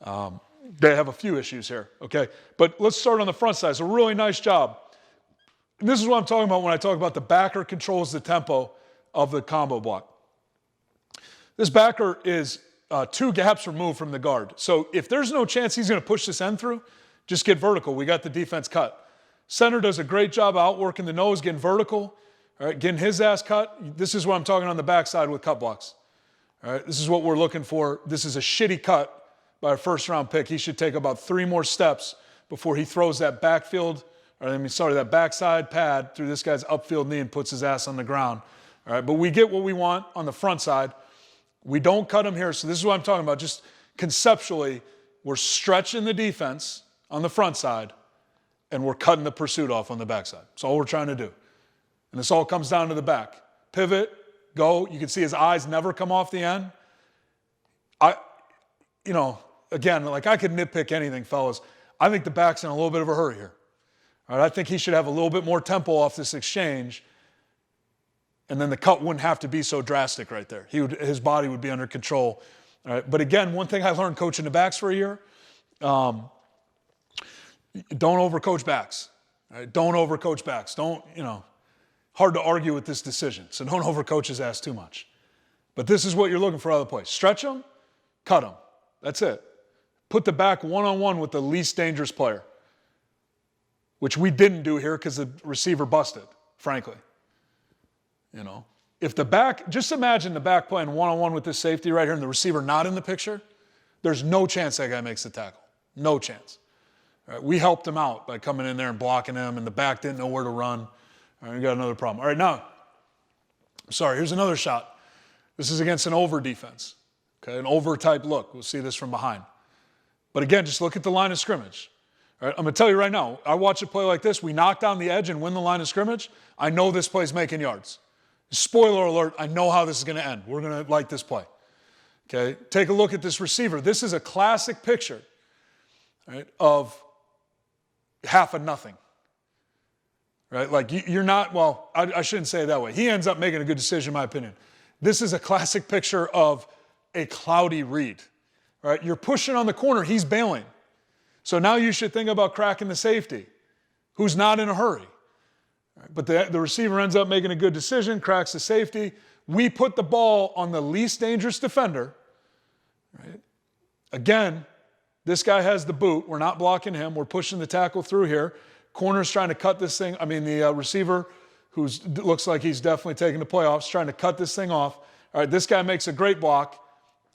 Speaker 2: They have a few issues here, okay? But let's start on the front side. It's a really nice job. And this is what I'm talking about when I talk about the backer controls the tempo of the combo block. This backer is 2 gaps removed from the guard. So if there's no chance he's going to push this end through, just get vertical. We got the defense cut. Center does a great job outworking the nose, getting vertical, all right, getting his ass cut. This is what I'm talking on the backside with cut blocks. All right, this is what we're looking for. This is a shitty cut by a first-round pick. He should take about 3 more steps before he throws that that backside pad through this guy's upfield knee and puts his ass on the ground. All right, but we get what we want on the front side. We don't cut him here, so this is what I'm talking about. Just conceptually, we're stretching the defense on the front side, and we're cutting the pursuit off on the backside. That's all we're trying to do. And this all comes down to the back. Pivot, go. You can see his eyes never come off the end. Again, like I could nitpick anything, fellas. I think the back's in a little bit of a hurry here. All right, I think he should have a little bit more tempo off this exchange, and then the cut wouldn't have to be so drastic right there. His body would be under control. All right, but again, one thing I learned coaching the backs for a year, don't overcoach backs. All right, don't overcoach backs. Hard to argue with this decision, so don't overcoach his ass too much. But this is what you're looking for out of the play. Stretch him, cut him. That's it. Put the back one-on-one with the least dangerous player, which we didn't do here because the receiver busted, frankly. If the back, just imagine the back playing one-on-one with this safety right here and the receiver not in the picture, there's no chance that guy makes the tackle. No chance. All right, we helped him out by coming in there and blocking him, and the back didn't know where to run. All right, we got another problem. All right, now, sorry, here's another shot. This is against an over defense, okay, an over type look. We'll see this from behind. But again, just look at the line of scrimmage. All right, I'm going to tell you right now, I watch a play like this. We knock down the edge and win the line of scrimmage. I know this play's making yards. Spoiler alert, I know how this is going to end. We're going to like this play. Okay, take a look at this receiver. This is a classic picture, right, of half of nothing. Right, like you're not, well, I shouldn't say it that way. He ends up making a good decision, in my opinion. This is a classic picture of a cloudy read. Right, you're pushing on the corner, he's bailing. So now you should think about cracking the safety, who's not in a hurry. Right, but the receiver ends up making a good decision, cracks the safety. We put the ball on the least dangerous defender. Right? Again, this guy has the boot. We're not blocking him. We're pushing the tackle through here. Corner's trying to cut this thing. The receiver, who looks like he's definitely taking the playoffs, trying to cut this thing off. All right, this guy makes a great block,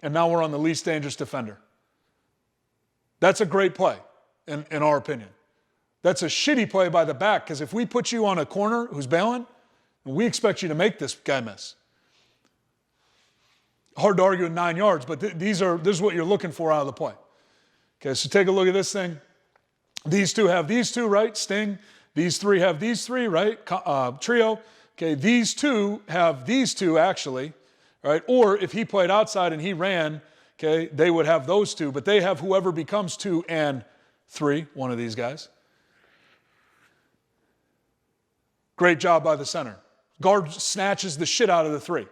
Speaker 2: and now we're on the least dangerous defender. That's a great play, in our opinion. That's a shitty play by the back, because if we put you on a corner who's bailing, we expect you to make this guy miss. Hard to argue with 9 yards, but this is what you're looking for out of the play. Okay, so take a look at this thing. These two have these two, right? Sting. These three have these three, right? Trio. Okay, these two have these two, actually, right? Or if he played outside and he ran, okay, they would have those two, but they have whoever becomes 2 and 3, one of these guys. Great job by the center. Guard snatches the shit out of the 3.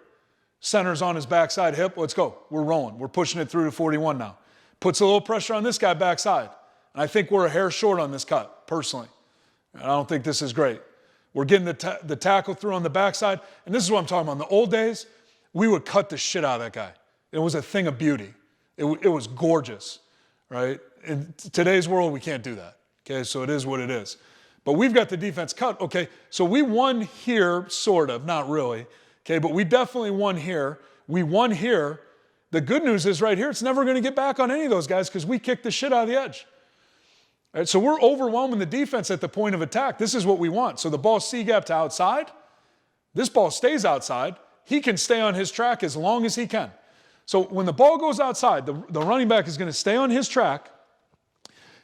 Speaker 2: Center's on his backside hip. Let's go. We're rolling. We're pushing it through to 41 now. Puts a little pressure on this guy backside. And I think we're a hair short on this cut, personally. I don't think this is great. We're getting the tackle through on the backside. And this is what I'm talking about. In the old days, we would cut the shit out of that guy. It was a thing of beauty. It was gorgeous, right? In today's world, we can't do that. Okay, so it is what it is. But we've got the defense cut. Okay, so we won here, sort of, not really. Okay, but we definitely won here. We won here. The good news is right here, it's never going to get back on any of those guys because we kicked the shit out of the edge. All right, so we're overwhelming the defense at the point of attack. This is what we want. So the ball C-gap to outside. This ball stays outside. He can stay on his track as long as he can. So when the ball goes outside, the running back is going to stay on his track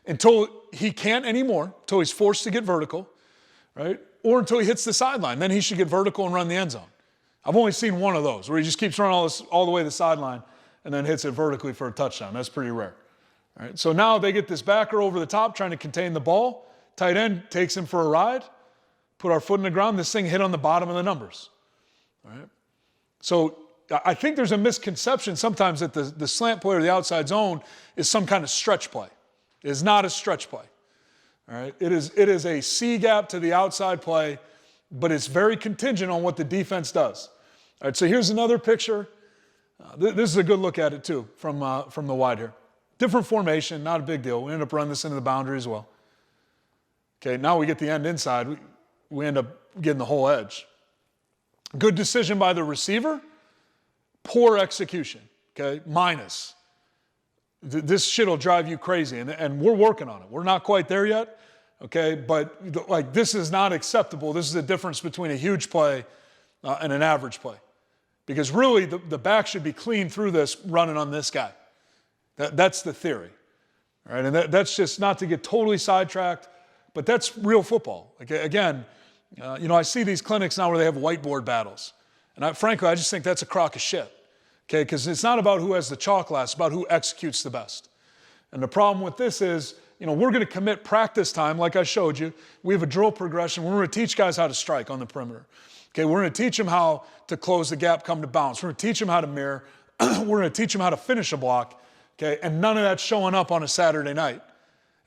Speaker 2: until he can't anymore, until he's forced to get vertical, right? Or until he hits the sideline. Then he should get vertical and run the end zone. I've only seen one of those where he just keeps running all the way to the sideline and then hits it vertically for a touchdown. That's pretty rare. All right, so now they get this backer over the top trying to contain the ball. Tight end takes him for a ride. Put our foot in the ground. This thing hit on the bottom of the numbers. All right. So I think there's a misconception sometimes that the slant play or the outside zone is some kind of stretch play. It is not a stretch play. All right. It is a C-gap to the outside play, but it's very contingent on what the defense does. All right, so here's another picture. This is a good look at it too from the wide here. Different formation, not a big deal. We end up running this into the boundary as well. Okay, now we get the end inside. We end up getting the whole edge. Good decision by the receiver. Poor execution, okay, minus. This shit will drive you crazy, and we're working on it. We're not quite there yet, okay, but like this is not acceptable. This is the difference between a huge play and an average play. Because really, the back should be clean through this running on this guy. That's the theory. All right? And that's just not to get totally sidetracked, but that's real football. Again, I see these clinics now where they have whiteboard battles. And frankly, I just think that's a crock of shit. Okay? Because it's not about who has the chalk last, it's about who executes the best. And the problem with this is, we're going to commit practice time, like I showed you. We have a drill progression. We're going to teach guys how to strike on the perimeter. Okay, we're going to teach them how to close the gap, come to bounce. We're going to teach them how to mirror. We're going to teach them how to finish a block. Okay, and none of that's showing up on a Saturday night.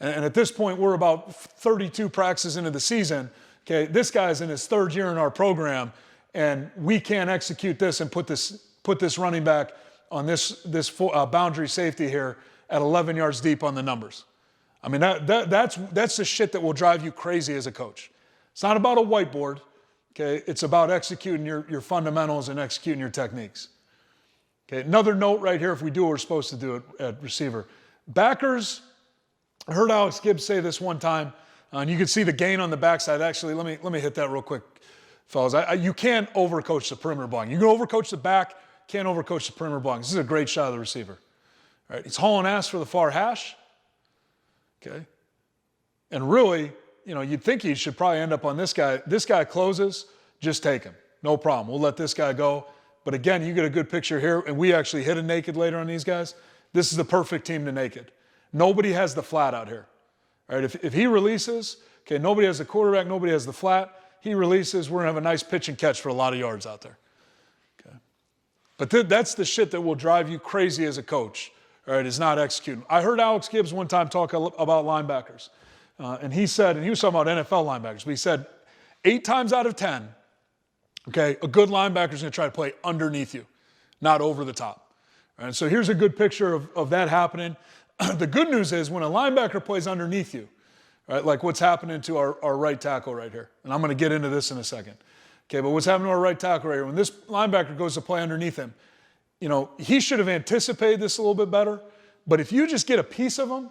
Speaker 2: And at this point, we're about 32 practices into the season. Okay, this guy's in his 3rd year in our program, and we can't execute this and put this running back on this boundary safety here at 11 yards deep on the numbers. I mean, that's the shit that will drive you crazy as a coach. It's not about a whiteboard. Okay, it's about executing your fundamentals and executing your techniques. Okay, another note right here, if we do what we're supposed to do at receiver. Backers, I heard Alex Gibbs say this one time, and you can see the gain on the backside. Actually, let me hit that real quick, fellas. You can't overcoach the perimeter blocking. You can overcoach the back, can't overcoach the perimeter blocking. This is a great shot of the receiver. All right, he's hauling ass for the far hash. Okay, and really, you'd think he should probably end up on this guy. This guy closes, just take him. No problem. We'll let this guy go. But again, you get a good picture here, and we actually hit a naked later on these guys. This is the perfect team to naked. Nobody has the flat out here. All right, if he releases, okay, nobody has the quarterback, nobody has the flat. He releases, we're going to have a nice pitch and catch for a lot of yards out there. Okay, but that's the shit that will drive you crazy as a coach, all right, is not executing. I heard Alex Gibbs one time talk about linebackers. And he was talking about NFL linebackers, but he said 8 times out of 10, okay, a good linebacker is going to try to play underneath you, not over the top. And so here's a good picture of that happening. The good news is when a linebacker plays underneath you, right, like what's happening to our right tackle right here, and I'm going to get into this in a second. Okay, but what's happening to our right tackle right here, when this linebacker goes to play underneath him, he should have anticipated this a little bit better, but if you just get a piece of him,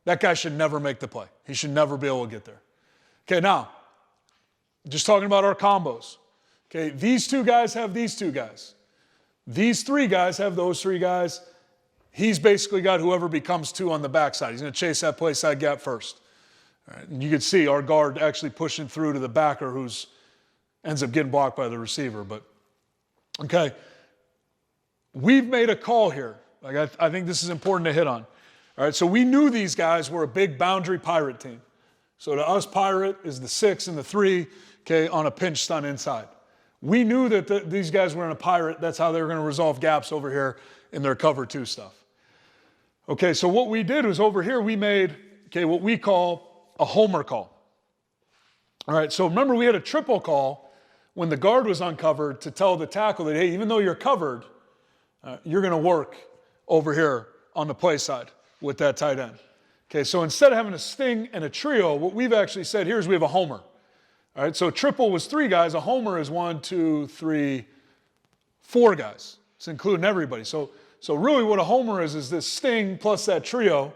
Speaker 2: that guy should never make the play. He should never be able to get there. Okay, now, just talking about our combos. Okay, these 2 guys have these 2 guys. These 3 guys have those 3 guys. He's basically got whoever becomes 2 on the backside. He's going to chase that play side gap first. All right, and you can see our guard actually pushing through to the backer who's ends up getting blocked by the receiver. But, okay, we've made a call here. Like I think this is important to hit on. All right, so we knew these guys were a big boundary pirate team. So to us, pirate is the 6 and the 3, okay, on a pinch stun inside. We knew that these guys were in a pirate. That's how they were going to resolve gaps over here in their cover 2 stuff. Okay, so what we did was over here we made, okay, what we call a homer call. All right, so remember we had a triple call when the guard was uncovered to tell the tackle that, hey, even though you're covered, you're going to work over here on the play side with that tight end. Okay, so instead of having a sting and a trio, what we've actually said here is we have a homer. All right, so triple was 3 guys. A homer is 1, 2, 3, 4 guys. It's including everybody. So really what a homer is this sting plus that trio.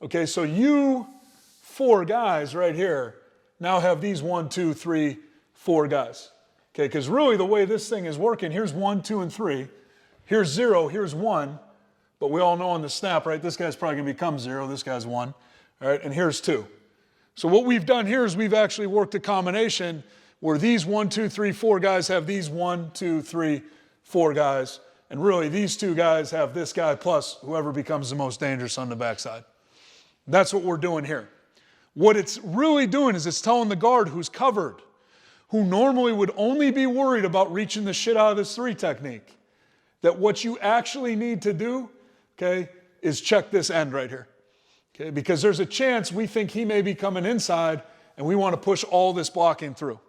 Speaker 2: Okay, so you 4 guys right here now have these 1, 2, 3, 4 guys. Okay, because really the way this thing is working, here's 1, 2, and 3. Here's 0, here's 1. But we all know on the snap, right, this guy's probably going to become 0, this guy's 1. All right, and here's 2. So what we've done here is we've actually worked a combination where these 1, 2, 3, 4 guys have these 1, 2, 3, 4 guys. And really these 2 guys have this guy plus whoever becomes the most dangerous on the backside. That's what we're doing here. What it's really doing is it's telling the guard who's covered, who normally would only be worried about reaching the shit out of this 3 technique, that what you actually need to do, okay, is check this end right here. Okay, because there's a chance we think he may be coming inside and we want to push all this blocking through.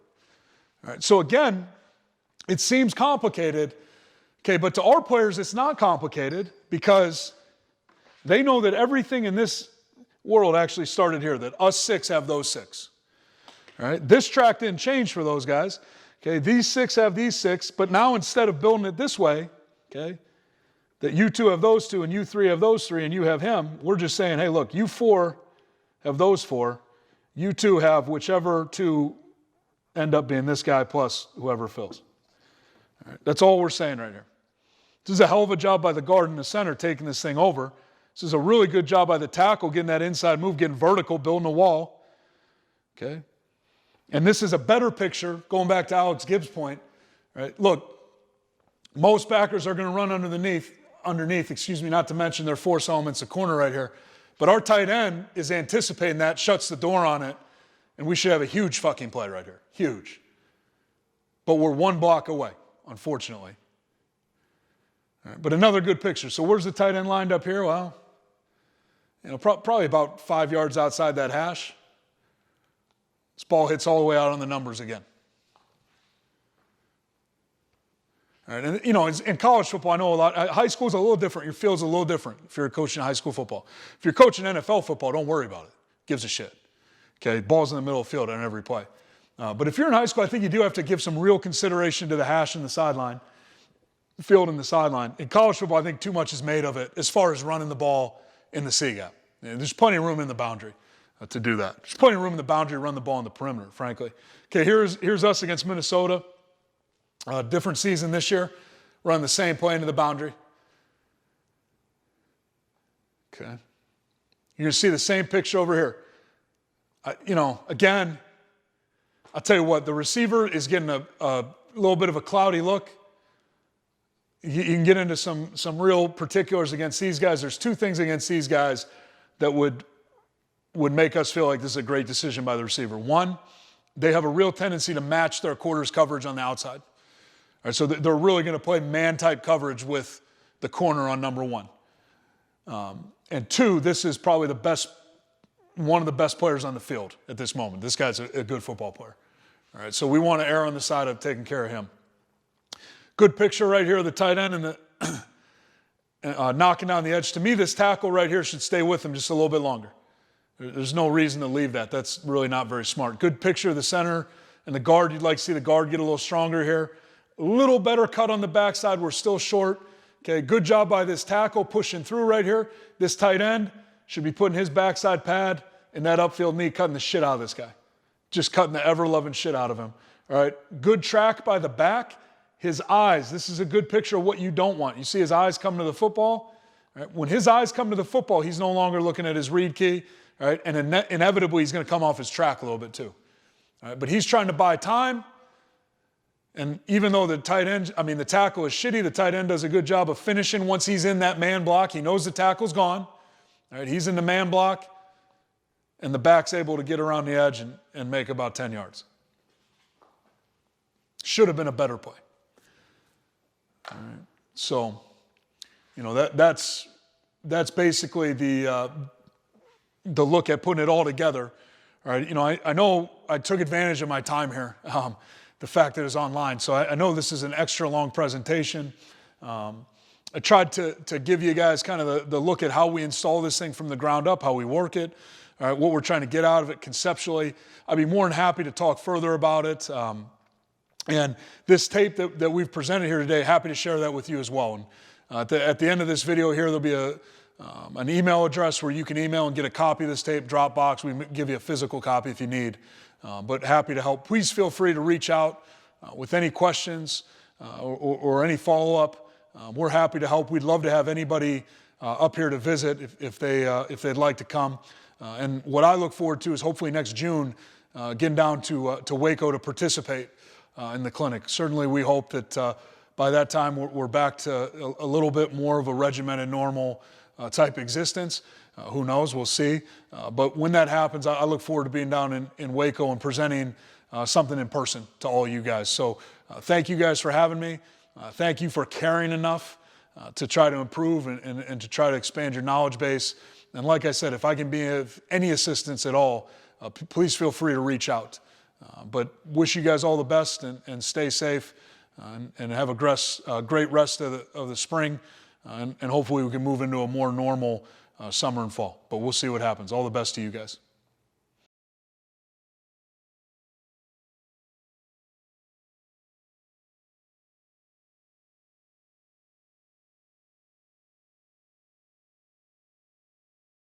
Speaker 2: All right, so again, it seems complicated, okay, but to our players it's not complicated because they know that everything in this world actually started here, that us 6 have those 6. All right, this track didn't change for those guys. Okay, these 6 have these 6, but now instead of building it this way, okay, that you 2 have those 2 and you 3 have those 3 and you have him, we're just saying, hey, look, you 4 have those 4. You 2 have whichever 2 end up being this guy plus whoever fills. All right, that's all we're saying right here. This is a hell of a job by the guard in the center taking this thing over. This is a really good job by the tackle getting that inside move, getting vertical, building a wall. Okay? And this is a better picture, going back to Alex Gibbs' point. Right? Look, most backers are going to run underneath, not to mention their force elements, a corner right here. But our tight end is anticipating that, shuts the door on it, and we should have a huge fucking play right here. Huge. But we're 1 block away, unfortunately. All right, but another good picture. So where's the tight end lined up here? Well, probably about 5 yards outside that hash. This ball hits all the way out on the numbers again. All right, and in college football, I know a lot. High school's a little different. Your field's a little different if you're coaching high school football. If you're coaching NFL football, don't worry about it. Gives a shit. Okay, ball's in the middle of the field on every play. But if you're in high school, I think you do have to give some real consideration to the hash and the sideline, field and the sideline. In college football, I think too much is made of it as far as running the ball in the C gap. There's plenty of room in the boundary to do that. There's plenty of room in the boundary to run the ball in the perimeter, frankly. Okay, here's us against Minnesota. Different season this year. Run the same play into the boundary. Okay. You're going to see the same picture over here. Again, I'll tell you what, the receiver is getting a little bit of a cloudy look. You can get into some real particulars against these guys. There's two things against these guys that would make us feel like this is a great decision by the receiver. One, they have a real tendency to match their quarters coverage on the outside. All right, so they're really going to play man-type coverage with the corner on number one. And two, this is probably one of the best players on the field at this moment. This guy's a good football player. All right, so we want to err on the side of taking care of him. Good picture right here of the tight end and the knocking down the edge. To me, this tackle right here should stay with him just a little bit longer. There's no reason to leave that. That's really not very smart. Good picture of the center and the guard. You'd like to see the guard get a little stronger here. A little better cut on the backside. We're still short. Okay, good job by this tackle pushing through right here. This tight end should be putting his backside pad in that upfield knee, cutting the shit out of this guy. Just cutting the ever-loving shit out of him. All right, good track by the back. His eyes, this is a good picture of what you don't want. You see his eyes come to the football. All right, when his eyes come to the football, he's no longer looking at his read key. All right, and inevitably he's going to come off his track a little bit too. All right, but he's trying to buy time. And even though the tackle is shitty, the tight end does a good job of finishing once he's in that man block. He knows the tackle's gone. All right, he's in the man block. And the back's able to get around the edge and make about 10 yards. Should have been a better play. All right. So, that's basically the look at putting it all together. All right. I know I took advantage of my time here, the fact that it's online. So I know this is an extra long presentation. I tried to give you guys kind of the look at how we install this thing from the ground up, how we work it. All right, what we're trying to get out of it conceptually. I'd be more than happy to talk further about it. And this tape that we've presented here today, happy to share that with you as well. And at the end of this video here, there'll be an email address where you can email and get a copy of this tape, Dropbox. We give you a physical copy if you need. But happy to help. Please feel free to reach out with any questions or any follow-up. We're happy to help. We'd love to have anybody up here to visit if they'd like to come. And what I look forward to is hopefully next June getting down to Waco to participate in the clinic. Certainly we hope that by that time we're back to a little bit more of a regimented, normal type existence. Who knows? We'll see. But when that happens, I look forward to being down in Waco and presenting something in person to all you guys. So thank you guys for having me. Thank you for caring enough to try to improve and to try to expand your knowledge base. And like I said, if I can be of any assistance at all, please feel free to reach out. But wish you guys all the best and stay safe and have a great rest of the spring. And hopefully we can move into a more normal summer and fall. But we'll see what happens. All the best to you guys.